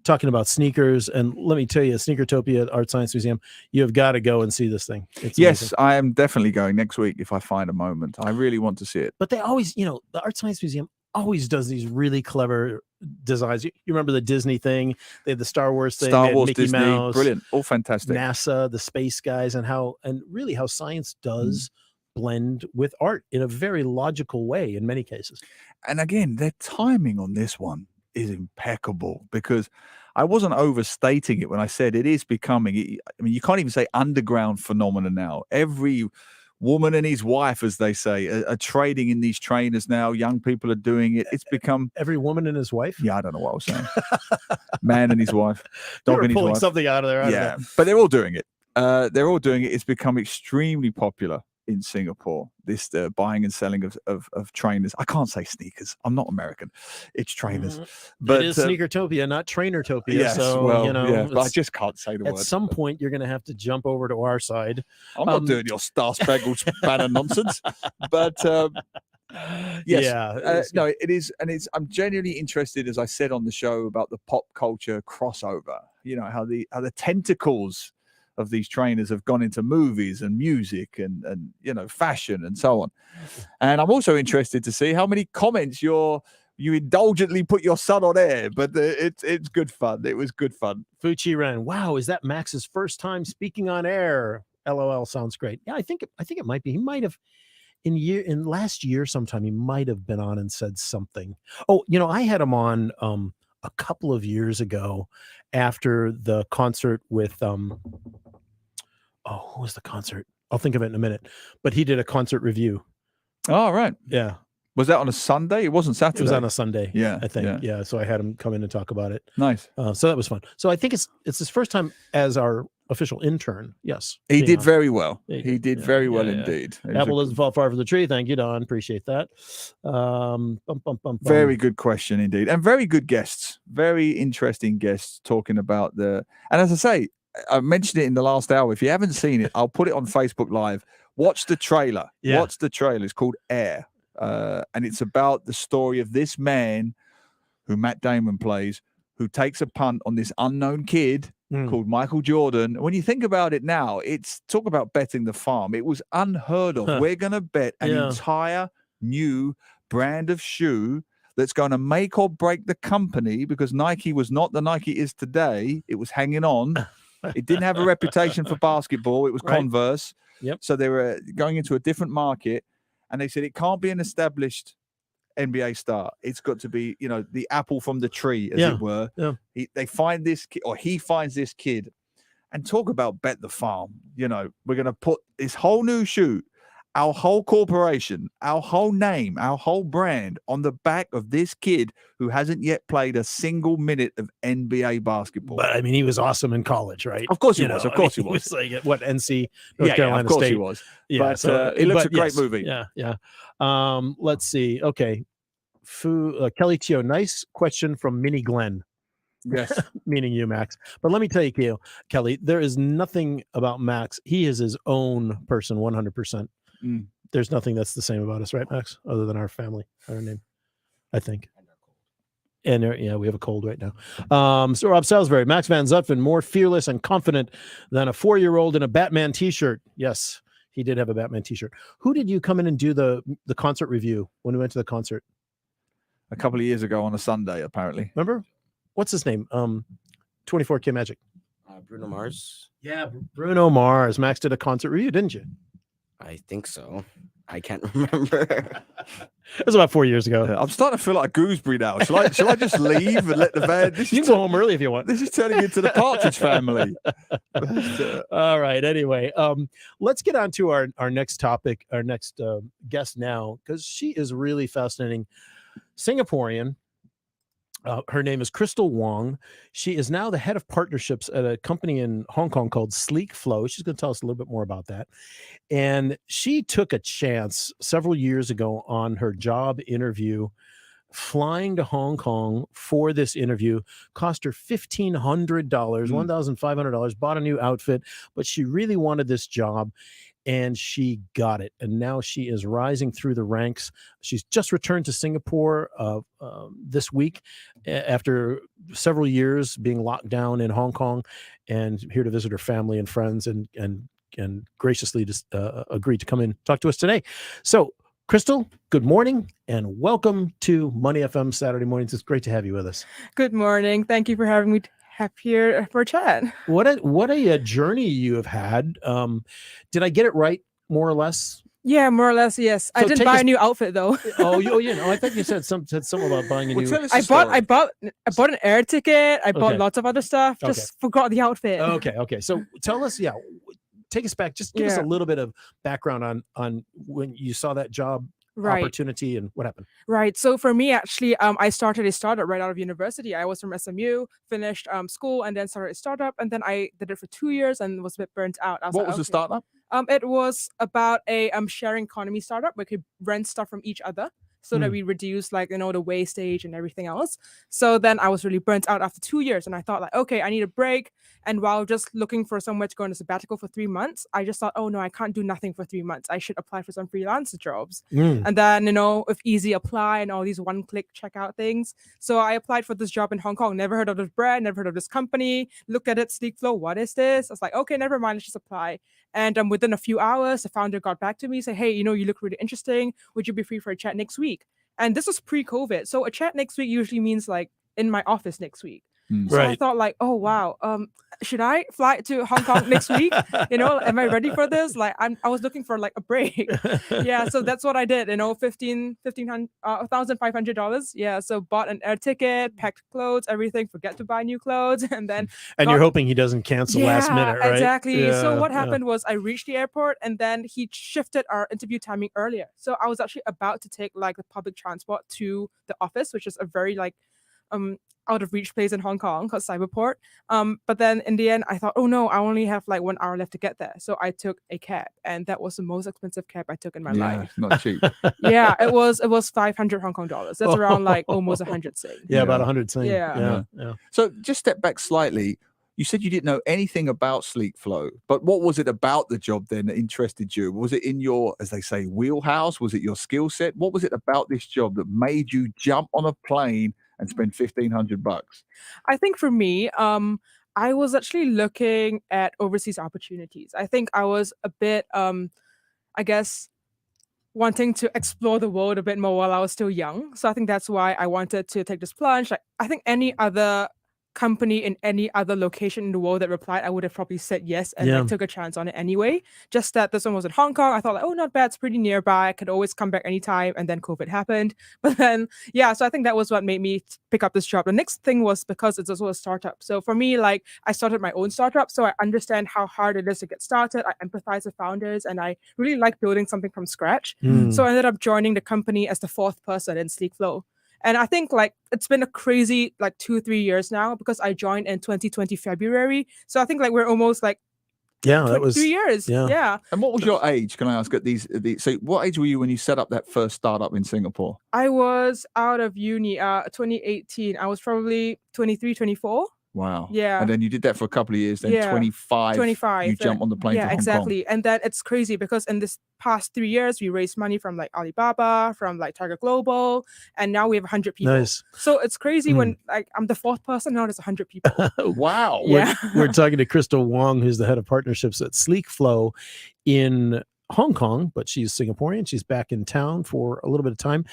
talking about sneakers. And let me tell you, Sneakertopia at Art Science Museum, you have got to go and see this thing. It's yes, amazing. I am definitely going next week if I find a moment. I really want to see it. But they always, the Art Science Museum always does these really clever designs. You remember the Disney thing? They had the Star Wars thing, Star they had Wars, Mickey Disney, Mouse, brilliant, all fantastic. NASA, the space guys, and really how science does blend with art in a very logical way in many cases. And again, their timing on this one is impeccable, because I wasn't overstating it when I said it is becoming, I mean, you can't even say underground phenomenon now. Every woman and his wife, as they say, are trading in these trainers now. Young people are doing it. It's become every woman and his wife. Yeah, I don't know what I was saying. Man and his wife, dog and his pulling wife. something out of there. Yeah, but they're all doing it. They're all doing it. It's become extremely popular in Singapore, this buying and selling of trainers. I can't say sneakers. I'm not American. It's trainers. But it is Sneakertopia, not Trainertopia. Yes, so, but I just can't say the word. At some point, you're going to have to jump over to our side. I'm not doing your Star Spangled Banner nonsense. But yes, no, it is. And I'm genuinely interested, as I said on the show, about the pop culture crossover. How the tentacles of these trainers have gone into movies and music and fashion and so on. And I'm also interested to see how many comments you indulgently put your son on air, but it's good fun. It was good fun. Fuchi Ren, wow, is that Max's first time speaking on air? LOL, sounds great. Yeah, I think it might be. He might have in last year sometime he might have been on and said something. Oh, I had him on a couple of years ago after the concert with who was the concert? I'll think of it in a minute. But he did a concert review. Oh, right. Yeah. Was that on a Sunday? It wasn't Saturday. It was on a Sunday. Yeah, I think. Yeah. So I had him come in and talk about it. Nice. So that was fun. So I think it's his first time as our official intern. Yes. He did very well. He He did very well indeed. Apple doesn't fall far from the tree. Thank you, Don. Appreciate that. Very good question indeed. And very good guests. Very interesting guests talking about and as I say, I mentioned it in the last hour. If you haven't seen it, I'll put it on Facebook Live. Watch the trailer. Yeah. Watch the trailer. It's called Air. And it's about the story of this man who Matt Damon plays, who takes a punt on this unknown kid called Michael Jordan. When you think about it now, it's talk about betting the farm. It was unheard of. We're going to bet an entire new brand of shoe that's going to make or break the company, because Nike was not the Nike is today. It was hanging on. It didn't have a reputation for basketball. It was Converse. Yep. So they were going into a different market, and they said it can't be an established NBA star. It's got to be, the apple from the tree, as it were. Yeah. They find this kid, or he finds this kid, and talk about bet the farm. We're going to put this whole new shoe, our whole corporation, our whole name, our whole brand on the back of this kid who hasn't yet played a single minute of NBA basketball. But I mean, he was awesome in college, right? Of course he was. Of course he was. He was like at what, NC, North Carolina of course State. he was. Yeah, but it looks a great movie. Yeah. Let's see. Okay. Kelly Teo, nice question from Minnie Glenn. Yes. Meaning you, Max. But let me tell you, Kelly, there is nothing about Max. He is his own person, 100%. There's nothing that's the same about us, right, Max? Other than our family, our name, I think. And we have a cold right now. So Rob Salisbury, Max Van Zutphen, more fearless and confident than a 4-year-old in a Batman T-shirt. Yes, he did have a Batman T-shirt. Who did you come in and do the concert review when we went to the concert? A couple of years ago on a Sunday, apparently. Remember? What's his name? 24K Magic. Bruno Mars. Yeah, Bruno Mars. Max did a concert review, didn't you? I think so. I can't remember. It was about 4 years ago. Yeah, I'm starting to feel like Gooseberry now. Shall I just leave and let the band? You can go home early if you want. This is turning into the Partridge Family. All right. Anyway, let's get on to our next topic, our next guest now, because she is really fascinating. Singaporean. Her name is Crystal Wong. She is now the head of partnerships at a company in Hong Kong called Sleek Flow. She's going to tell us a little bit more about that. And she took a chance several years ago on her job interview, flying to Hong Kong for this interview. Cost her $1,500, $1,500, bought a new outfit, but she really wanted this job. And she got it. And now she is rising through the ranks. She's just returned to Singapore this week after several years being locked down in Hong Kong, and here to visit her family and friends, and graciously just agreed to come in and talk to us today. So, Crystal, good morning and welcome to Money FM Saturday Mornings. It's great to have you with us. Good morning. Thank you for having me here for a chat. What a journey you have had. Did I get it right, more or less? Yeah, more or less, yes. So I didn't buy a new outfit though. I thought you said something about buying a new. I bought an air ticket. I bought lots of other stuff. Just forgot the outfit. Okay. So tell us, take us back. Just give us a little bit of background on when you saw that job opportunity and what happened. Right. So for me, actually, I started a startup right out of university. I was from SMU, finished school, and then started a startup. And then I did it for 2 years and was a bit burnt out. What was the startup? It was about a sharing economy startup. We could rent stuff from each other so that we reduce the wastage and everything else. So then I was really burnt out after 2 years, and I thought okay, I need a break. And while just looking for somewhere to go on a sabbatical for 3 months, I just thought, oh no, I can't do nothing for 3 months. I should apply for some freelancer jobs. And then, with easy apply and all these one-click checkout things. So I applied for this job in Hong Kong. Never heard of this brand, never heard of this company. Looked at it, Sleek Flow, what is this? I was like, okay, never mind, let's just apply. And within a few hours, the founder got back to me, say, hey, you look really interesting. Would you be free for a chat next week? And this was pre-COVID. So a chat next week usually means in my office next week. So I thought oh wow, should I fly to Hong Kong next week? Am I ready for this? I was looking for a break. Yeah, so that's what I did. $1,500. Yeah, so bought an air ticket, packed clothes, everything. Forget to buy new clothes, and then. And you're hoping he doesn't cancel last minute, right? Exactly. Yeah, so what happened was I reached the airport, and then he shifted our interview timing earlier. So I was actually about to take the public transport to the office, which is a very out of reach place in Hong Kong called Cyberport. But then in the end, I thought, oh no, I only have 1 hour left to get there. So I took a cab, and that was the most expensive cab I took in my life. Not cheap. Yeah, it was 500 Hong Kong dollars. That's around almost 100 Sing. Yeah, about 100 Sing. Yeah. So just step back slightly. You said you didn't know anything about Sleek Flow, but what was it about the job then that interested you? Was it in your, as they say, wheelhouse? Was it your skill set? What was it about this job that made you jump on a plane and spend $1,500? I think for me, I was actually looking at overseas opportunities. I think I was a bit, wanting to explore the world a bit more while I was still young. So I think that's why I wanted to take this plunge. I think any other company in any other location in the world that replied, I would have probably said yes and Yeah. like, took a chance on it anyway. Just that this one was in Hong Kong. I thought like, oh, not bad. It's pretty nearby. I could always come back anytime. And then COVID happened. But then, yeah, so I think that was what made me pick up this job. The next thing was because it's also a startup. So for me, like I started my own startup. So I understand how hard it is to get started. I empathize with founders and I really like building something from scratch. So I ended up joining the company as the fourth person in Sleek Flow. And I think like it's been a crazy like 2-3 years now because I joined in 2020 February. So I think like we're almost like that was 3 years. Yeah. And what was your age? Can I ask at these? So what age were you when you set up that first startup in Singapore? I was out of uni 2018. I was probably 23, 24. Wow. Yeah. And then you did that for a couple of years. Then 25, you jump on the plane to Hong Kong. Exactly. And then it's crazy because in this past 3 years, we raised money from like Alibaba, from like Target Global, and now we have 100 people. Nice. So it's crazy when like I'm the fourth person, now there's 100 people. Wow. Yeah. We're talking to Crystal Wong, who's the head of partnerships at Sleek Flow in Hong Kong, but she's Singaporean. She's back in town for a little bit of time.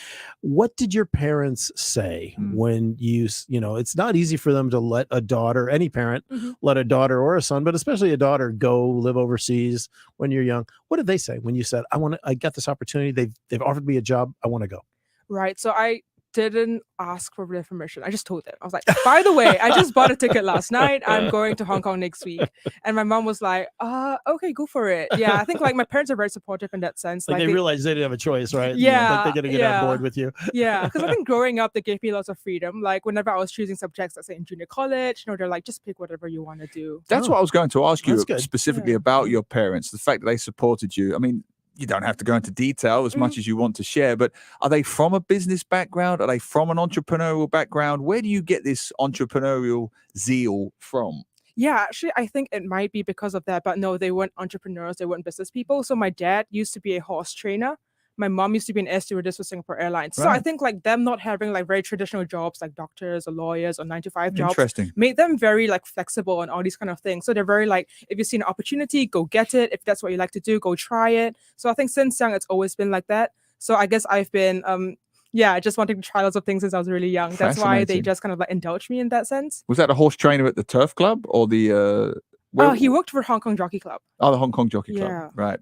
What did your parents say when it's not easy for them to let a daughter, any parent, let a daughter or a son, but especially a daughter go live overseas when you're young. What did they say when you said, I got this opportunity. They've offered me a job. I want to go. Right. So I didn't ask for their permission. I just told them. I was like, by the way, I just bought a ticket last night. I'm going to Hong Kong next week. And my mom was like, okay, go for it. Yeah, I think like my parents are very supportive in that sense. Like they realized they didn't have a choice, right? Yeah. Like they're going to get on board with you. Yeah, because I think growing up, they gave me lots of freedom. Like whenever I was choosing subjects, let's say in junior college, they're like, just pick whatever you want to do. That's what I was going to ask you specifically Yeah. about your parents, the fact that they supported you. I mean, you don't have to go into detail as much as you want to share, but are they from a business background? Are they from an entrepreneurial background? Where do you get this entrepreneurial zeal from? Yeah, actually, I think it might be because of that. But no, they weren't entrepreneurs. They weren't business people. So my dad used to be a horse trainer. My mom used to be an air stewardess for Singapore Airlines. So I Right. think like them not having like very traditional jobs like doctors or lawyers or 9-to-5 jobs Interesting. made them very like flexible and all these kind of things. So they're very like, if you see an opportunity, go get it. If that's what you like to do, go try it. So I think since young, it's always been like that. So I guess I've been, just wanting to try lots of things since I was really young. That's why they Fascinating. just kind of like indulged me in that sense. Was that a horse trainer at the Turf Club or the He worked for Hong Kong Jockey Club. Oh, the Hong Kong Jockey Club. Yeah. Right.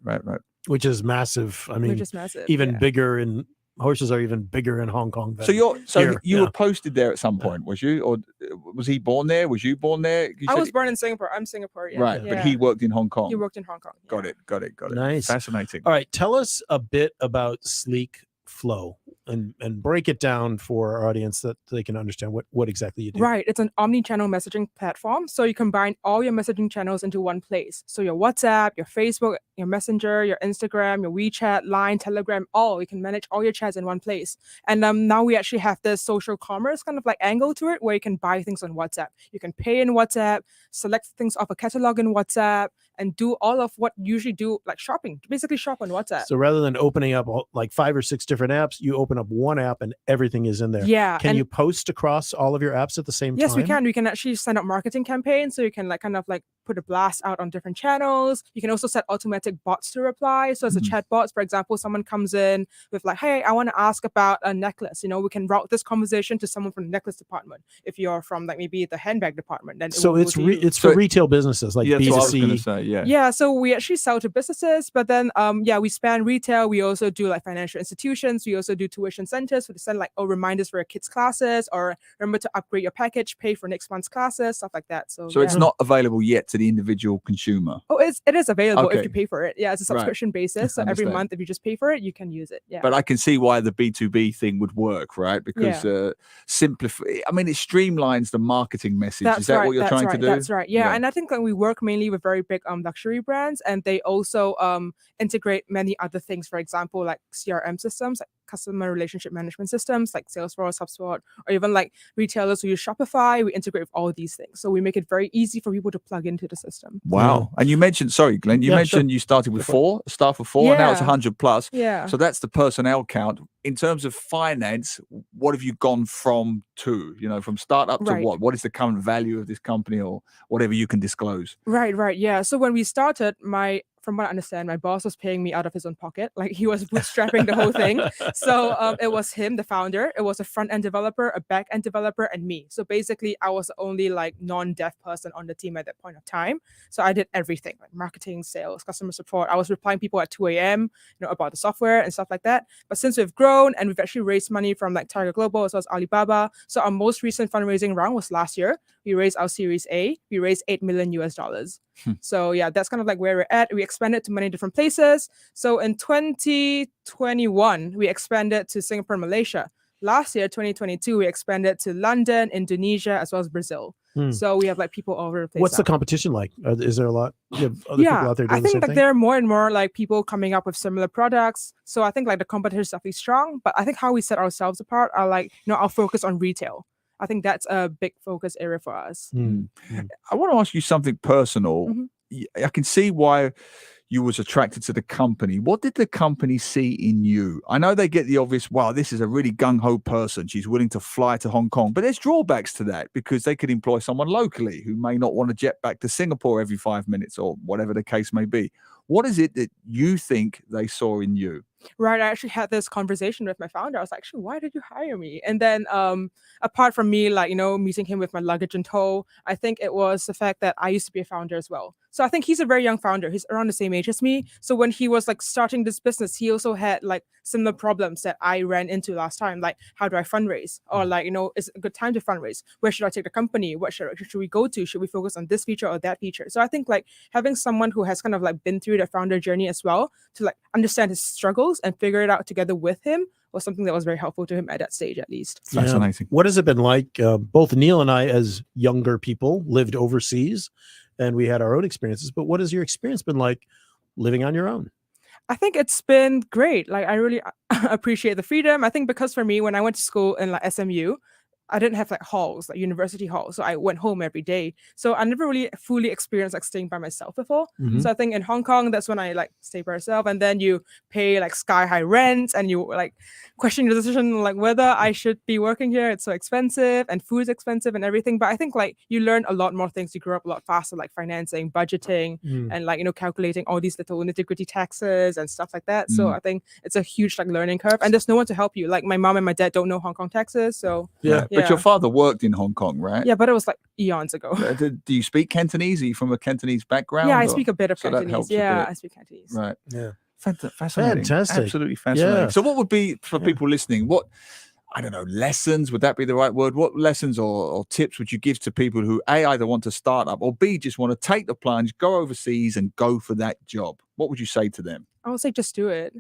Which is massive. I mean, Which is massive, even yeah. bigger in horses are even bigger in Hong Kong. Than So here. you Yeah. were posted there at some point, was you? Or was he born there? Was you born there? You I said was born in Singapore. I'm Singaporean. right, but Yeah. he worked in Hong Kong. He worked in Hong Kong. Got it. Nice. Fascinating. All right, tell us a bit about Sleek Flow and break it down for our audience that they can understand what exactly you do. Right. It's an omni-channel messaging platform. So you combine all your messaging channels into one place. So your WhatsApp, your Facebook, your Messenger, your Instagram, your WeChat, Line, Telegram, all. You can manage all your chats in one place. And now we actually have this social commerce kind of like angle to it where you can buy things on WhatsApp. You can pay in WhatsApp, select things off a catalog in WhatsApp, and do all of what you usually do, like shopping. Basically shop on WhatsApp. So rather than opening up like 5 or 6 different apps, you open up one app and everything is in there. Yeah, Can and- you post across all of your apps at the same time? Yes, we can. We can actually sign up marketing campaigns. So you can like kind of like put a blast out on different channels. You can also set automatic bots to reply. So as a chat bot, for example, someone comes in with like, hey, I want to ask about a necklace. We can route this conversation to someone from the necklace department. If you're from like maybe the handbag department, then So it will it's go to you. it's for retail businesses like that's what I was going to B2C. say. Yeah. Yeah, so we actually sell to businesses, but then we span retail. We also do like financial institutions. We also do tuition centers to send like reminders for your kids' classes, or remember to upgrade your package, pay for next month's classes, stuff like that. So So it's not available yet to the individual consumer. Oh, it is available if Okay. you pay for it. Yeah, it's a Right. subscription basis. So every Understand. month, if you just pay for it, you can use it. Yeah. But I can see why the B2B thing would work, right? Because simplify. I mean, it streamlines the marketing message. Is that what you're trying to do? That's right. Yeah. And I think we work mainly with very big luxury brands, and they also integrate many other things. For example, like CRM systems, like customer relationship management systems, like Salesforce, HubSpot, or even like retailers who use Shopify. We integrate with all of these things, so we make it very easy for people to plug into the system. Wow. And you mentioned, sorry, Glenn, you mentioned you started with staff of 4, and now it's Yeah. 100 plus. Yeah. So that's the personnel count. In terms of finance, what have you gone from to, from startup to Right. what? What is the current value of this company or whatever you can disclose? Right. Yeah. So when we started, my from what I understand, my boss was paying me out of his own pocket. Like he was bootstrapping the whole thing. So it was him, the founder. It was a front-end developer, a back-end developer, and me. So basically, I was the only like non-dev person on the team at that point of time. So I did everything, like marketing, sales, customer support. I was replying people at 2 a.m., about the software and stuff like that. But since we've grown and we've actually raised money from like Tiger Global as well as Alibaba. So our most recent fundraising round was last year. We raised our Series A. We raised $8 million US. So yeah, that's kind of like where we're at. We expanded to many different places. So in 2021, we expanded to Singapore and Malaysia. Last year, 2022, we expanded to London, Indonesia, as well as Brazil. So we have like people all over the place. What's now. the competition like? Is there a lot? You have other people out there doing I the think same like thing? there are more and more like people coming up with similar products. So I think like the competition is definitely strong. But I think how we set ourselves apart are like, our focus on retail. I think that's a big focus area for us. I want to ask you something personal. I can see why you was attracted to the company. What did the company see in you? I know they get the obvious, wow, this is a really gung-ho person. She's willing to fly to Hong Kong. But there's drawbacks to that because they could employ someone locally who may not want to jet back to Singapore every 5 minutes or whatever the case may be. What is it that you think they saw in you? Right. I actually had this conversation with my founder. I was like, actually, why did you hire me? And then apart from me, like, meeting him with my luggage in tow, I think it was the fact that I used to be a founder as well. So I think he's a very young founder. He's around the same age as me. So when he was like starting this business, he also had like similar problems that I ran into last time. Like, how do I fundraise? Or like, is it a good time to fundraise? Where should I take the company? What direction should we go to? Should we focus on this feature or that feature? So I think like having someone who has kind of like been through the founder journey as well to like understand his struggles and figure it out together with him was something that was very helpful to him at that stage, at least. Fascinating. What has it been like? Both Neil and I, as younger people, lived overseas and we had our own experiences. But what has your experience been like living on your own? I think it's been great. Like, I really appreciate the freedom. I think because for me, when I went to school in like SMU, I didn't have like halls, like university halls. So I went home every day. So I never really fully experienced like staying by myself before. So I think in Hong Kong, that's when I like stay by myself. And then you pay like sky high rent and you like question your decision, like whether I should be working here. It's so expensive and food's expensive and everything. But I think like you learn a lot more things. You grow up a lot faster, like financing, budgeting, and like, calculating all these little nitty-gritty taxes and stuff like that. So I think it's a huge like learning curve. And there's no one to help you. Like my mom and my dad don't know Hong Kong taxes. So yeah. But your father worked in Hong Kong, right? Yeah, but it was like eons ago. Do you speak Cantonese? Are you from a Cantonese background? Yeah, I speak a bit of so that Cantonese. helps a Yeah, bit. I speak Cantonese. Right. Yeah. Fascinating. Fantastic. Absolutely fascinating. Yeah. So what would be, for people listening, what, I don't know, lessons, would that be the right word? What lessons or tips would you give to people who A, either want to start up or B, just want to take the plunge, go overseas and go for that job? What would you say to them? I would say just do it.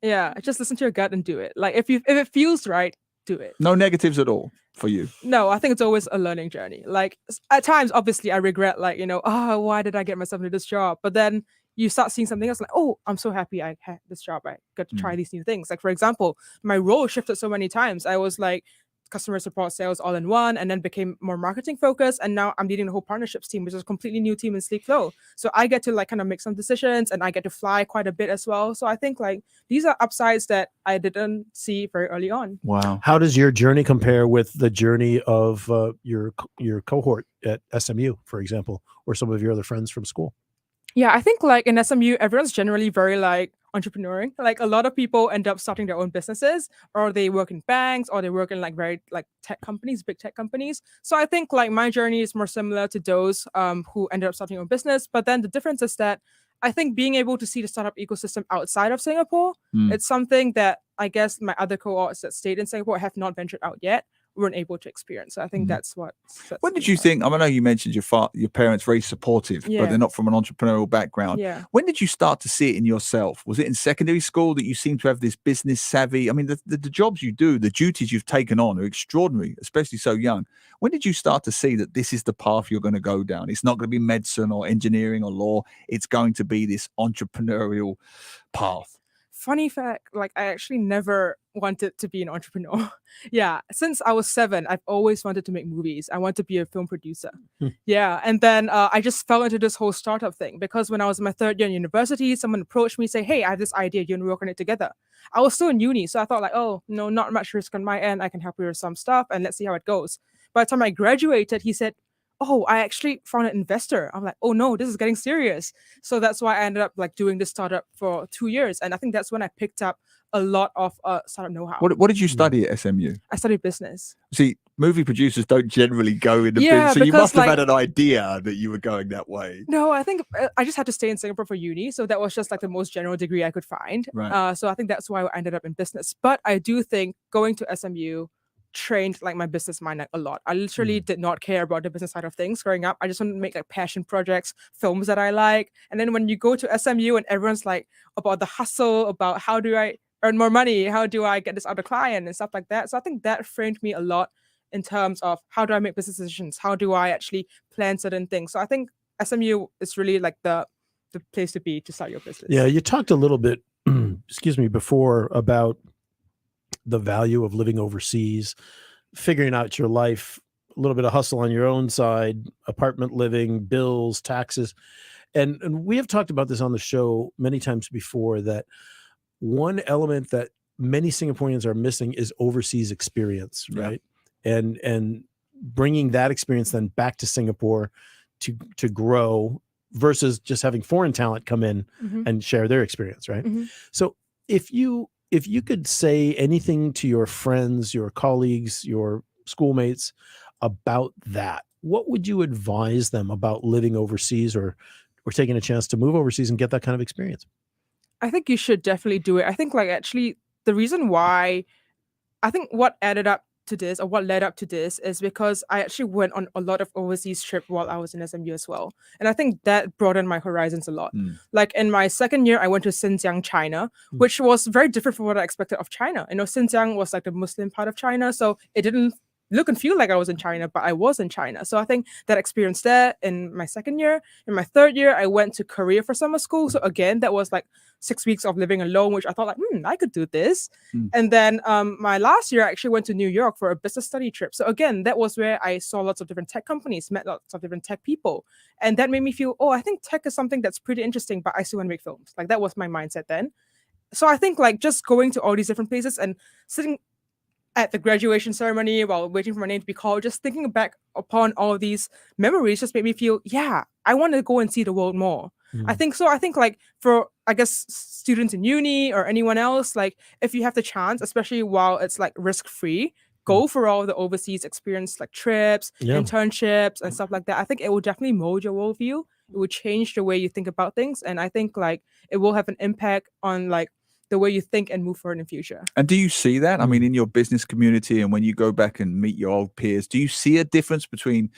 Yeah, just listen to your gut and do it. Like if it feels right, do it. No negatives at all for you? No, I think it's always a learning journey. Like at times, obviously, I regret like, why did I get myself into this job? But then you start seeing something else like, oh, I'm so happy I had this job. I got to try these new things. Like, for example, my role shifted so many times. I was like customer support, sales all in one, and then became more marketing focused. And now I'm leading the whole partnerships team, which is a completely new team in Sleek Flow. So I get to like kind of make some decisions and I get to fly quite a bit as well. So I think like these are upsides that I didn't see very early on. Wow. How does your journey compare with the journey of your cohort at SMU, for example, or some of your other friends from school? Yeah, I think like in SMU, everyone's generally very like entrepreneuring. Like a lot of people end up starting their own businesses, or they work in banks, or they work in like very like tech companies, big tech companies. So I think like my journey is more similar to those who ended up starting their own business. But then the difference is that I think being able to see the startup ecosystem outside of Singapore, it's something that I guess my other cohorts that stayed in Singapore have not ventured out yet, weren't able to experience. So I think that's what. When did you think? I know you mentioned your parents very supportive, but they're not from an entrepreneurial background. Yeah. When did you start to see it in yourself? Was it in secondary school that you seem to have this business savvy? I mean, the jobs you do, the duties you've taken on are extraordinary, especially so young. When did you start to see that this is the path you're going to go down? It's not going to be medicine or engineering or law. It's going to be this entrepreneurial path. Funny fact, like I actually never wanted to be an entrepreneur. Yeah, since I was 7, I've always wanted to make movies. I want to be a film producer. Yeah, and then I just fell into this whole startup thing because when I was in my 3rd year in university, someone approached me, say, "Hey, I have this idea. You want to work on it together?" I was still in uni, so I thought like, "Oh, no, not much risk on my end. I can help you with some stuff, and let's see how it goes." By the time I graduated, he said, oh, I actually found an investor. I'm like, oh no, this is getting serious. So that's why I ended up like doing this startup for 2 years. And I think that's when I picked up a lot of startup know-how. What did you study at SMU? I studied business. See, movie producers don't generally go into business. So you must have had an idea that you were going that way. No, I think I just had to stay in Singapore for uni. So that was just like the most general degree I could find. Right. So I think that's why I ended up in business. But I do think going to SMU trained like my business mind like, a lot. I literally did not care about the business side of things growing up. I just wanted to make like passion projects, films that I like. And then when you go to SMU and everyone's like about the hustle, about how do I earn more money? How do I get this other client and stuff like that? So I think that framed me a lot in terms of how do I make business decisions? How do I actually plan certain things? So I think SMU is really like the place to be to start your business. Yeah, you talked a little bit, excuse me, before about the value of living overseas, figuring out your life, a little bit of hustle on your own side, apartment living, bills, taxes. And we have talked about this on the show many times before, that one element that many Singaporeans are missing is overseas experience, right? And bringing that experience then back to Singapore to grow versus just having foreign talent come in and share their experience, right? So if you could say anything to your friends, your colleagues, your schoolmates about that, what would you advise them about living overseas or taking a chance to move overseas and get that kind of experience? I think you should definitely do it. I think like actually the reason why, I think what added up to this or what led up to this is because I actually went on a lot of overseas trip while I was in SMU as well. And I think that broadened my horizons a lot. Like in my second year, I went to Xinjiang, China, which was very different from what I expected of China. You know, Xinjiang was like the Muslim part of China. So it didn't look and feel like I was in China, but I was in China. So I think that experience there in my second year. In my third year, I went to Korea for summer school. So again, that was like 6 weeks of living alone, which I thought like, I could do this. And then my last year, I actually went to New York for a business study trip. So again, that was where I saw lots of different tech companies, met lots of different tech people. And that made me feel, oh, I think tech is something that's pretty interesting, but I still want to make films. Like that was my mindset then. So I think like just going to all these different places and sitting at the graduation ceremony while waiting for my name to be called, just thinking back upon all these memories just made me feel, yeah, I want to go and see the world more. I think so. I think like for, I guess, students in uni or anyone else, like if you have the chance, especially while it's like risk-free, go for all the overseas experience, like trips, internships and stuff like that. I think it will definitely mold your worldview. It will change the way you think about things. And I think like it will have an impact on like the way you think and move forward in the future. And do you see that? I mean, in your business community and when you go back and meet your old peers, do you see a difference between,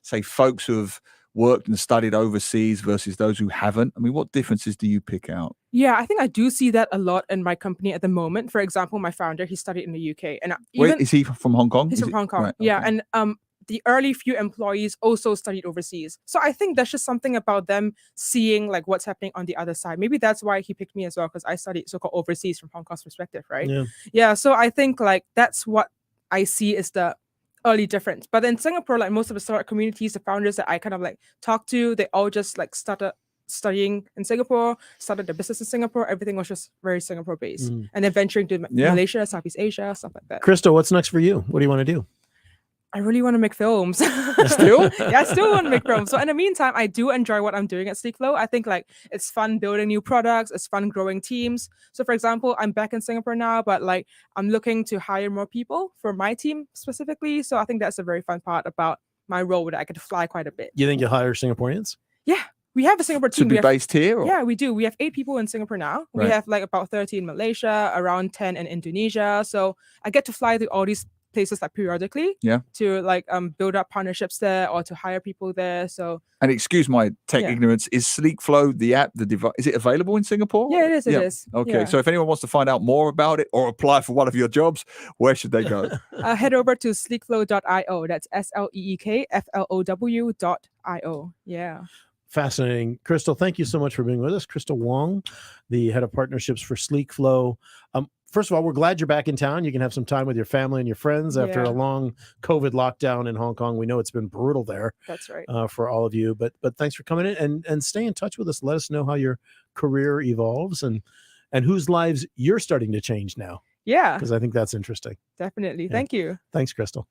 say, folks who have worked and studied overseas versus those who haven't? I mean, what differences do you pick out? Yeah, I think I do see that a lot in my company at the moment. For example, my founder, he studied in the UK. And Wait, is he from Hong Kong? He's from Hong Kong. Right, yeah, okay. And the early few employees also studied overseas. So I think that's just something about them seeing like what's happening on the other side. Maybe that's why he picked me as well, because I studied so-called overseas from Hong Kong's perspective, right? Yeah, so I think like that's what I see is the early difference. But in Singapore, like most of the startup communities, the founders that I kind of like talk to, they all just like started studying in Singapore, started the business in Singapore. Everything was just very Singapore based. And then venturing to Malaysia, Southeast Asia, stuff like that. Crystal, what's next for you? What do you want to do? I really want to make films. Still? Yeah, I still want to make films. So in the meantime, I do enjoy what I'm doing at Sleekflow. I think like it's fun building new products. It's fun growing teams. So for example, I'm back in Singapore now, but like I'm looking to hire more people for my team specifically. So I think that's a very fun part about my role, that I get to fly quite a bit. You think you'll hire Singaporeans? Yeah. We have a Singapore team. To be based here? Or? Yeah, we do. We have 8 people in Singapore now. Right. We have like about 30 in Malaysia, around 10 in Indonesia. So I get to fly to all these places like periodically to like build up partnerships there or to hire people there. So, and excuse my tech ignorance, is Sleekflow the app, the device, is it available in Singapore? Yeah, it is. It is. Okay, so if anyone wants to find out more about it or apply for one of your jobs, where should they go? Head over to sleekflow.io. That's SLEEKFLOW.io. Yeah. Fascinating. Crystal, thank you so much for being with us. Crystal Wong, the head of partnerships for Sleekflow. First of all, we're glad you're back in town. You can have some time with your family and your friends after a long COVID lockdown in Hong Kong. We know it's been brutal there. That's right. For all of you. But thanks for coming in and stay in touch with us. Let us know how your career evolves and whose lives you're starting to change now. Yeah. Because I think that's interesting. Definitely. Yeah. Thank you. Thanks, Crystal.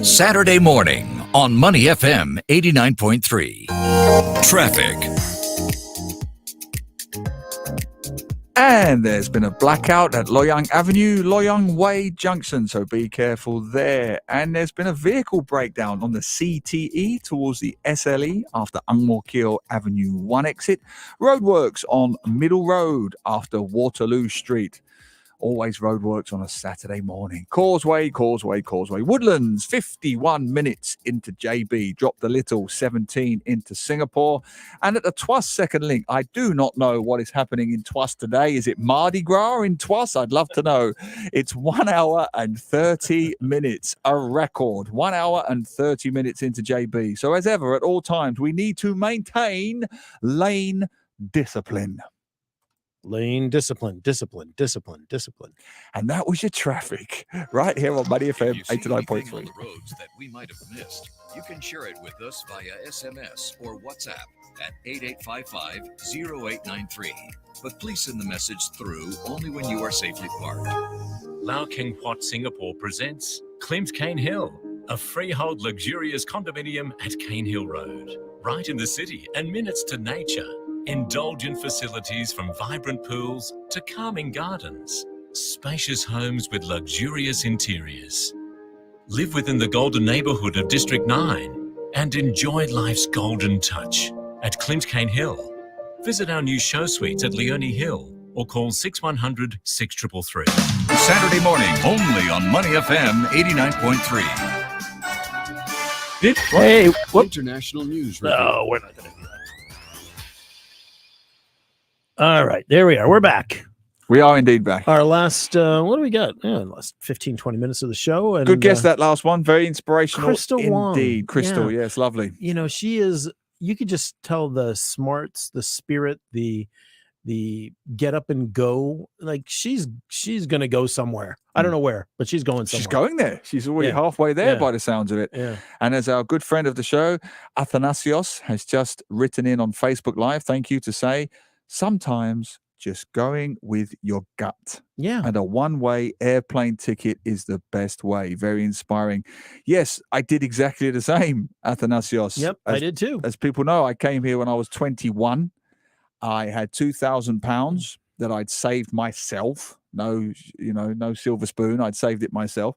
Saturday morning on Money FM 89.3. Traffic. And there's been a blackout at Loyang Avenue, Loyang Way Junction, so be careful there. And there's been a vehicle breakdown on the CTE towards the SLE after Ang Mo Kio Avenue 1 exit. Roadworks on Middle Road after Waterloo Street. Always roadworks on a Saturday morning. Causeway. Woodlands, 51 minutes into JB. Dropped a little, 17 into Singapore. And at the Tuas second link, I do not know what is happening in Tuas today. Is it Mardi Gras in Tuas? I'd love to know. It's 1 hour and 30 minutes, a record. 1 hour and 30 minutes into JB. So as ever, at all times, we need to maintain lane discipline. Lane discipline. And that was your traffic right here on Money FM If you see anything on 89.3. the roads that we might have missed, you can share it with us via SMS or WhatsApp at 8855-0893. But please send the message through only when you are safely parked. Lau King Huat Singapore presents Klimt Cane Hill, a freehold luxurious condominium at Cane Hill Road, right in the city and minutes to nature. Indulgent facilities from vibrant pools to calming gardens. Spacious homes with luxurious interiors. Live within the golden neighbourhood of District 9 and enjoy life's golden touch at Klimt Cane Hill. Visit our new show suites at Leonie Hill or call 6100 6333. Saturday morning, only on Money FM 89.3. Hey, International news. No, we're not going to do that. All right, there we are. We're back. We are indeed back. Our last, what do we got? Last 15, 20 minutes of the show. And, Good guess, that last one. Very inspirational. Crystal Wong. Indeed. Crystal, yes, lovely. You know, she is, you could just tell the smarts, the spirit, the get up and go. Like she's going to go somewhere. I don't know where, but she's going somewhere. She's going there. She's already halfway there by the sounds of it. Yeah. And as our good friend of the show, Athanasios, has just written in on Facebook Live, thank you to say, sometimes just going with your gut. Yeah. And a one-way airplane ticket is the best way. Very inspiring. Yes, I did exactly the same, Athanasios. Yep, I did too. As people know, I came here when I was 21. I had £2,000 that I'd saved myself. No silver spoon. I'd saved it myself.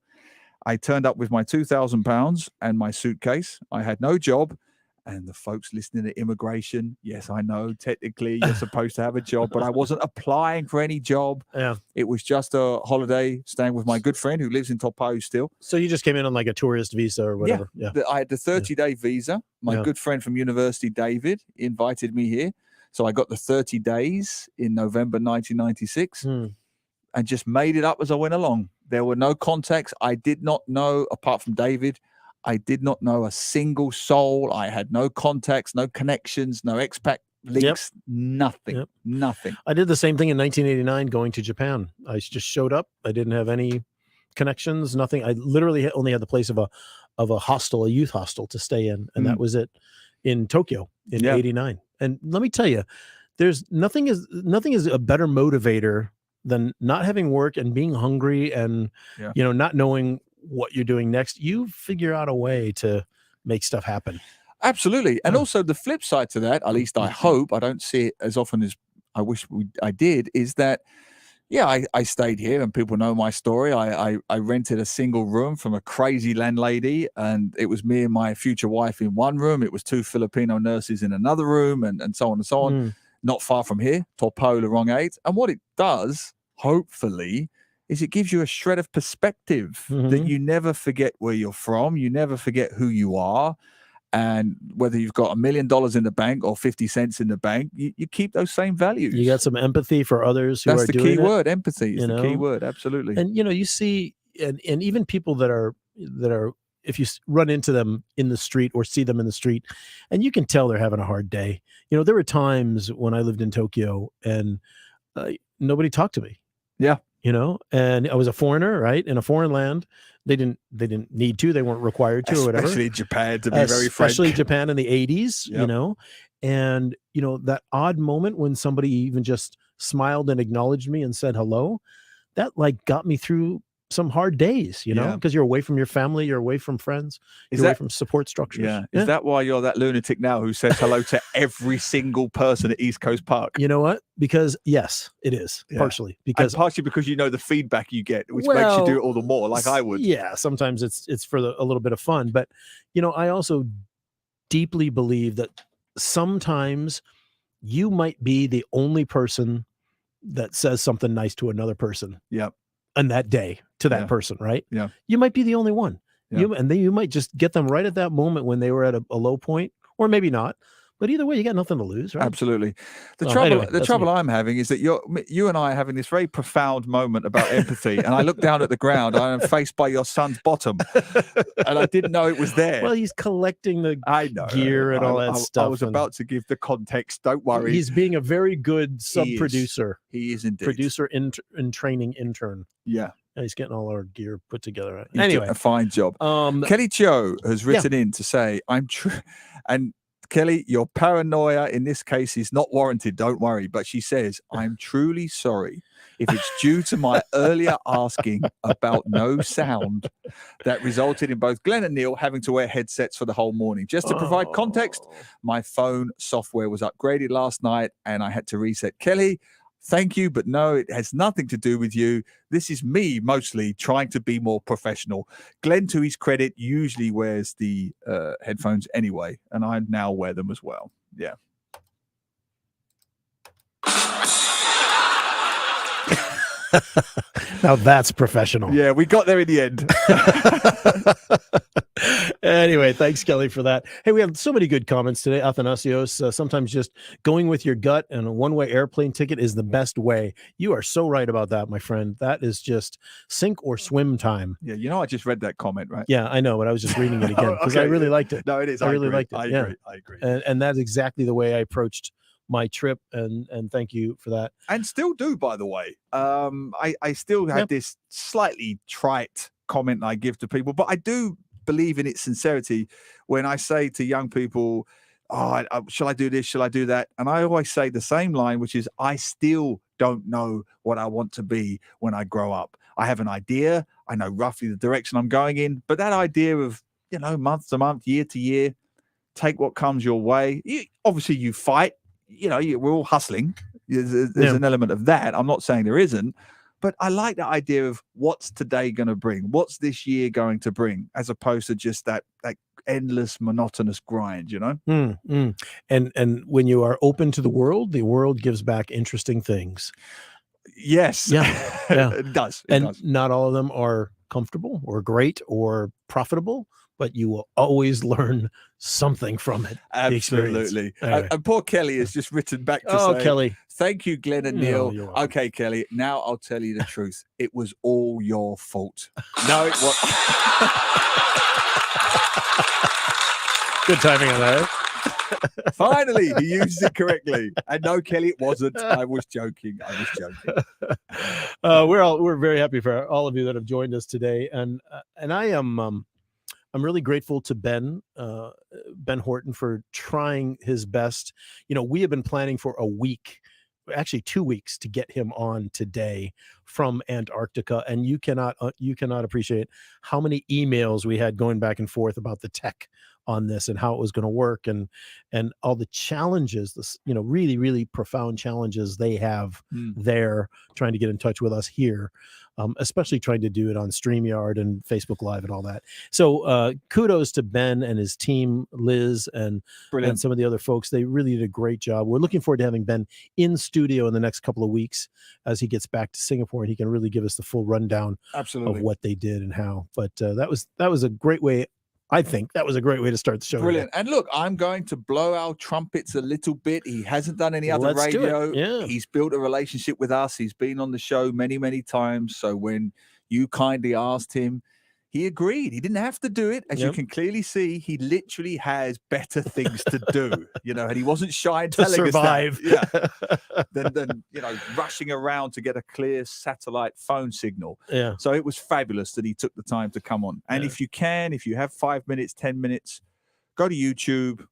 I turned up with my £2,000 and my suitcase. I had no job. And the folks listening to immigration, yes, I know, technically you're supposed to have a job, but I wasn't applying for any job. Yeah. It was just a holiday staying with my good friend who lives in Toparu still. So you just came in on like a tourist visa or whatever. Yeah. I had the 30-day visa. My good friend from university, David, invited me here. So I got the 30 days in November 1996 and just made it up as I went along. There were no contacts. I did not know, apart from David, I did not know a single soul. I had no contacts, no connections, no expat links, nothing. I did the same thing in 1989 going to Japan. I just showed up. I didn't have any connections, nothing. I literally only had the place of a hostel, a youth hostel to stay in. And that was it in Tokyo in 89. And let me tell you, there's nothing is a better motivator than not having work and being hungry and, not knowing what you're doing next. You figure out a way to make stuff happen. Absolutely. And also the flip side to that, at least I hope, I don't see it as often as I wish I did, is that, I stayed here and people know my story. I rented a single room from a crazy landlady and it was me and my future wife in one room. It was 2 Filipino nurses in another room and so on and so on. Not far from here, Toparu, Lorong 8. And what it does, hopefully, is it gives you a shred of perspective that you never forget where you're from. You never forget who you are. And whether you've got $1 million in the bank or 50 cents in the bank, you keep those same values. You got some empathy for others who are doing it. That's the key word. Empathy is the key word. Absolutely. And, you see, and even people that are, if you run into them in the street or see them in the street, and you can tell they're having a hard day. There were times when I lived in Tokyo and nobody talked to me. Yeah. And I was a foreigner, right? In a foreign land. They didn't need to, they weren't required to or whatever. Especially Japan, to be very frank. Especially Japan in the 80s, and that odd moment when somebody even just smiled and acknowledged me and said hello, that like got me through some hard days, you know, Yeah. because you're away from your family, you're away from friends, Is you're away that- from support structures. Yeah. Is that why you're that lunatic now who says hello to every single person at East Coast Park? You know what? Because yes, it is Yeah. partially And because partially because you know the feedback you get, which makes you do it all the more, like I would. Yeah, sometimes it's for a little bit of fun, but you know, I also deeply believe that sometimes you might be the only person that says something nice to another person. Yeah. On that day to that Yeah. person, right? Yeah. You might be the only one. Yeah. And then you might just get them right at that moment when they were at a low point, or maybe not. But either way, you got nothing to lose, right? Absolutely. The Well, trouble, anyway, the that's trouble me. I'm having is that you and I are having this very profound moment about empathy, and I look down at the ground, and I'm faced by your son's bottom, and I didn't know it was there. Well, he's collecting the I know gear and all that stuff. I was and about to give the context. Don't worry. He's being a very good sub producer. He is indeed. Producer in training intern. Yeah. And he's getting all our gear put together. He's doing Anyway, a fine job. Kelly Cho has written in to say, I'm true. And Kelly, your paranoia in this case is not warranted. Don't worry. But she says, I'm truly sorry if it's due to my earlier asking about no sound that resulted in both Glenn and Neil having to wear headsets for the whole morning. Just to provide context, my phone software was upgraded last night and I had to reset. Kelly, thank you, but no, it has nothing to do with you. This is me mostly trying to be more professional. Glenn, to his credit, usually wears the headphones anyway, and I now wear them as well. Yeah. now that's professional. Yeah, we got there in the end. Anyway, thanks, Kelly, for that. Hey, we have so many good comments today. Athanasios, sometimes just going with your gut and a one-way airplane ticket is the best way. You are so right about that, my friend. That is just sink or swim time. Yeah, you know, I just read that comment, right? Yeah, I know, but I was just reading it again because I Okay. really liked it. No, it is. I really agree. liked it. I yeah. agree. I agree. And that's exactly the way I approached my trip, and thank you for that. And still do, by the way. I still have this slightly trite comment I give to people, but I do believe in its sincerity when I say to young people, shall I do this? Shall I do that? And I always say the same line, which is, I still don't know what I want to be when I grow up. I have an idea. I know roughly the direction I'm going in, but that idea of, you know, month to month, year to year, take what comes your way. Obviously you fight, you know, we're all hustling. There's an element of that. I'm not saying there isn't, but I like the idea of what's today going to bring, what's this year going to bring, as opposed to just that endless monotonous grind, you know? And when you are open to the world gives back interesting things. Yes. Yeah. It does. It does. Not all of them are comfortable or great or profitable, but you will always learn something from it. Absolutely. Anyway. And poor Kelly has just written back to say, Kelly. Thank you, Glenn and No, Neil. you're welcome. Okay, Kelly, now I'll tell you the truth. It was all your fault. No, it was. Good timing on that. Finally, he used it correctly. And no, Kelly, it wasn't. I was joking. We're very happy for all of you that have joined us today, and I am I'm really grateful to Ben Horton for trying his best. You know, we have been planning for a week, actually 2 weeks, to get him on today from Antarctica, and you cannot appreciate how many emails we had going back and forth about the tech on this and how it was going to work, and all the challenges, this, you know, really, really profound challenges they have there trying to get in touch with us here, especially trying to do it on StreamYard and Facebook Live and all that. So kudos to Ben and his team, Liz and some of the other folks. They really did a great job. We're looking forward to having Ben in studio in the next couple of weeks as he gets back to Singapore, and he can really give us the full rundown of what they did and how. But that was a great way. I think that was a great way to start the show. Brilliant. And look, I'm going to blow our trumpets a little bit. He hasn't done any other Let's do it. radio. Yeah. He's built a relationship with us. He's been on the show many, many times. So when you kindly asked him, he agreed. He didn't have to do it. As you can clearly see, he literally has better things to do, you know, and he wasn't shy in telling survive. us that. Yeah. Than you know, rushing around to get a clear satellite phone signal. Yeah. So it was fabulous that he took the time to come on. And if you have 5 minutes, 10 minutes, go to YouTube,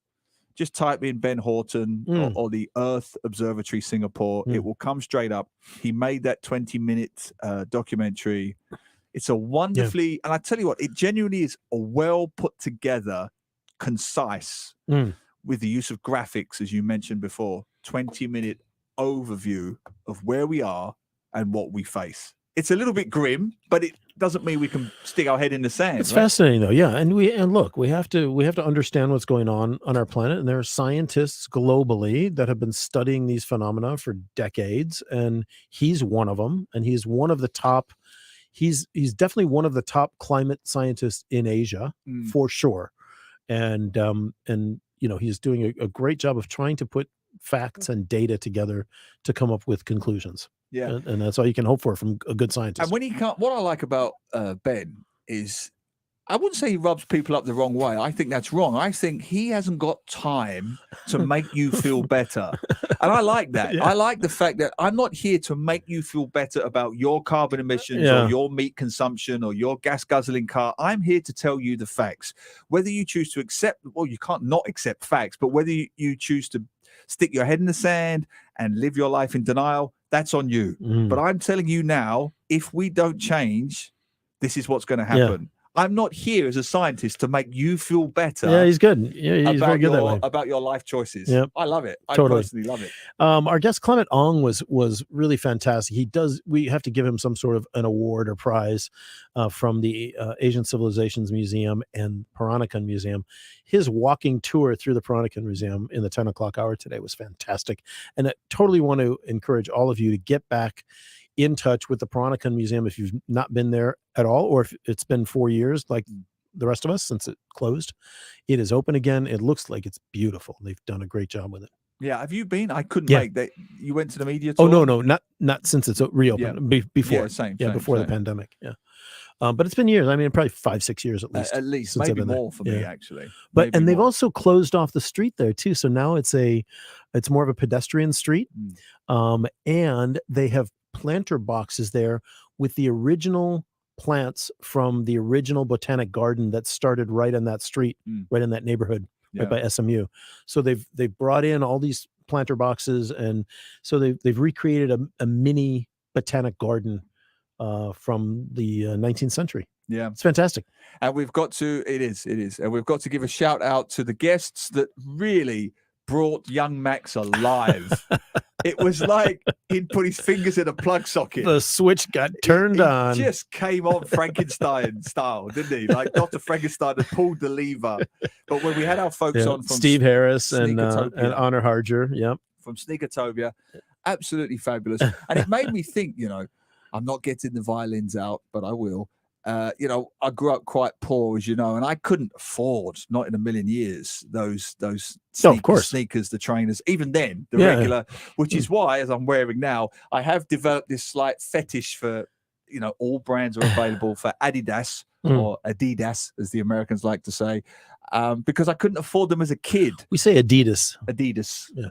just type in Ben Horton or the Earth Observatory Singapore. It will come straight up. He made that 20-minute documentary. It's a wonderfully, and I tell you what, it genuinely is a well put together, concise, with the use of graphics, as you mentioned before, 20-minute overview of where we are and what we face. It's a little bit grim, but it doesn't mean we can stick our head in the sand. It's fascinating though. Yeah. And look, we have to understand what's going on our planet. And there are scientists globally that have been studying these phenomena for decades. And he's one of them. And he's one of the top, he's definitely one of the top climate scientists in Asia for sure. And he's doing a great job of trying to put facts and data together to come up with conclusions. Yeah. And that's all you can hope for from a good scientist. And when he can't, what I like about Ben is, I wouldn't say he rubs people up the wrong way. I think that's wrong. I think he hasn't got time to make you feel better. And I like that. Yeah. I like the fact that I'm not here to make you feel better about your carbon emissions or your meat consumption or your gas guzzling car. I'm here to tell you the facts. Whether you choose to accept, well, you can't not accept facts, but whether you choose to stick your head in the sand and live your life in denial, that's on you. But I'm telling you now, if we don't change, this is what's going to happen. I'm not here as a scientist to make you feel better. Yeah, he's good. Yeah, he's very good that way. About your life choices. Yep. I love it. Totally. I personally love it. Our guest Clement Ong was really fantastic. We have to give him some sort of an award or prize from the Asian Civilizations Museum and Peranakan Museum. His walking tour through the Peranakan Museum in the 10 o'clock hour today was fantastic. And I totally want to encourage all of you to get back in touch with the Peranakan Museum if you've not been there at all, or if it's been 4 years like the rest of us since it closed. It is open again. It looks like it's beautiful. They've done a great job with it. Yeah, have you been? I couldn't make that. You went to the media tour? Oh no, not since it's reopened. Before, same, before the pandemic. Yeah, but it's been years. I mean, probably 5-6 years at least. At least, since maybe more for me actually. But they've also closed off the street there too. So now it's more of a pedestrian street, and they have planter boxes there with the original plants from the original botanic garden that started right on that street, right in that neighborhood, right by SMU. So they've brought in all these planter boxes, and so they've recreated a mini botanic garden from the 19th century. Yeah, it's fantastic. And we've got to and we've got to give a shout out to the guests that really brought young Max alive. It was like he'd put his fingers in a plug socket. The switch got turned on. Just came on Frankenstein style, didn't he? Like Dr. Frankenstein had pulled the lever. But when we had our folks on from Steve Harris and Honor Harger, from Sneakertopia, absolutely fabulous. And it made me think, I'm not getting the violins out, but I will. I grew up quite poor, as you know, and I couldn't afford, not in a million years, those sneakers, the trainers, even then, the regular, which is why, as I'm wearing now, I have developed this slight fetish for, all brands are available for Adidas or Adidas, as the Americans like to say, because I couldn't afford them as a kid. We say Adidas.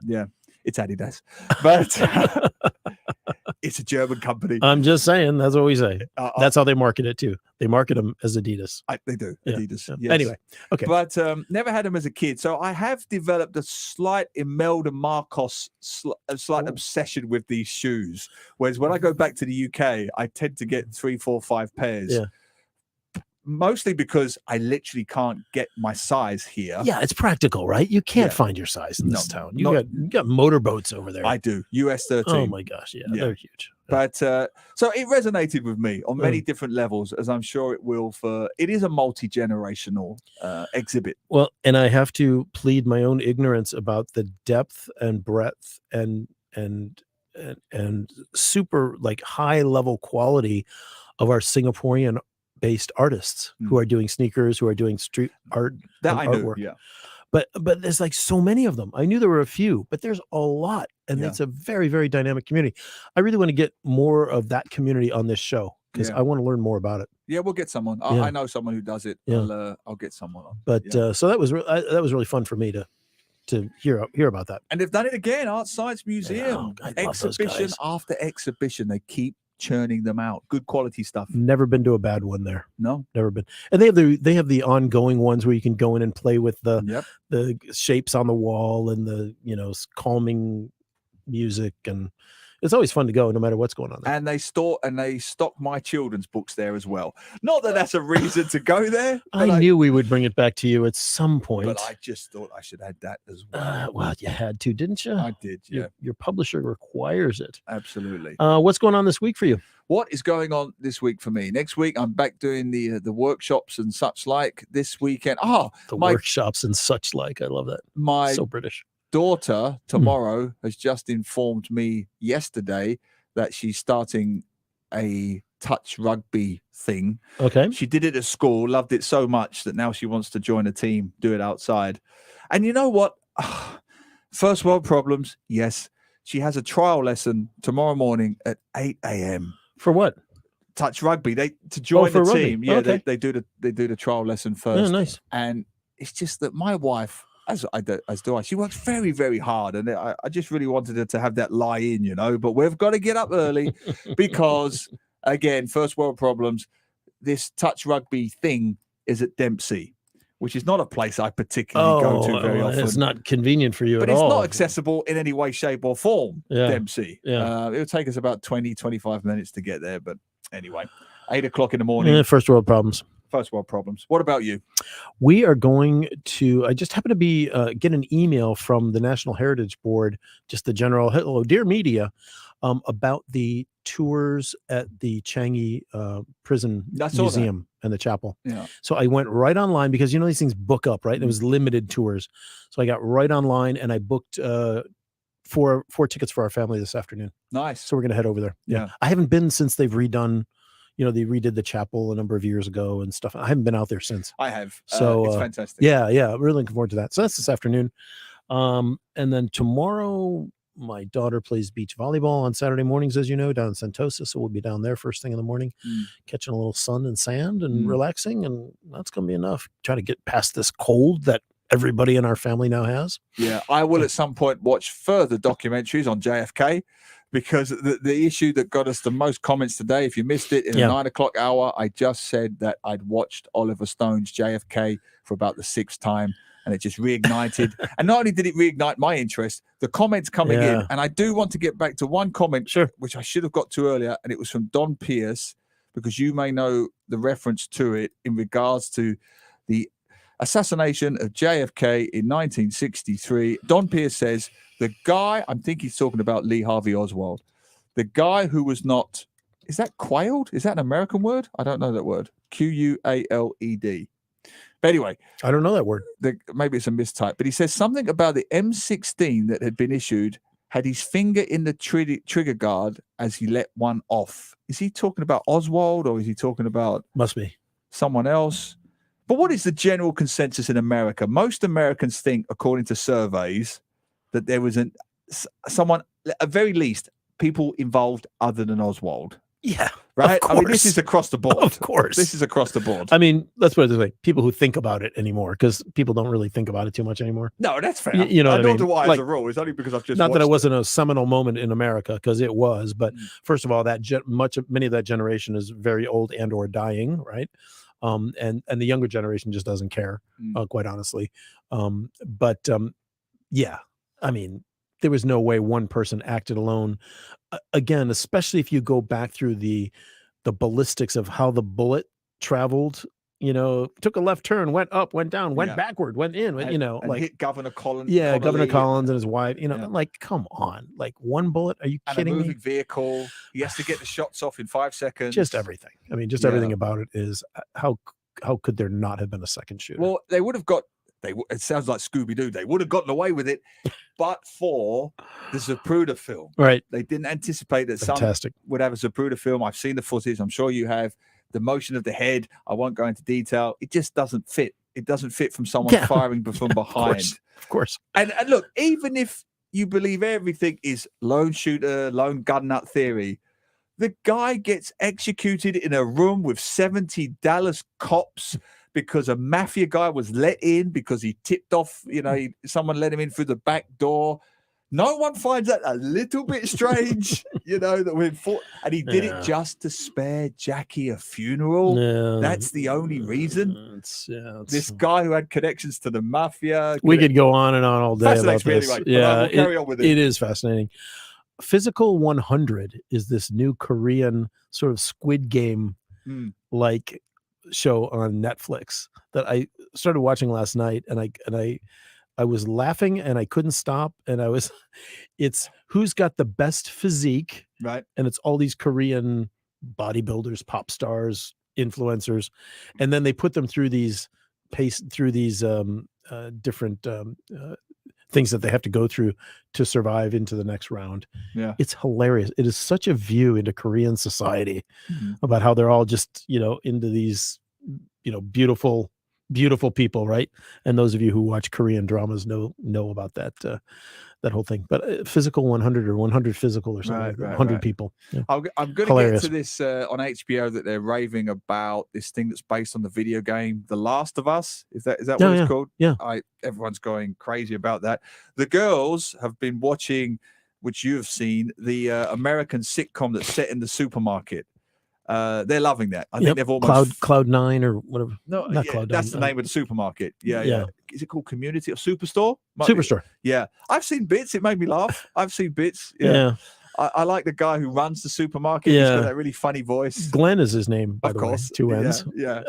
Yeah. It's Adidas, but it's a German company. I'm just saying, that's what we say. That's how they market it too. They market them as Adidas. They do, Adidas. Yeah. Yes. Anyway, okay. But never had them as a kid. So I have developed a slight Imelda Marcos, a slight obsession with these shoes. Whereas when I go back to the UK, I tend to get 3, 4, 5 pairs. Yeah. Mostly because I literally can't get my size here. Yeah, it's practical, right? You can't find your size in this town. You got motorboats over there. I do. US 13. Oh my gosh, they're huge. But so it resonated with me on many different levels, as I'm sure it will it is a multi-generational exhibit. Well, and I have to plead my own ignorance about the depth and breadth and super like high level quality of our Singaporean based artists who are doing sneakers, who are doing street art, that I artwork. knew, But there's like so many of them. I knew there were a few, but there's a lot, and it's a very, very dynamic community. I really want to get more of that community on this show because I want to learn more about it. Yeah, we'll get someone. I know someone who does it. Yeah. I'll get someone on. But so that was really fun for me to hear about that. And they've done it again. Art Science Museum, exhibition after exhibition. They keep churning them out. Good quality stuff. Never been to a bad one there. No, never been. And they have the ongoing ones where you can go in and play with the shapes on the wall and the calming music, and It's always fun to go, no matter what's going on there. And they stock my children's books there as well. Not that that's a reason to go there. I knew we would bring it back to you at some point. But I just thought I should add that as well. Well, you had to, didn't you? I did, yeah. Your publisher requires it. Absolutely. What's going on this week for you? What is going on this week for me? Next week, I'm back doing the workshops and such like. This weekend, workshops and such like. I love that. So British. Daughter tomorrow has just informed me yesterday that she's starting a touch rugby thing. Okay. She did it at school, loved it so much that now she wants to join a team, do it outside. And you know what? First world problems. Yes. She has a trial lesson tomorrow morning at 8 a.m. For what? Touch rugby. To join the rugby. team. Yeah, Okay. they do the trial lesson first. Oh, nice. And it's just that my wife, as do I, she works very, very hard. And I just really wanted her to have that lie in, but we've got to get up early because, again, first world problems. This touch rugby thing is at Dempsey, which is not a place I particularly go to very often. It's not convenient for you but at all. But it's not accessible in any way, shape, or form, Dempsey. Yeah. It'll take us about 20, 25 minutes to get there. But anyway, 8 o'clock in the morning. First world problems. First world problems. What about you? We are going to, I just happen to be, get an email from the National Heritage Board, just the general, hello, dear media, about the tours at the Changi Prison Museum and the chapel. Yeah. So I went right online because, these things book up, right? It was limited tours. So I got right online and I booked four tickets for our family this afternoon. Nice. So we're going to head over there. Yeah. I haven't been since they've redone, they redid the chapel a number of years ago and stuff. I haven't been out there since. I have. So it's fantastic. Yeah. I'm really looking forward to that. So that's this afternoon. And then tomorrow, my daughter plays beach volleyball on Saturday mornings, as you know, down in Sentosa. So we'll be down there first thing in the morning, catching a little sun and sand and relaxing. And that's going to be enough. Try to get past this cold that everybody in our family now has. Yeah. I will at some point watch further documentaries on JFK because the issue that got us the most comments today, if you missed it in the 9 o'clock hour, I just said that I'd watched Oliver Stone's JFK for about the 6th time. And it just reignited. And not only did it reignite my interest, the comments coming in. And I do want to get back to one comment, which I should have got to earlier. And it was from Don Pierce, because you may know the reference to it in regards to the assassination of JFK in 1963. Don Pierce says, the guy, I think he's talking about Lee Harvey Oswald, the guy who was not, is that quailed? Is that an American word? I don't know that word. Quailed. But anyway, I don't know that word. Maybe it's a mistype, but he says something about the M16 that had been issued had his finger in the trigger guard as he let one off. Is he talking about Oswald or is he talking about must be someone else? But what is the general consensus in America? Most Americans think, according to surveys, that there was someone, at very least, people involved other than Oswald. Yeah. Right. Of course. I mean, this is across the board. Of course. This is across the board. I mean, let's put it this way. People who think about it anymore, because people don't really think about it too much anymore. No, that's fair. You know what I mean? Nor do I Like, as a rule. It's only because I've just not that it watched wasn't a seminal moment in America, because it was. But first of all, that many of that generation is very old and or dying, right? And the younger generation just doesn't care, quite honestly. Yeah, I mean, there was no way one person acted alone. Again, especially if you go back through the ballistics of how the bullet traveled, took a left turn, went up, went down, went backward, went in, and like hit Governor Collins. Yeah, Governor Collins and his wife, like, come on, like one bullet. Are you kidding me? Vehicle. He has to get the shots off in 5 seconds. Just everything. I mean, everything about it is how could there not have been a second shooter? Well, they would have got. It sounds like Scooby-Doo. They would have gotten away with it, but for the Zapruder film. Right. They didn't anticipate that Fantastic. Some would have a Zapruder film. I've seen the footage. I'm sure you have. The motion of the head, I won't go into detail. It just doesn't fit. It doesn't fit from someone firing from behind. Of course. And look, even if you believe everything is lone shooter, lone gun nut theory, the guy gets executed in a room with 70 Dallas cops because a mafia guy was let in because he tipped off, someone let him in through the back door. No one finds that a little bit strange, that we've fought. And he did it just to spare Jackie a funeral. Yeah. That's the only reason. This guy who had connections to the mafia. We could go on and on all day about this. Anyway, we'll carry on with it. It is fascinating. Physical 100 is this new Korean sort of Squid Game like show on Netflix that I started watching last night, and I was laughing and I couldn't stop, and it's who's got the best physique, right? And it's all these Korean bodybuilders, pop stars, influencers, and then they put them through these different things that they have to go through to survive into the next round. Yeah, it's hilarious. It is such a view into Korean society about how they're all just into these beautiful people, right? And those of you who watch Korean dramas know about that whole thing. But physical 100 or 100 physical or something, right, 100 right. people. Yeah. I'm going to get to this on HBO that they're raving about this thing that's based on the video game The Last of Us. Is that what it's called? Yeah. Everyone's going crazy about that. The girls have been watching, which you have seen, the American sitcom that's set in the supermarket. They're loving that. I think they've almost Cloud9 or whatever. No, not yeah, Cloud9. that's the name of the supermarket. Yeah. Is it called Community or Superstore? Superstore. Yeah, I've seen bits. It made me laugh. I've seen bits. Yeah. I like the guy who runs the supermarket. Yeah. He's got that really funny voice. Glenn is his name, by Of the course. way. 2 N's. Yeah.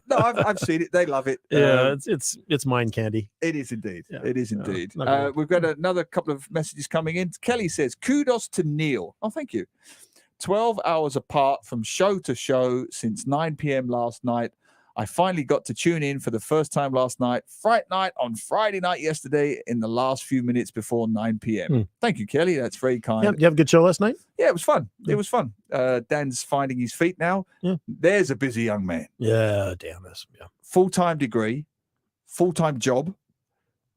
No, I've seen it. They love it. Yeah, it's mind candy. It is indeed. Yeah. It is indeed. not gonna- We've got another couple of messages coming in. Kelly says, kudos to Neil. Oh, thank you. 12 hours apart from show to show since 9 p.m. last night. I finally got to tune in for the first time last night. Fright night on Friday night yesterday in the last few minutes before 9 p.m. Thank you, Kelly. That's very kind. Yeah, you have a good show last night? Yeah, it was fun. It was fun. Dan's finding his feet now. Yeah. There's a busy young man. Yeah, damn this. Yeah. Full-time degree, full-time job,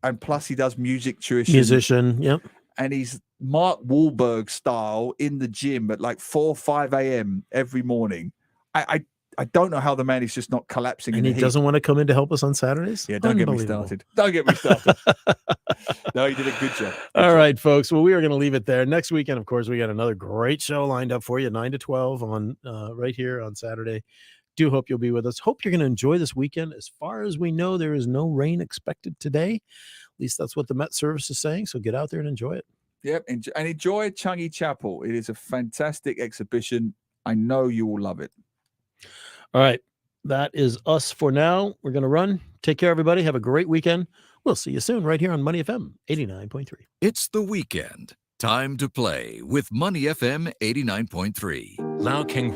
and plus he does music tuition. Musician, yep. And he's Mark Wahlberg style in the gym at like 4 or 5 a.m. every morning. I don't know how the man is just not collapsing. And he doesn't want to come in to help us on Saturdays? Yeah, don't get me started. Don't get me started. No, he did a good job. All right, folks. Well, we are going to leave it there. Next weekend, of course, we got another great show lined up for you, 9 to 12 on right here on Saturday. Do hope you'll be with us. Hope you're going to enjoy this weekend. As far as we know, there is no rain expected today. At least that's what the Met Service is saying. So get out there and enjoy it. Yep, and enjoy Changi Chapel. It is a fantastic exhibition. I know you will love it. All right. That is us for now. We're going to run. Take care, everybody. Have a great weekend. We'll see you soon right here on Money FM 89.3. It's the weekend. Time to play with Money FM 89.3. Lau Keng